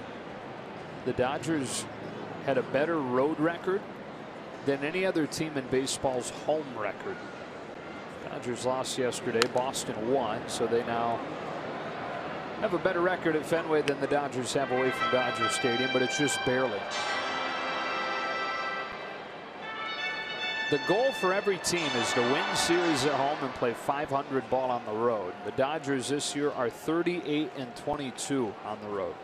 the Dodgers had a better road record than any other team in baseball's home record. Dodgers lost yesterday. Boston won, so they now have a better record at Fenway than the Dodgers have away from Dodger Stadium, but it's just barely. The goal for every team is to win series at home and play .500 ball on the road. The Dodgers this year are 38 and 22 on the road.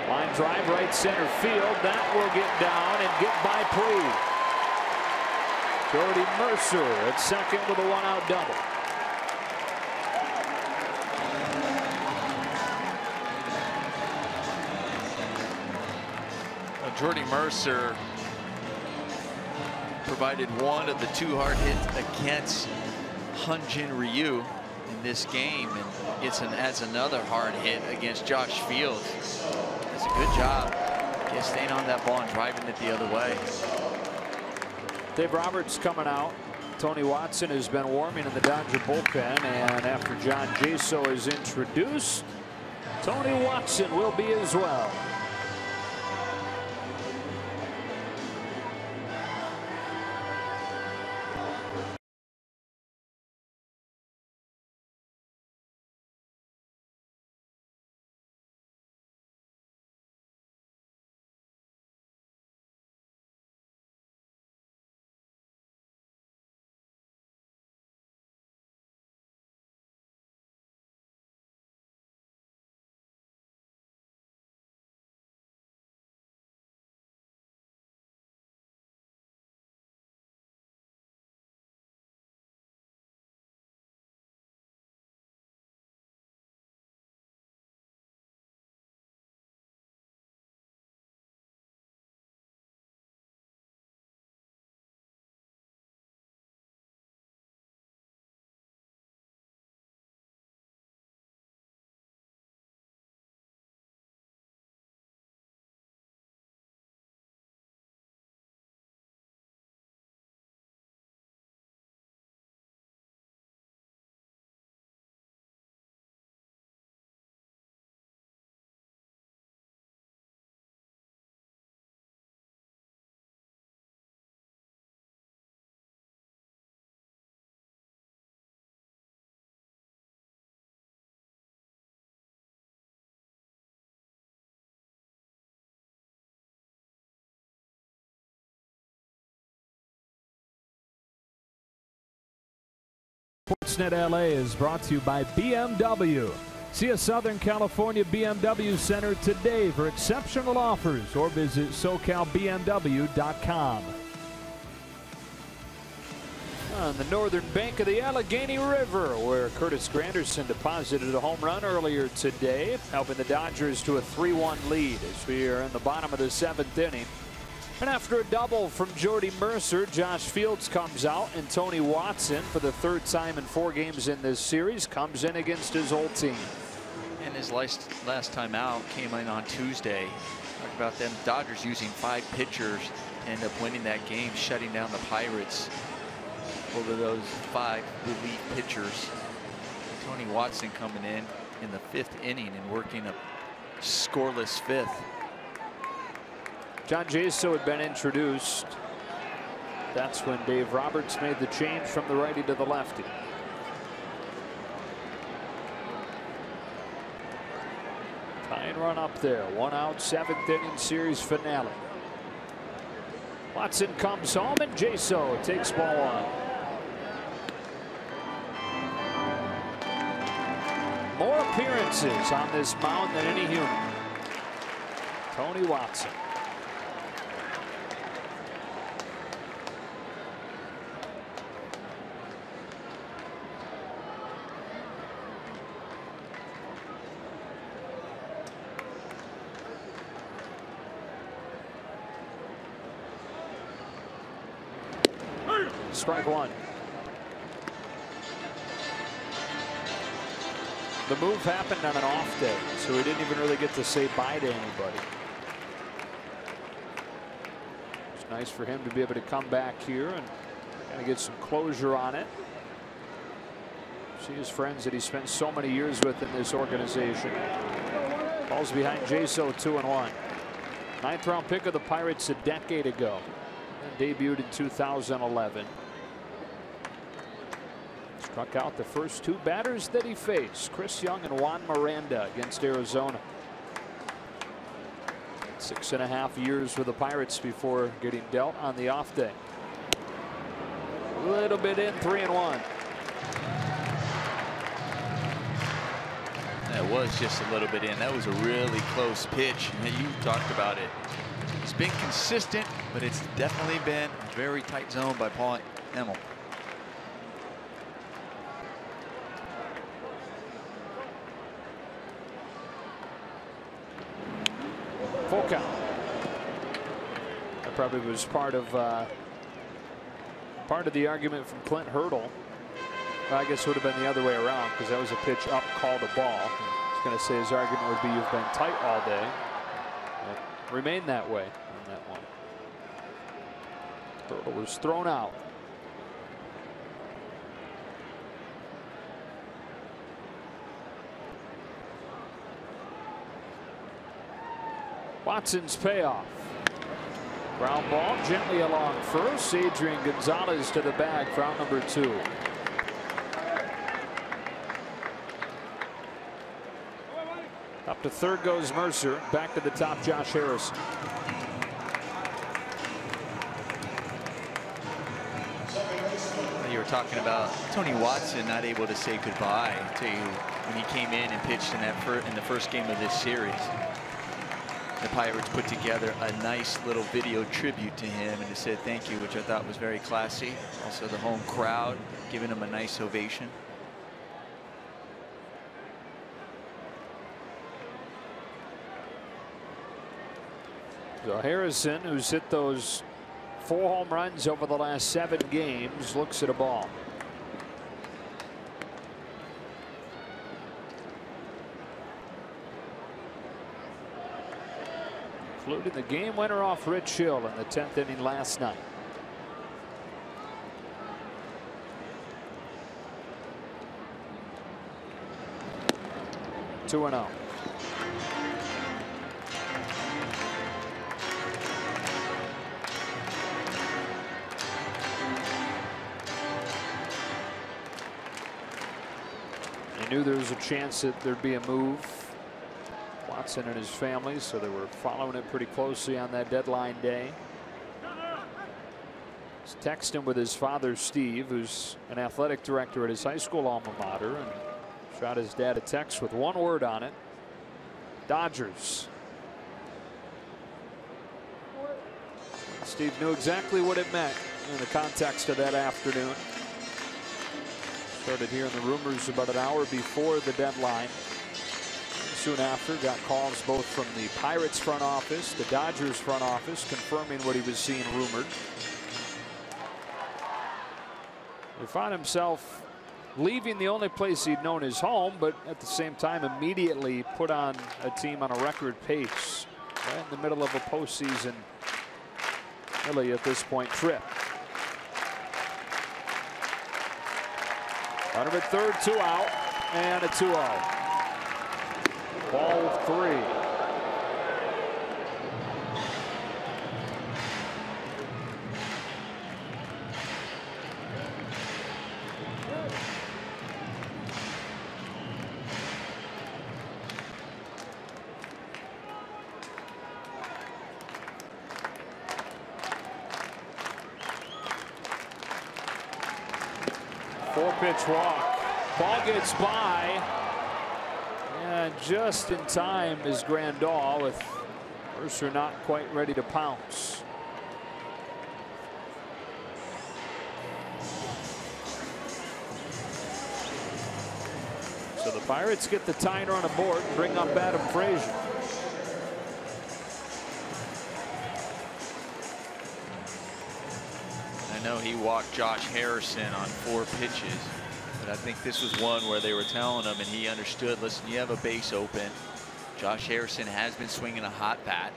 Line drive right center field. That will get down and get by Puig. Jordy Mercer at second with a one-out double. Jordy Mercer provided one of the 2 hard hits against Hyun-jin Ryu in this game, and adds another hard hit against Josh Fields. That's a good job. Just staying on that ball and driving it the other way. Dave Roberts coming out. Tony Watson has been warming in the Dodger bullpen, and after John Jaso is introduced, Tony Watson will be as well. Sportsnet LA is brought to you by BMW. See a Southern California BMW Center today for exceptional offers, or visit SoCalBMW.com. On the northern bank of the Allegheny River, where Curtis Granderson deposited a home run earlier today, helping the Dodgers to a 3-1 lead as we are in the bottom of the 7th inning. And after a double from Jordy Mercer, Josh Fields comes out, and Tony Watson, for the 3rd time in 4 games in this series, comes in against his old team. And his last time out came in on Tuesday. Talk about them Dodgers using 5 pitchers, end up winning that game, shutting down the Pirates over those 5 relief pitchers. Tony Watson coming in the 5th inning and working a scoreless 5th. John Jaso had been introduced. That's when Dave Roberts made the change from the righty to the lefty. Tying run up there. 1 out, 7th inning series finale. Watson comes home, and Jaso takes ball 1. More appearances on this mound than any human. Tony Watson. Strike 1. The move happened on an off day, so he didn't even really get to say bye to anybody. It's nice for him to be able to come back here and kind of get some closure on it. See his friends that he spent so many years with in this organization. Falls behind Jaso, 2-1. 9th round pick of the Pirates a decade ago. And debuted in 2011. Struck out the first 2 batters that he faced, Chris Young and Juan Miranda, against Arizona. 6.5 years with the Pirates before getting dealt on the off day. A little bit in, 3-1. That was just a little bit in. That was a really close pitch. You talked about it. It's been consistent, but it's definitely been a very tight zone by Paul Emmel. Full count. That probably was part of the argument from Clint Hurdle. Well, I guess it would have been the other way around, because that was a pitch up, called a ball. I was going to say his argument would be you've been tight all day. It remained that way on that one. Hurdle was thrown out. Watson's payoff. Ground ball gently along first. Adrian Gonzalez to the bag for out number 2. Up to third goes Mercer. Back to the top, Josh Harrison. You were talking about Tony Watson not able to say goodbye to you when he came in and pitched in the first game of this series. The Pirates put together a nice little video tribute to him and to say thank you, which I thought was very classy. Also the home crowd giving him a nice ovation. So Harrison, who's hit those 4 home runs over the last 7 games, looks at a ball. Including the game winner off Rich Hill in the 10th inning last night. Two and 0. They knew there was a chance that there'd be a move. Watson and his family, so they were following it pretty closely on that deadline day. Texting with his father Steve, who's an athletic director at his high school alma mater, and shot his dad a text with one word on it: Dodgers. Steve knew exactly what it meant in the context of that afternoon. Started hearing the rumors about an hour before the deadline. Soon after, got calls both from the Pirates front office, the Dodgers front office, confirming what he was seeing rumored. He found himself leaving the only place he'd known his home, but at the same time immediately put on a team on a record pace right in the middle of a postseason, really at this point, trip. Runner at third, 2 out, and a 2-0. Ball 3. Four-pitch walk. Ball gets by. And just in time is Grandal, with Mercer not quite ready to pounce. So the Pirates get the tying run aboard and bring up Adam Frazier. I know he walked Josh Harrison on 4 pitches. But I think this was one where they were telling him, and he understood, listen, you have a base open. Josh Harrison has been swinging a hot bat.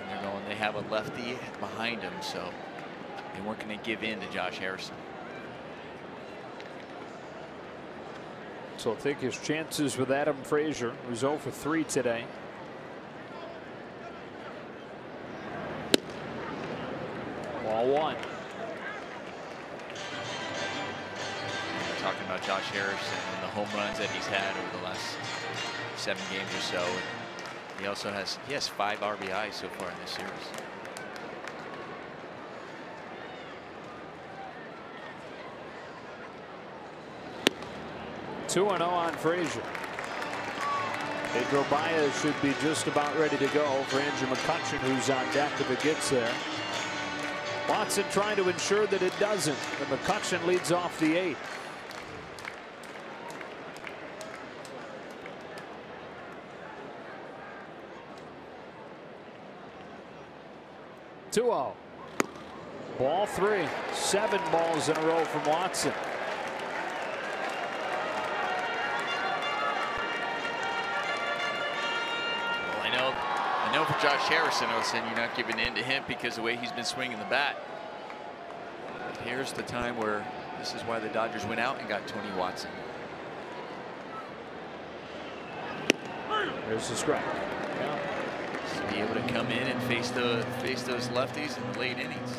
And they're going, they have a lefty behind him, so they weren't going to give in to Josh Harrison. So he'll take his chances with Adam Frazier, who's 0 for 3 today. Ball 1. Talking about Josh Harrison and the home runs that he's had over the last 7 games or so. And he also has 5 RBIs so far in this series. Two and 0 on Frazier. Pedro Baez should be just about ready to go for Andrew McCutchen, who's on deck if it gets there. Watson trying to ensure that it doesn't. But McCutchen leads off the 8th. Ball 3. 7 balls in a row from Watson. Well, I know for Josh Harrison, I was saying you're not giving in to him because of the way he's been swinging the bat. But here's the time where this is why the Dodgers went out and got Tony Watson. There's the strike. Yeah. To be able to come in and face those lefties in the late innings.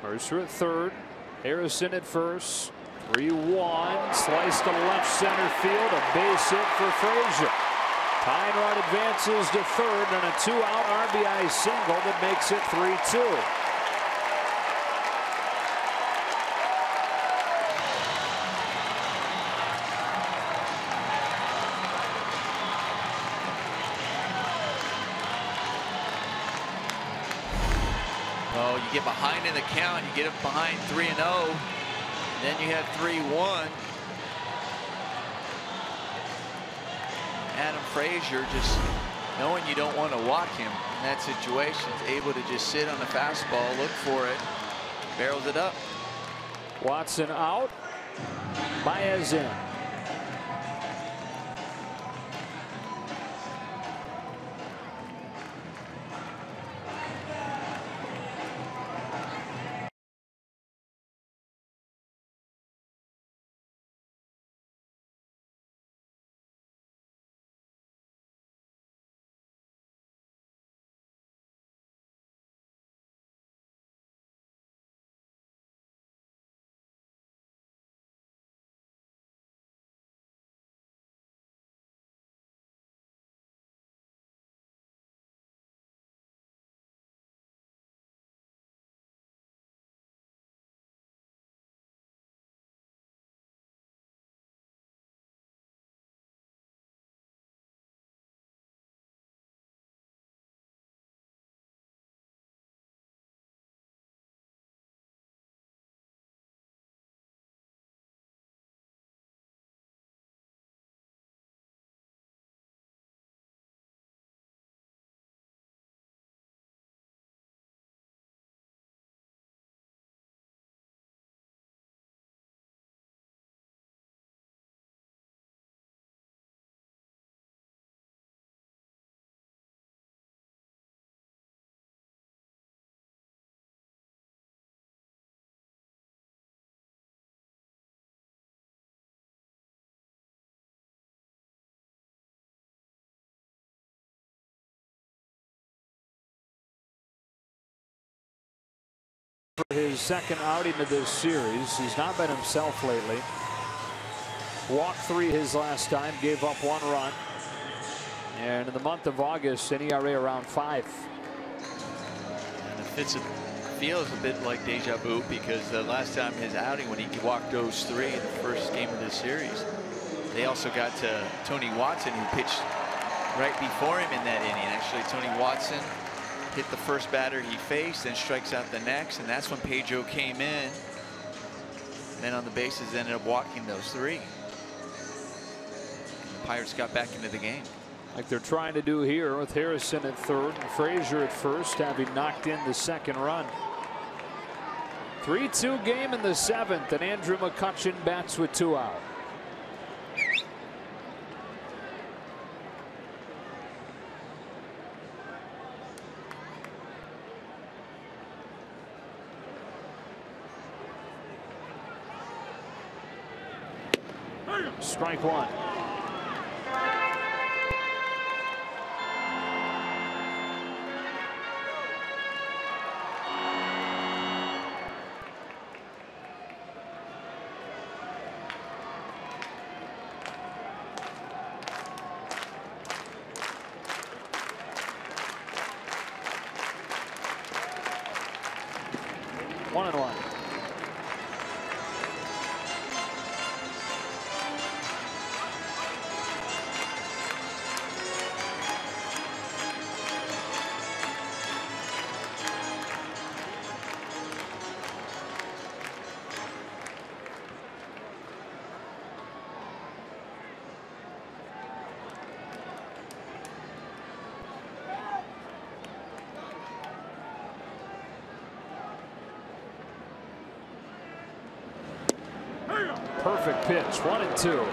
Mercer at third, Harrison at first. 3-1, slice to left center field, a base hit for Frazier. Tying run advances to third and a 2-out RBI single that makes it 3-2. Well, you get behind in the count, you get it behind 3-0, then you have 3-1. Adam Frazier, just knowing you don't want to walk him in that situation, is able to just sit on the fastball, look for it, barrels it up. Watson out, Baez in. for his second outing of this series. He's not been himself lately. Walked 3 his last time, gave up 1 run. And in the month of August, an ERA around 5. And it feels a bit like deja vu, because the last time his outing, when he walked those 3 in the first game of this series, they also got to Tony Watson, who pitched right before him in that inning. Actually, Tony Watson hit the first batter he faced, then strikes out the next, and that's when Pedro came in. Then on the bases, ended up walking those 3. The Pirates got back into the game, like they're trying to do here with Harrison at third and Frazier at first, having knocked in the second run. 3-2 game in the 7th, and Andrew McCutchen bats with 2 out. Strike 1. One and one. Perfect pitch, 1-2.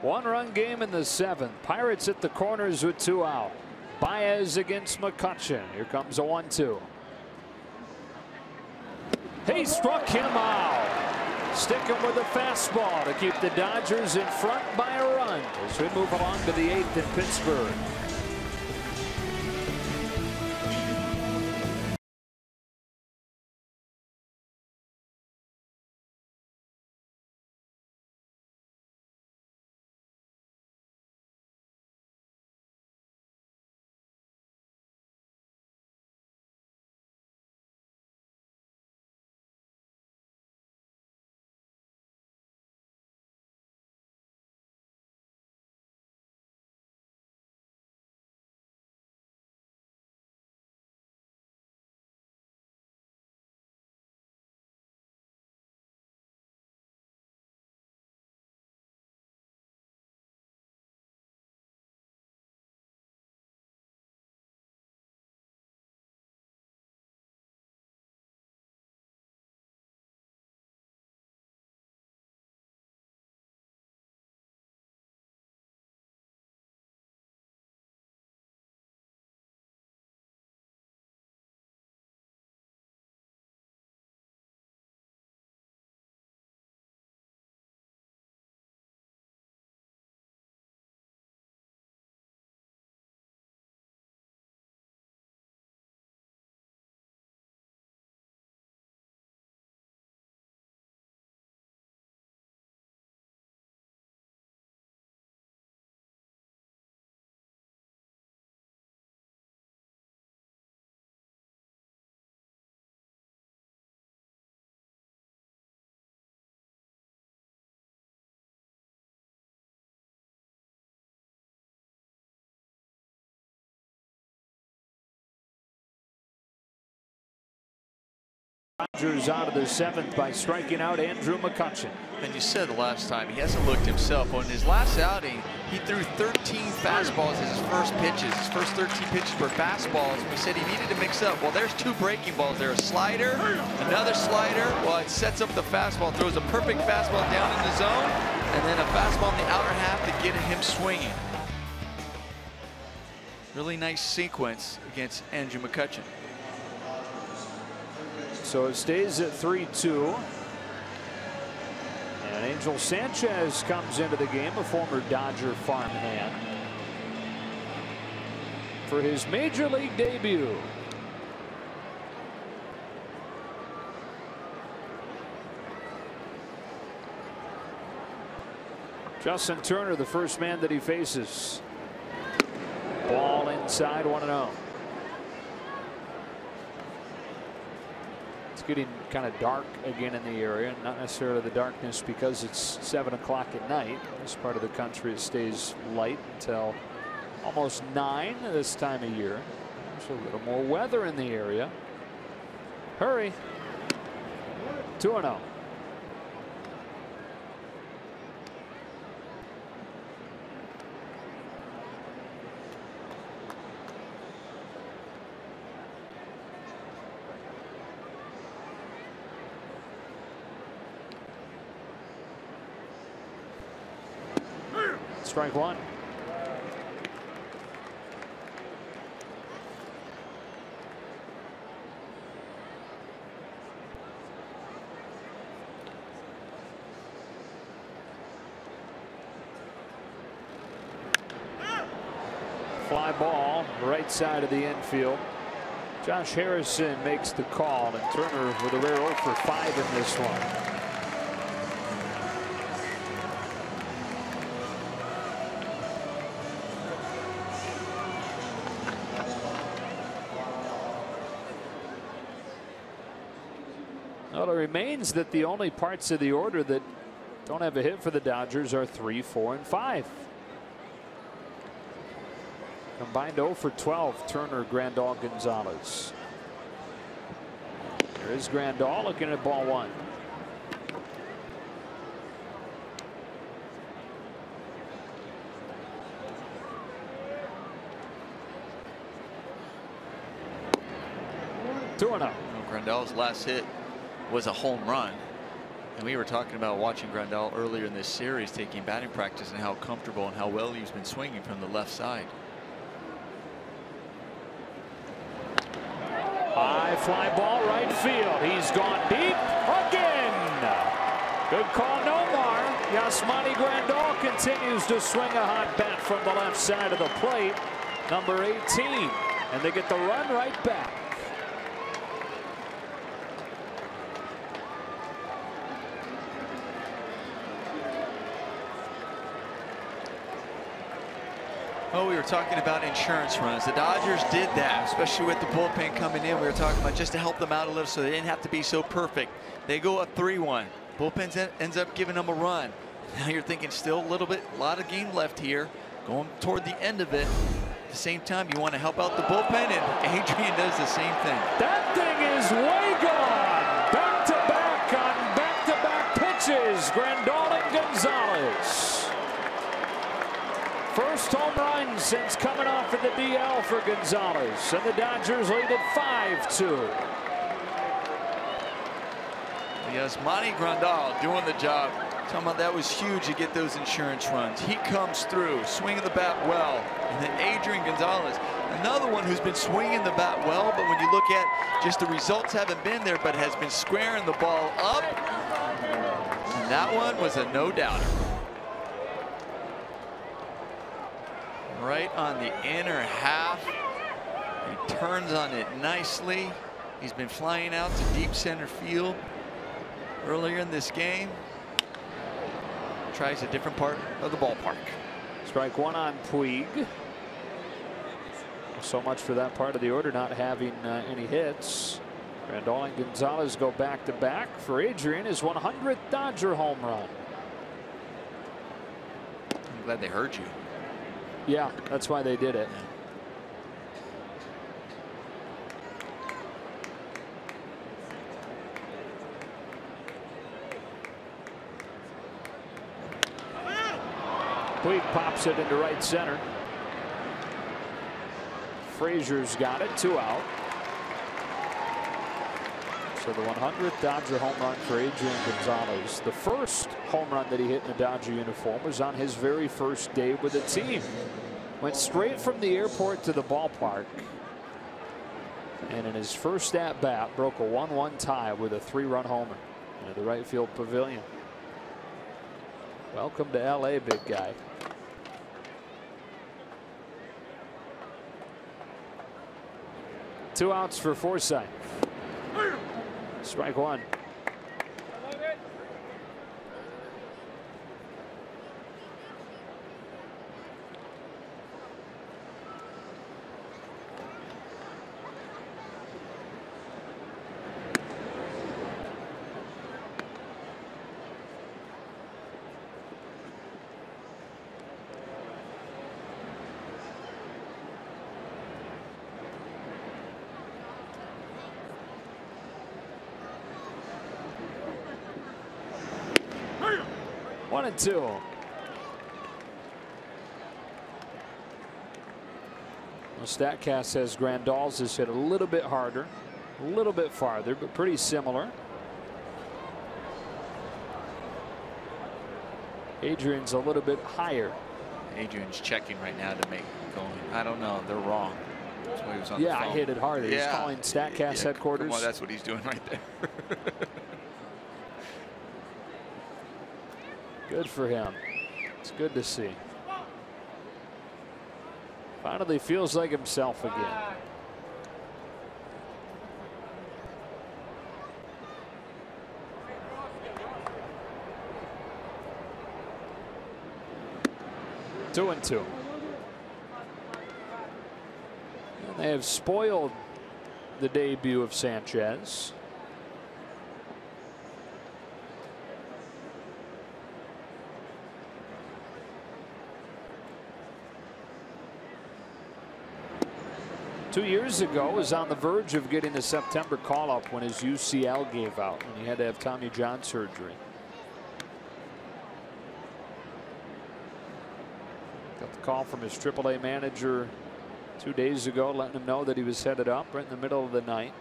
One-run game in the 7th. Pirates at the corners with 2 out. Baez against McCutchen. Here comes a 1-2. He struck him out. Sticking with the fastball to keep the Dodgers in front by a run as we move along to the 8th in Pittsburgh. Dodgers out of the 7th by striking out Andrew McCutchen. And you said the last time, he hasn't looked himself. On his last outing, he threw 13 fastballs as his first pitches. His first 13 pitches were fastballs. We said he needed to mix up. Well, there's 2 breaking balls there. A slider, another slider. Well, it sets up the fastball, throws a perfect fastball down in the zone, and then a fastball in the outer half to get him swinging. Really nice sequence against Andrew McCutchen. So it stays at 3-2. And Angel Sanchez comes into the game, a former Dodger farmhand, for his major league debut. Justin Turner, the first man that he faces. Ball inside, 1-0. It's getting kind of dark again in the area. Not necessarily the darkness because it's 7 o'clock at night. This part of the country it stays light until almost 9 this time of year. There's a little more weather in the area. Hurry. 2-0. Strike 1. Fly ball, right side of the infield. Josh Harrison makes the call, and Turner with a rare 0 for 5 in this one. Well, it remains that the only parts of the order that don't have a hit for the Dodgers are 3, 4, and 5. Combined 0 for 12, Turner, Grandal, Gonzalez. There is Grandal looking at ball 1. Grandal's last hit was a home run. And we were talking about watching Grandal earlier in this series, taking batting practice, and how comfortable and how well he's been swinging from the left side. High fly ball, right field. He's gone deep again. Good call, Nomar. Yasmani Grandal continues to swing a hot bat from the left side of the plate. Number 18. And they get the run right back. Oh, we were talking about insurance runs. The Dodgers did that, especially with the bullpen coming in. We were talking about just to help them out a little so they didn't have to be so perfect. They go up 3-1. Bullpen ends up giving them a run. Now you're thinking still a lot of game left here, going toward the end of it. At the same time, you want to help out the bullpen, and Adrian does the same thing. That thing is way gone. Back-to-back on back-to-back pitches. Grandal and Gonzalez. First home run since coming off of the DL for Gonzalez, and the Dodgers lead at 5-2. Yasmani Grandal doing the job. Talking about that was huge to get those insurance runs. He comes through, swinging the bat well. And then Adrian Gonzalez, another one who's been swinging the bat well, but when you look at just the results haven't been there, but has been squaring the ball up. And that one was a no-doubter. Right on the inner half. He turns on it nicely. He's been flying out to deep center field earlier in this game. Tries a different part of the ballpark. Strike 1 on Puig. So much for that part of the order not having any hits. Grandal and Gonzalez go back-to-back for Adrian, his 100th Dodger home run. I'm glad they heard you. Yeah, that's why they did it. Puig pops it into right center. Frazier's got it, 2 out. So the 100th Dodger home run for Adrian Gonzalez. The first home run that he hit in a Dodger uniform was on his very first day with the team. Went straight from the airport to the ballpark. And in his first at bat, broke a 1-1 tie with a 3-run homer into the right field pavilion. Welcome to LA, big guy. Two outs for Forsythe. Strike one. One and two. Well, StatCast says Grandal's has hit a little bit harder, a little bit farther, but pretty similar. Adrian's a little bit higher. Adrian's checking right now to make going. I don't know. They're wrong. That's why he was on the phone. I hit it harder. He's calling StatCast headquarters. Well, that's what he's doing right there. Good for him. It's good to see. Finally feels like himself again. Two and two. And they have spoiled the debut of Sanchez. Two years ago was on the verge of getting the September call-up when his UCL gave out and he had to have Tommy John surgery. Got the call from his AAA manager 2 days ago letting him know that he was headed up right in the middle of the night.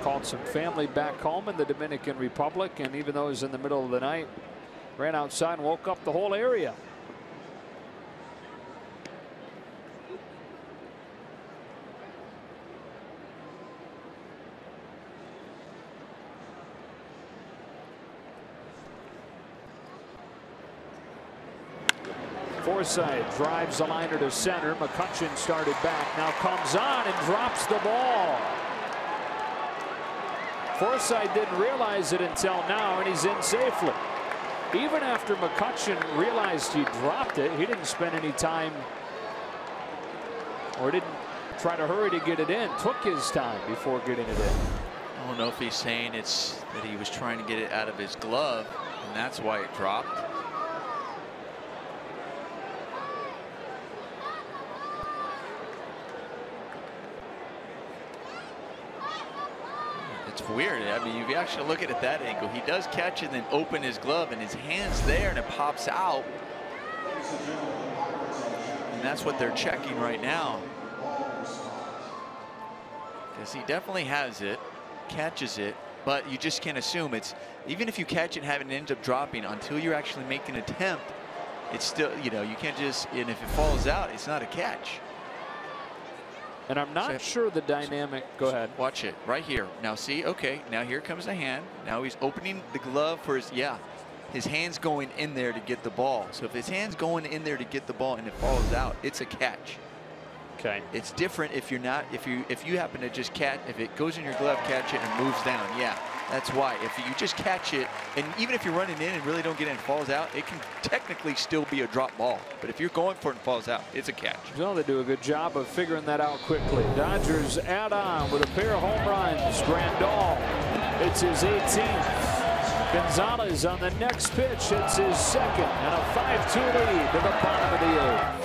Called some family back home in the Dominican Republic, and even though it was in the middle of the night, ran outside and woke up the whole area. Forsythe drives the liner to center. McCutchen started back, now comes on and drops the ball. Forsythe didn't realize it until now, and he's in safely. Even after McCutchen realized he dropped it, he didn't spend any time or didn't try to hurry to get it in. Took his time before getting it in. I don't know if he's saying it's that he was trying to get it out of his glove, and that's why it dropped. It's weird. I mean, if you actually look at it that angle, he does catch it and then open his glove, and his hand's there, and it pops out. And that's what they're checking right now. Because he definitely has it, catches it, but you just can't assume it's, even if you catch it and have it end up dropping, until you're actually making an attempt, it's still, you know, you can't just, and if it falls out, it's not a catch. And I'm not sure the dynamic. Go ahead. Watch it right here. Now see, okay, now here comes the hand. Now he's opening the glove for his, his hand's going in there to get the ball. So if his hand's going in there to get the ball and it falls out, it's a catch. Okay. It's different if you're not, if you happen to just catch, if it goes in your glove, catch it and moves down. Yeah, that's why. If you just catch it, and even if you're running in and really don't get it and falls out, it can technically still be a drop ball. But if you're going for it and falls out, it's a catch. Well, they do a good job of figuring that out quickly. Dodgers add on with a pair of home runs. Grandal, it's his 18th. Gonzalez on the next pitch, it's his second, and a 5-2 lead to the bottom of the 8th.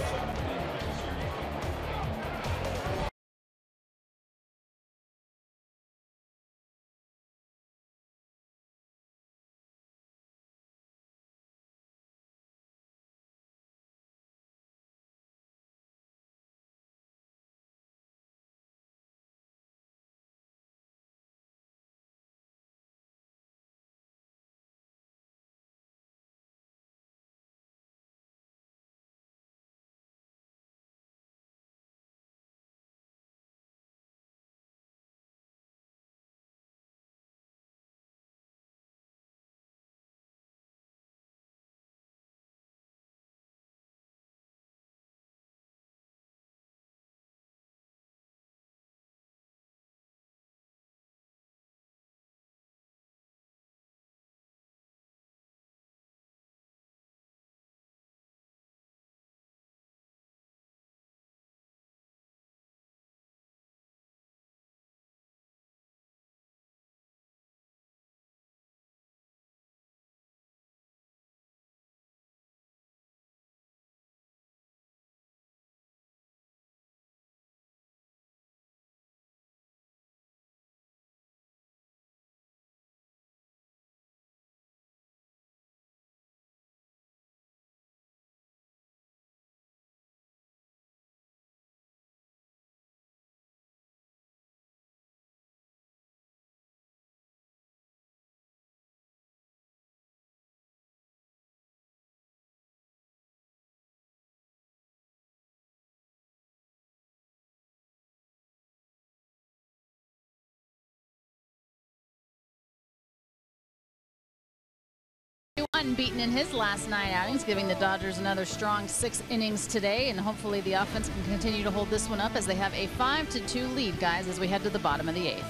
unbeaten in his last 9 outings, giving the Dodgers another strong 6 innings today, and hopefully the offense can continue to hold this one up as they have a 5-2 lead, guys, as we head to the bottom of the 8th.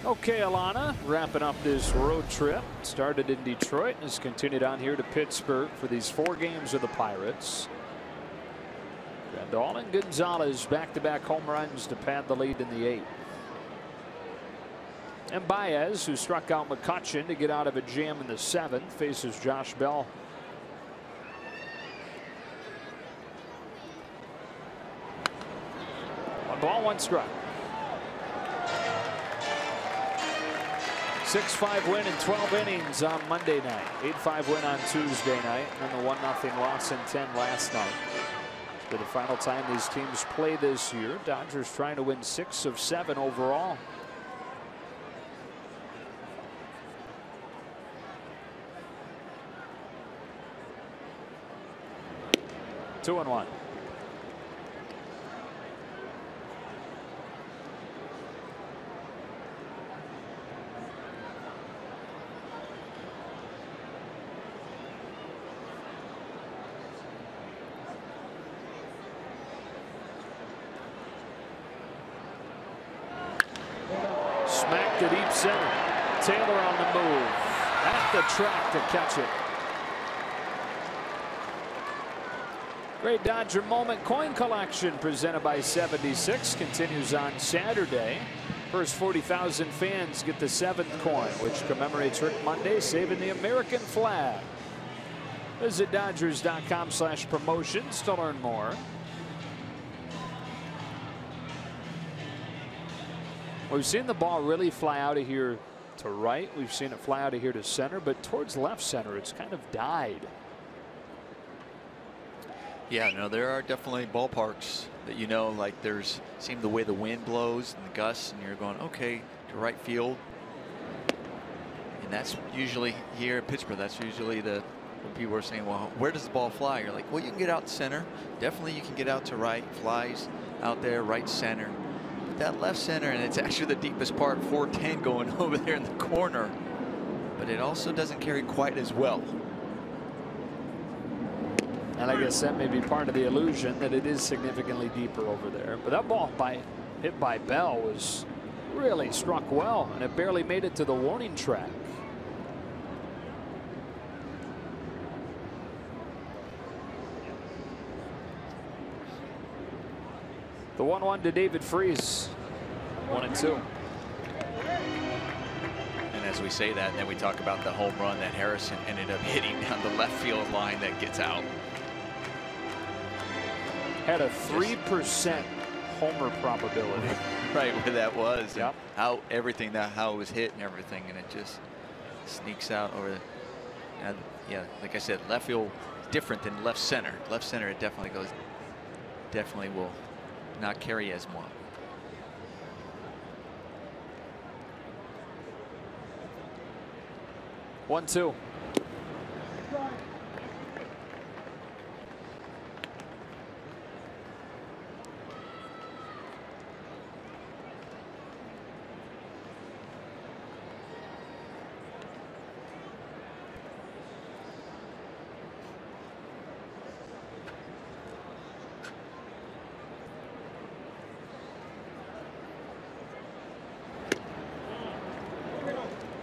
Okay, Alana, wrapping up this road trip. Started in Detroit and has continued on here to Pittsburgh for these 4 games of the Pirates. Grandal and Gonzalez back-to-back home runs to pad the lead in the 8th. And Baez, who struck out McCutchen to get out of a jam in the 7th, faces Josh Bell. One ball, one strike. 6-5 win in 12 innings on Monday night. 8-5 win on Tuesday night. And the 1-0 loss in 10 last night. For the final time these teams play this year. Dodgers trying to win 6 of 7 overall. Two and one. Smack to deep center. Taylor on the move. At the track to catch it. Great Dodger moment coin collection presented by 76 continues on Saturday. First 40,000 fans get the 7th coin, which commemorates Rick Monday saving the American flag. Visit Dodgers.com/promotions to learn more. We've seen the ball really fly out of here to right. We've seen it fly out of here to center, but towards left center, it's kind of died. Yeah, no, there are definitely ballparks that, you know, like there's seem the way the wind blows and the gusts, and you're going, okay, to right field. And that's usually here in Pittsburgh. That's usually when people are saying, well, where does the ball fly? You're like, well, you can get out center. Definitely you can get out to right. Flies out there, right center. But that left center, and it's actually the deepest part, 410 going over there in the corner. But it also doesn't carry quite as well. And I guess that may be part of the illusion that it is significantly deeper over there. But that ball hit by Bell was really struck well, and it barely made it to the warning track. The 1-1 to David Freese. 1-2. And as we say that, and then we talk about the home run that Harrison ended up hitting down the left field line that gets out. Had a 3% homer probability. Right where that was. Yep. How everything, how it was hit and everything, and it just sneaks out over. And yeah, like I said, left field different than left center. Left center, it definitely will not carry as much. One, two.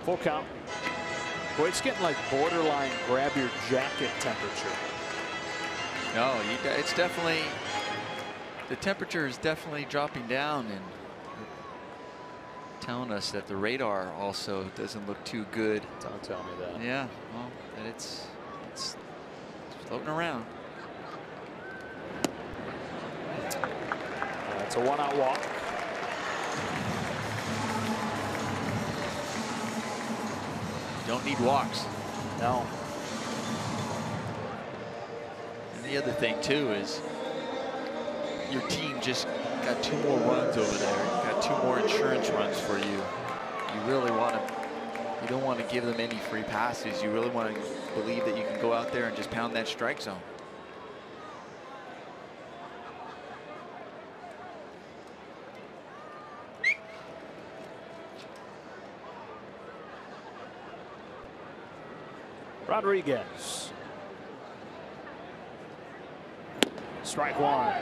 Full count. Boy, it's getting like borderline grab your jacket temperature. No, it's definitely, the temperature is definitely dropping down, and telling us that the radar also doesn't look too good. Don't tell me that. Yeah, well, it's floating around. It's a 1-out walk. Don't need walks. No. And the other thing too is your team just got 2 more runs over there. Got 2 more insurance runs for you. You really want to. You don't want to give them any free passes. You really want to believe that you can go out there and just pound that strike zone. Rodriguez. Strike one.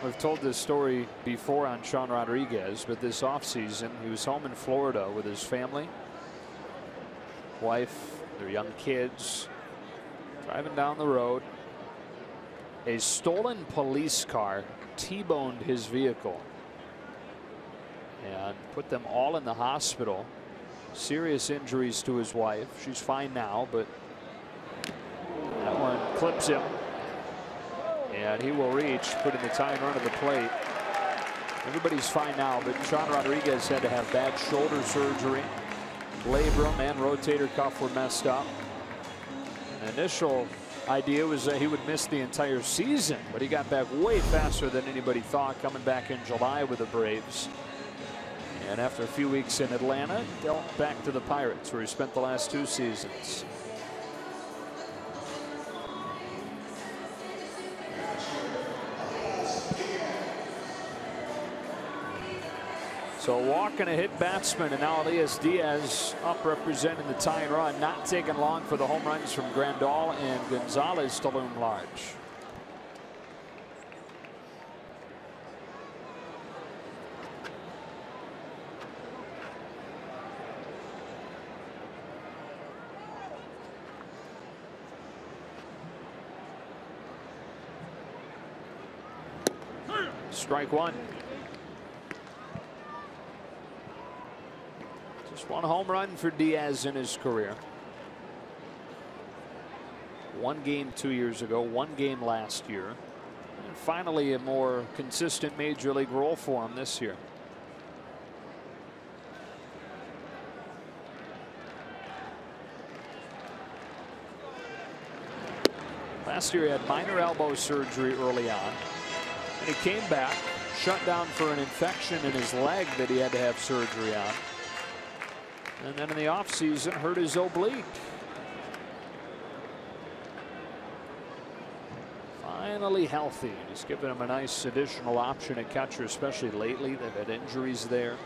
We've told this story before on Sean Rodriguez, but this offseason he was home in Florida with his family, wife, their young kids, driving down the road. A stolen police car T-boned his vehicle and put them all in the hospital. Serious injuries to his wife. She's fine now, but that one clips him. And he will reach, putting the tying run to the plate. Everybody's fine now, but Sean Rodriguez had to have bad shoulder surgery. Labrum and rotator cuff were messed up. The initial idea was that he would miss the entire season, but he got back way faster than anybody thought, coming back in July with the Braves. And after a few weeks in Atlanta, dealt back to the Pirates, where he spent the last 2 seasons. So a walk and a hit batsman, and now Elias Diaz up representing the tying run. Not taking long for the home runs from Grandal and Gonzalez to loom large. Strike one. Just one home run for Diaz in his career. 1 game 2 years ago, 1 game last year. And finally a more consistent major league role for him this year. Last year he had minor elbow surgery early on. And he came back, shut down for an infection in his leg that he had to have surgery on. And then in the offseason hurt his oblique. Finally healthy. Just giving him a nice additional option at catcher, especially lately. They've had injuries there.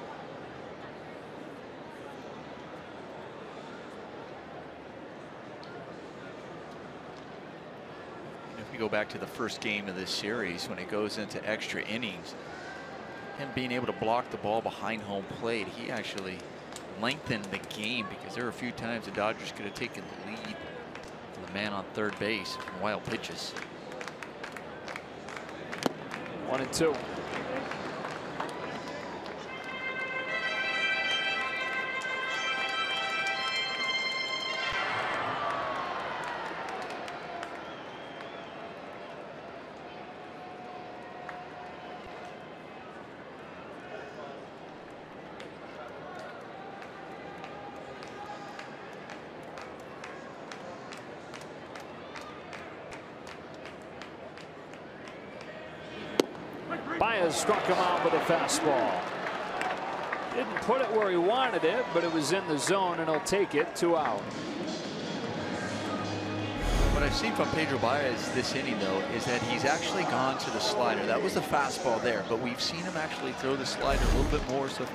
If we go back to the first game of this series, when it goes into extra innings, him being able to block the ball behind home plate, he actually lengthened the game, because there were a few times the Dodgers could have taken the lead from the man on third base from wild pitches. 1-2. Baez struck him out with a fastball. Didn't put it where he wanted it, but it was in the zone, and he'll take it. 2 out. What I've seen from Pedro Baez this inning, though, is that he's actually gone to the slider. That was the fastball there, but we've seen him actually throw the slider a little bit more. So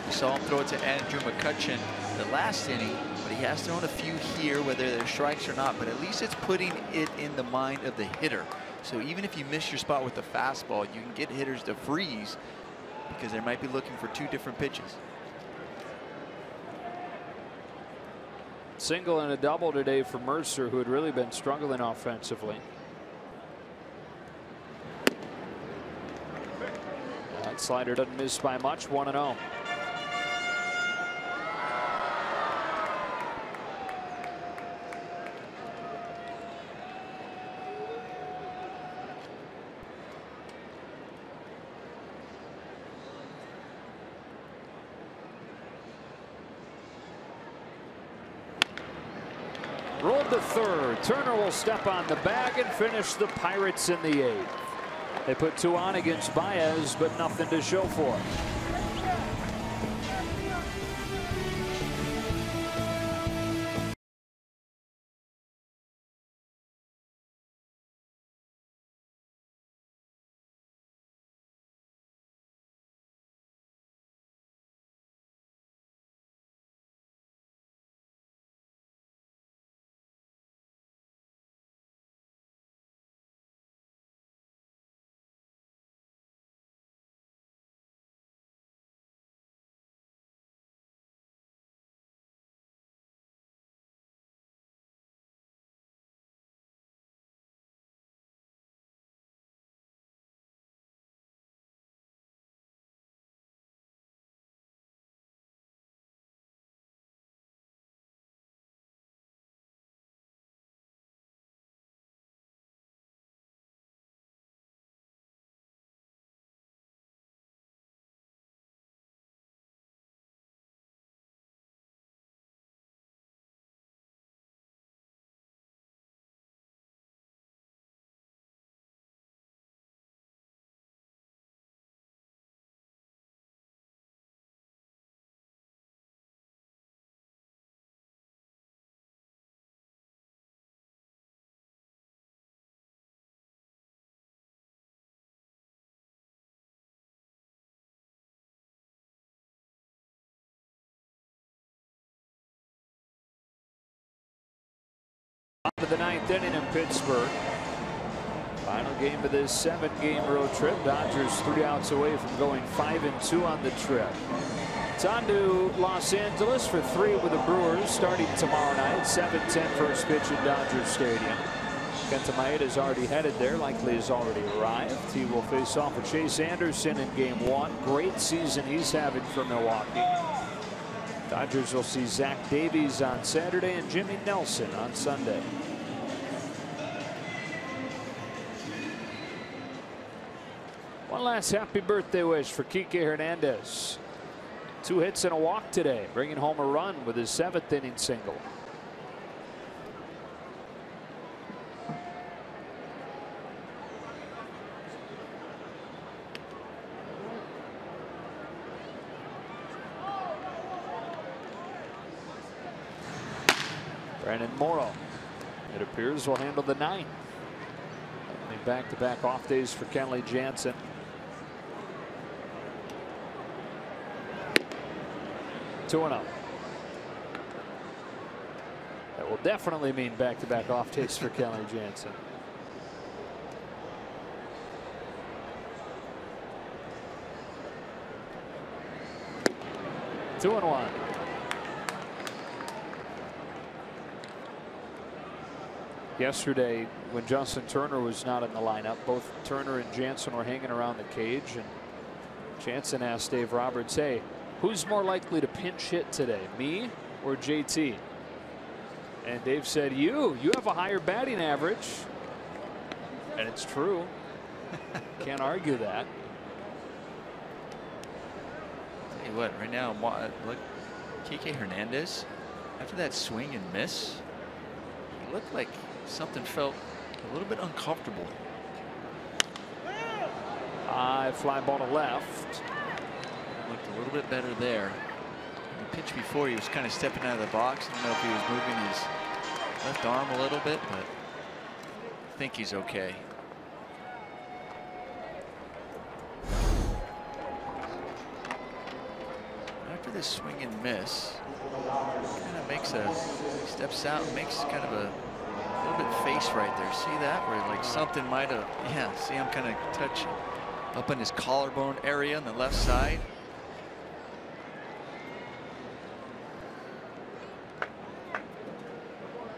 we saw him throw it to Andrew McCutchen the last inning, but he has thrown a few here, whether they're strikes or not, but at least it's putting it in the mind of the hitter. So even if you miss your spot with the fastball, you can get hitters to freeze, because they might be looking for 2 different pitches. Single and a double today for Mercer, who had really been struggling offensively. That slider doesn't miss by much. 1-0. Rolled to third. Turner will step on the bag and finish the Pirates in the 8th. They put 2 on against Baez, but nothing to show for it. On to the 9th inning in Pittsburgh. Final game of this 7-game road trip. Dodgers 3 outs away from going 5-2 on the trip. It's on to Los Angeles for 3 with the Brewers starting tomorrow night. 7:10 first pitch at Dodger Stadium. Kenta Maeda is already headed there, likely has already arrived. He will face off with Chase Anderson in game 1. Great season he's having for Milwaukee. Dodgers will see Zach Davies on Saturday and Jimmy Nelson on Sunday. One last happy birthday wish for Kike Hernandez. 2 hits and a walk today, bringing home a run with his 7th inning single. Brandon Morrow, it appears, will handle the 9th. Back-to-back off days for Kenley Jansen. Two and up. That will definitely mean back-to-back off days for Kenley Jansen. Two and one. Yesterday, when Justin Turner was not in the lineup, both Turner and Jansen were hanging around the cage, and Jansen asked Dave Roberts, "Hey, who's more likely to pinch hit today, me or JT?" And Dave said, "You have a higher batting average," and it's true. Can't argue that. Tell you what, right now, look, Kike Hernandez, after that swing and miss, he looked like something felt a little bit uncomfortable. High fly ball to left. Looked a little bit better there. The pitch before, he was kind of stepping out of the box. I don't know if he was moving his left arm a little bit, but I think he's okay. After this swing and miss, kind of makes steps out and makes kind of a little bit face right there. See that? Where like something might have, yeah, see him kind of touch up on his collarbone area on the left side.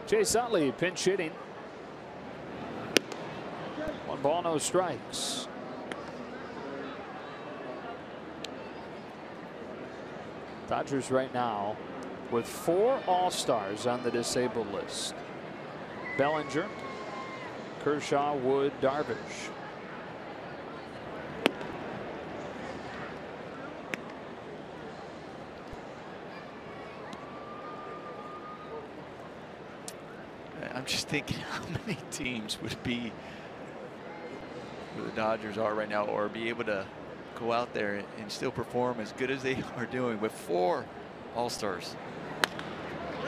Chase Utley pinch hitting. 1 ball, no strikes. Dodgers right now with 4 All-Stars on the disabled list. Bellinger, Kershaw, Wood, Darvish. I'm just thinking how many teams would be where the Dodgers are right now, or be able to go out there and still perform as good as they are doing with 4 All-Stars.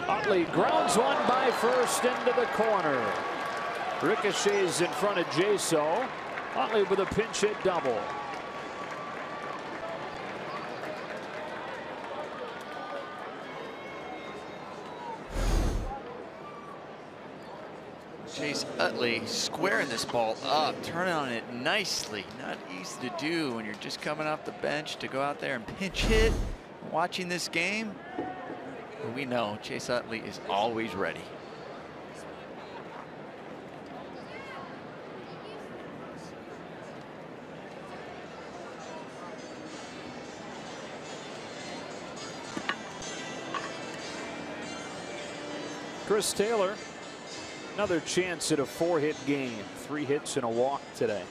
Utley grounds one by first into the corner. Ricochets in front of Jaso. Utley with a pinch hit double. Chase Utley squaring this ball up, turning on it nicely. Not easy to do when you're just coming off the bench to go out there and pinch hit. Watching this game, we know Chase Utley is always ready. Chris Taylor, another chance at a 4-hit game. 3 hits and a walk today.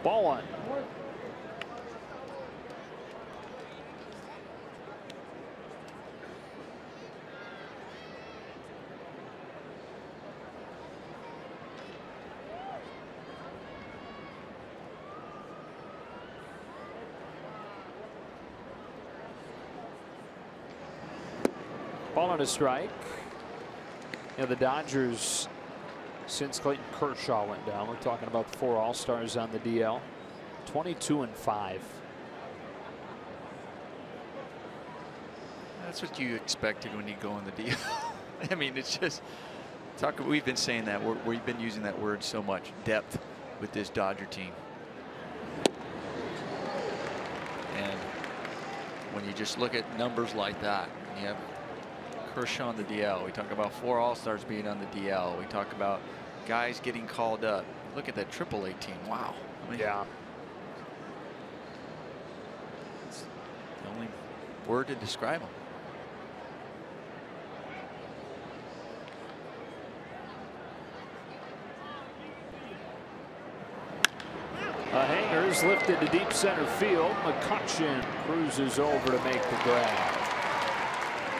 Ball 1. Ball on a strike. You know, the Dodgers, since Clayton Kershaw went down, we're talking about the 4 All-Stars on the DL, 22-5. That's what you expected when you go on the DL. I mean, it's just we've been saying that we've been using that word so much, depth, with this Dodger team. And when you just look at numbers like that, you have Kershaw on the DL. We talk about 4 All-Stars being on the DL. We talk about guys getting called up. Look at that AAA team. Wow. I mean, yeah. It's the only word to describe them. A hanger is lifted to deep center field. McCutchen cruises over to make the grab.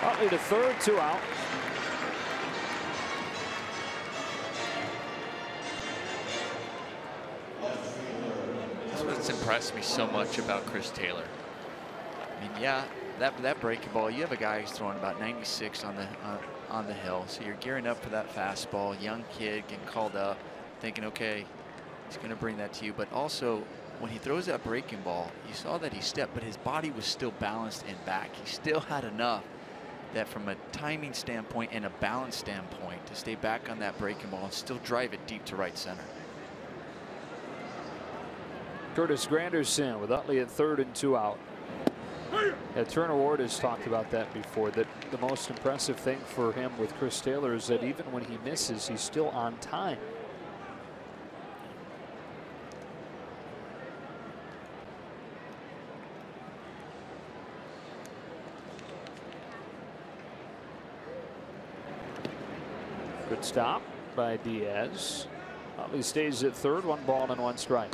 Utley to third, 2 out. That's what's impressed me so much about Chris Taylor. I mean, yeah, that breaking ball, you have a guy who's throwing about 96 on the hill, so you're gearing up for that fastball. Young kid getting called up, thinking, okay, he's going to bring that to you. But also, when he throws that breaking ball, you saw that he stepped, but his body was still balanced and back. He still had enough that from a timing standpoint and a balance standpoint to stay back on that breaking ball and still drive it deep to right center. Curtis Granderson with Utley at third and 2 out. Yeah, Turner Ward has talked about that before, that the most impressive thing for him with Chris Taylor is that even when he misses, he's still on time. Good stop by Diaz. Utley stays at third, 1 ball and 1 strike.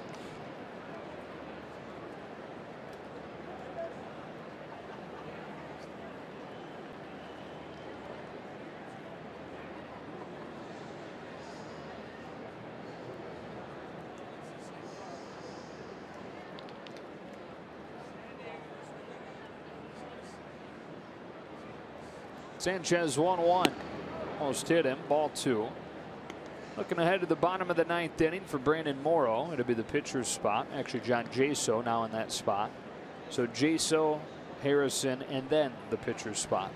Sanchez 1-1. Almost hit him. Ball 2. Looking ahead to the bottom of the 9th inning for Brandon Morrow. It'll be the pitcher's spot. Actually, John Jaso now in that spot. So Jaso, Harrison, and then the pitcher's spot.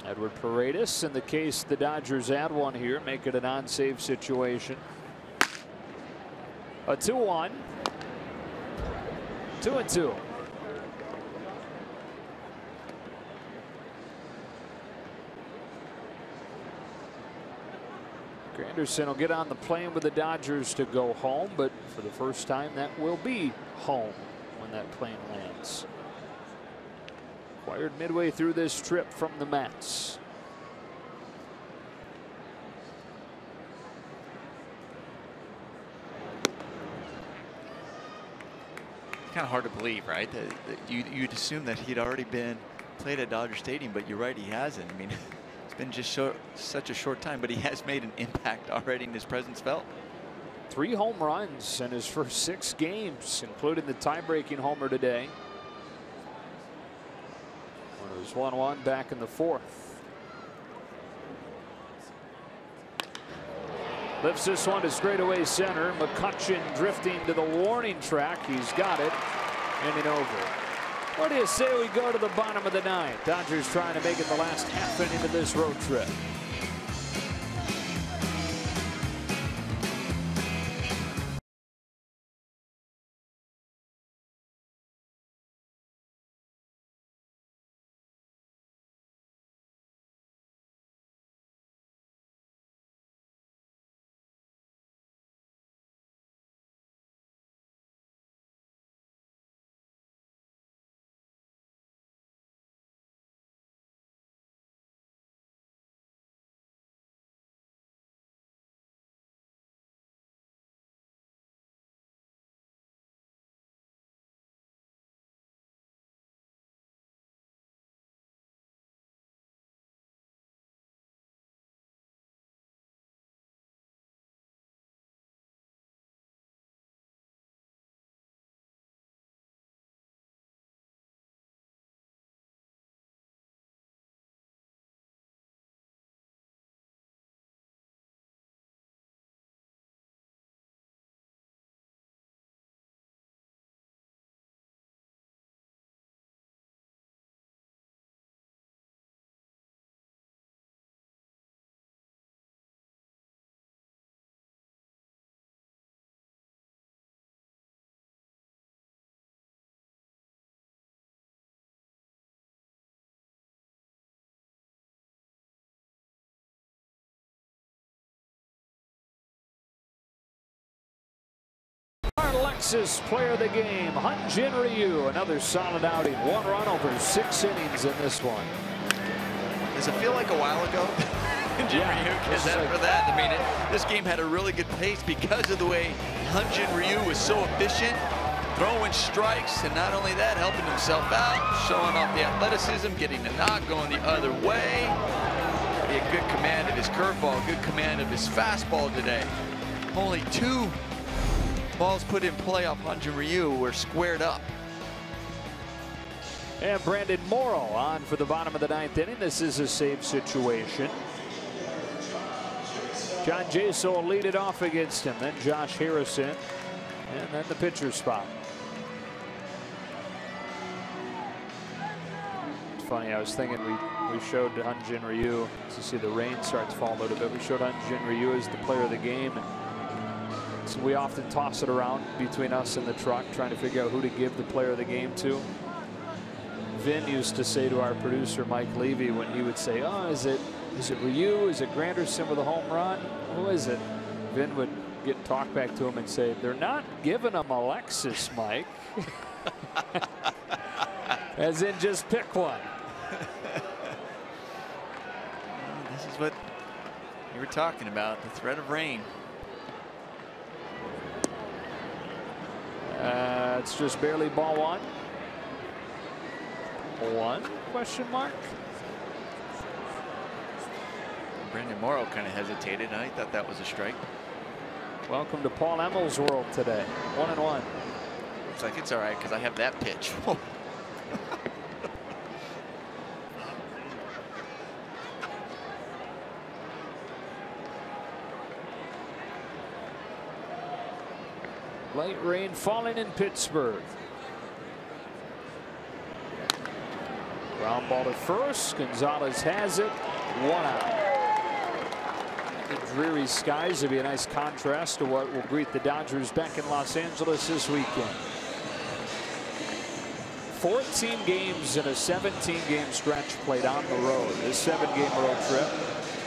Edward Paredes, in the case the Dodgers add one here, make it a non-save situation. A 2-1. 2-2. Granderson will get on the plane with the Dodgers to go home, but for the first time that will be home when that plane lands. Acquired midway through this trip from the Mets. Kind of hard to believe, right? That you'd assume that he'd already played at Dodger Stadium, but you're right, he hasn't. I mean, it's been just such a short time, but he has made an impact already, and his presence felt. 3 home runs in his first 6 games, including the tie-breaking homer today. It was 1-1 back in the 4th. Lifts this one to straightaway center. McCutchen drifting to the warning track. He's got it. Inning over. What do you say we go to the bottom of the 9th? Dodgers trying to make it the last half inning of this road trip. Alexis, player of the game, Hyun-jin Ryu. Another solid outing. 1 run over 6 innings in this one. Does it feel like a while ago? For that, I mean, this game had a really good pace because of the way Hyun-jin Ryu was so efficient, throwing strikes, and not only that, helping himself out, showing off the athleticism, getting the knock, going the other way. He had good command of his curveball, good command of his fastball today. Only 2 balls put in play off Hyun-jin Ryu were squared up. And Brandon Morrow on for the bottom of the 9th inning. This is a save situation. John Jaso will lead it off against him. Then Josh Harrison. And then the pitcher spot. It's funny, I was thinking we showed Hyun-jin Ryu. To see the rain starts to fall a little bit. We showed Hyun-jin Ryu as the player of the game. And so we often toss it around between us and the truck, trying to figure out who to give the player of the game to. Vin used to say to our producer Mike Levy when he would say, "Oh, is it Ryu? Is it Granderson with a home run? Who is it?" Vin would get talk back to him and say, "They're not giving him Alexis, Mike." As in, just pick one. This is what you were talking about, the threat of rain. It's just barely ball 1. 1 question mark. Brandon Morrow kind of hesitated. I thought that was a strike. Welcome to Paul Emmel's world today. 1-1. Looks like it's all right because I have that pitch. Light rain falling in Pittsburgh. Ground ball to first. Gonzalez has it. 1 out. The dreary skies will be a nice contrast to what will greet the Dodgers back in Los Angeles this weekend. 14 games in a 17-game stretch played on the road. This 7-game road trip,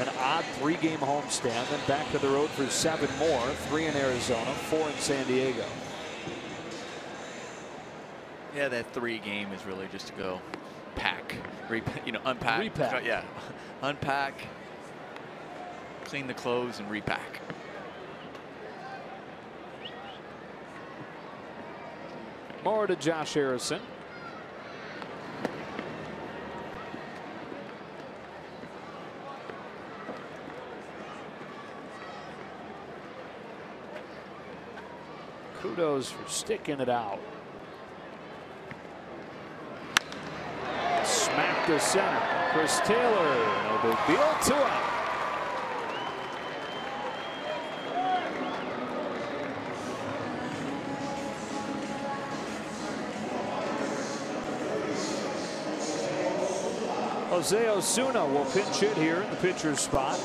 an odd 3-game homestand, then back to the road for 7 more, 3 in Arizona, 4 in San Diego. Yeah, that 3-game is really just to go pack, unpack. Repack. Yeah, unpack, clean the clothes, and repack. More to Josh Harrison. Kudos for sticking it out. Smack to center. Chris Taylor. No big deal. 2 out. Jose Osuna will pinch hit here in the pitcher's spot.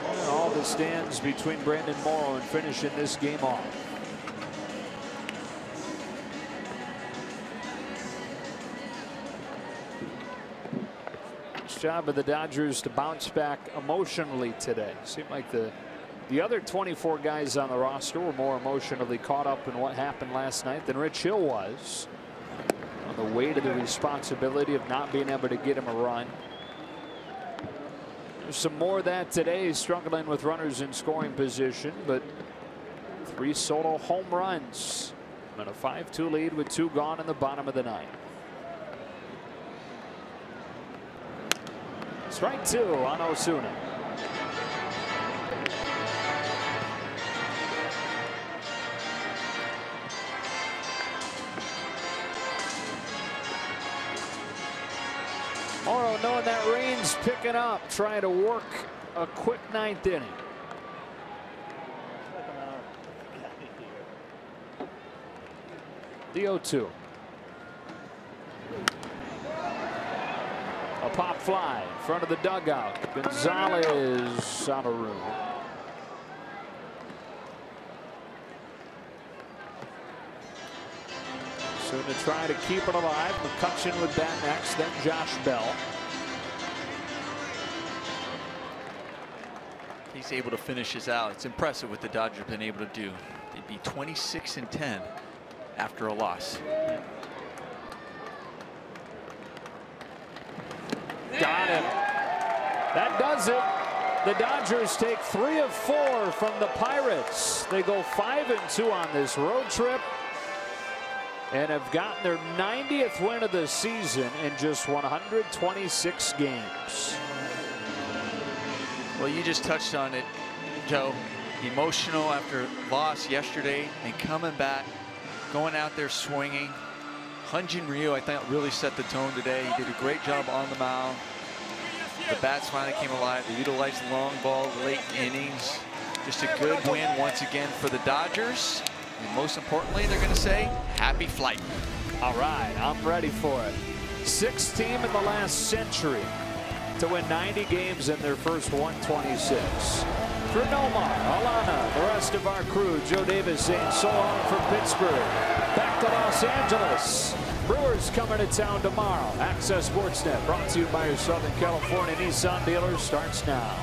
And all that stands between Brandon Morrow and finishing this game off. Job of the Dodgers to bounce back emotionally today. Seemed like the other 24 guys on the roster were more emotionally caught up in what happened last night than Rich Hill was, on the weight of the responsibility of not being able to get him a run. There's some more of that today, struggling with runners in scoring position, but 3 solo home runs and a 5-2 lead with 2 gone in the bottom of the 9th. Strike 2 on Osuna. Morrow, knowing that rain's picking up, trying to work a quick 9th inning. The 0-2. A pop fly in front of the dugout. Gonzalez out of room. Soon to try to keep it alive. McCutcheon with that next, then Josh Bell. He's able to finish this out. It's impressive what the Dodgers have been able to do. He'd be 26-10 after a loss. Got him. That does it. The Dodgers take 3 of 4 from the Pirates. They go 5-2 on this road trip and have gotten their 90th win of the season in just 126 games. Well, you just touched on it, Joe. Emotional after loss yesterday and coming back, going out there swinging. Hyun-jin Ryu, I think, really set the tone today. He did a great job on the mound. The bats finally came alive. They utilized the long ball, late innings. Just a good win once again for the Dodgers. And most importantly, they're going to say, happy flight. All right, I'm ready for it. 6th team in the last century to win 90 games in their first 126. For Nomar, Alana, the rest of our crew, Joe Davis saying so long from Pittsburgh. Back to Los Angeles. Brewers coming to town tomorrow. Access Sportsnet brought to you by your Southern California Nissan dealers starts now.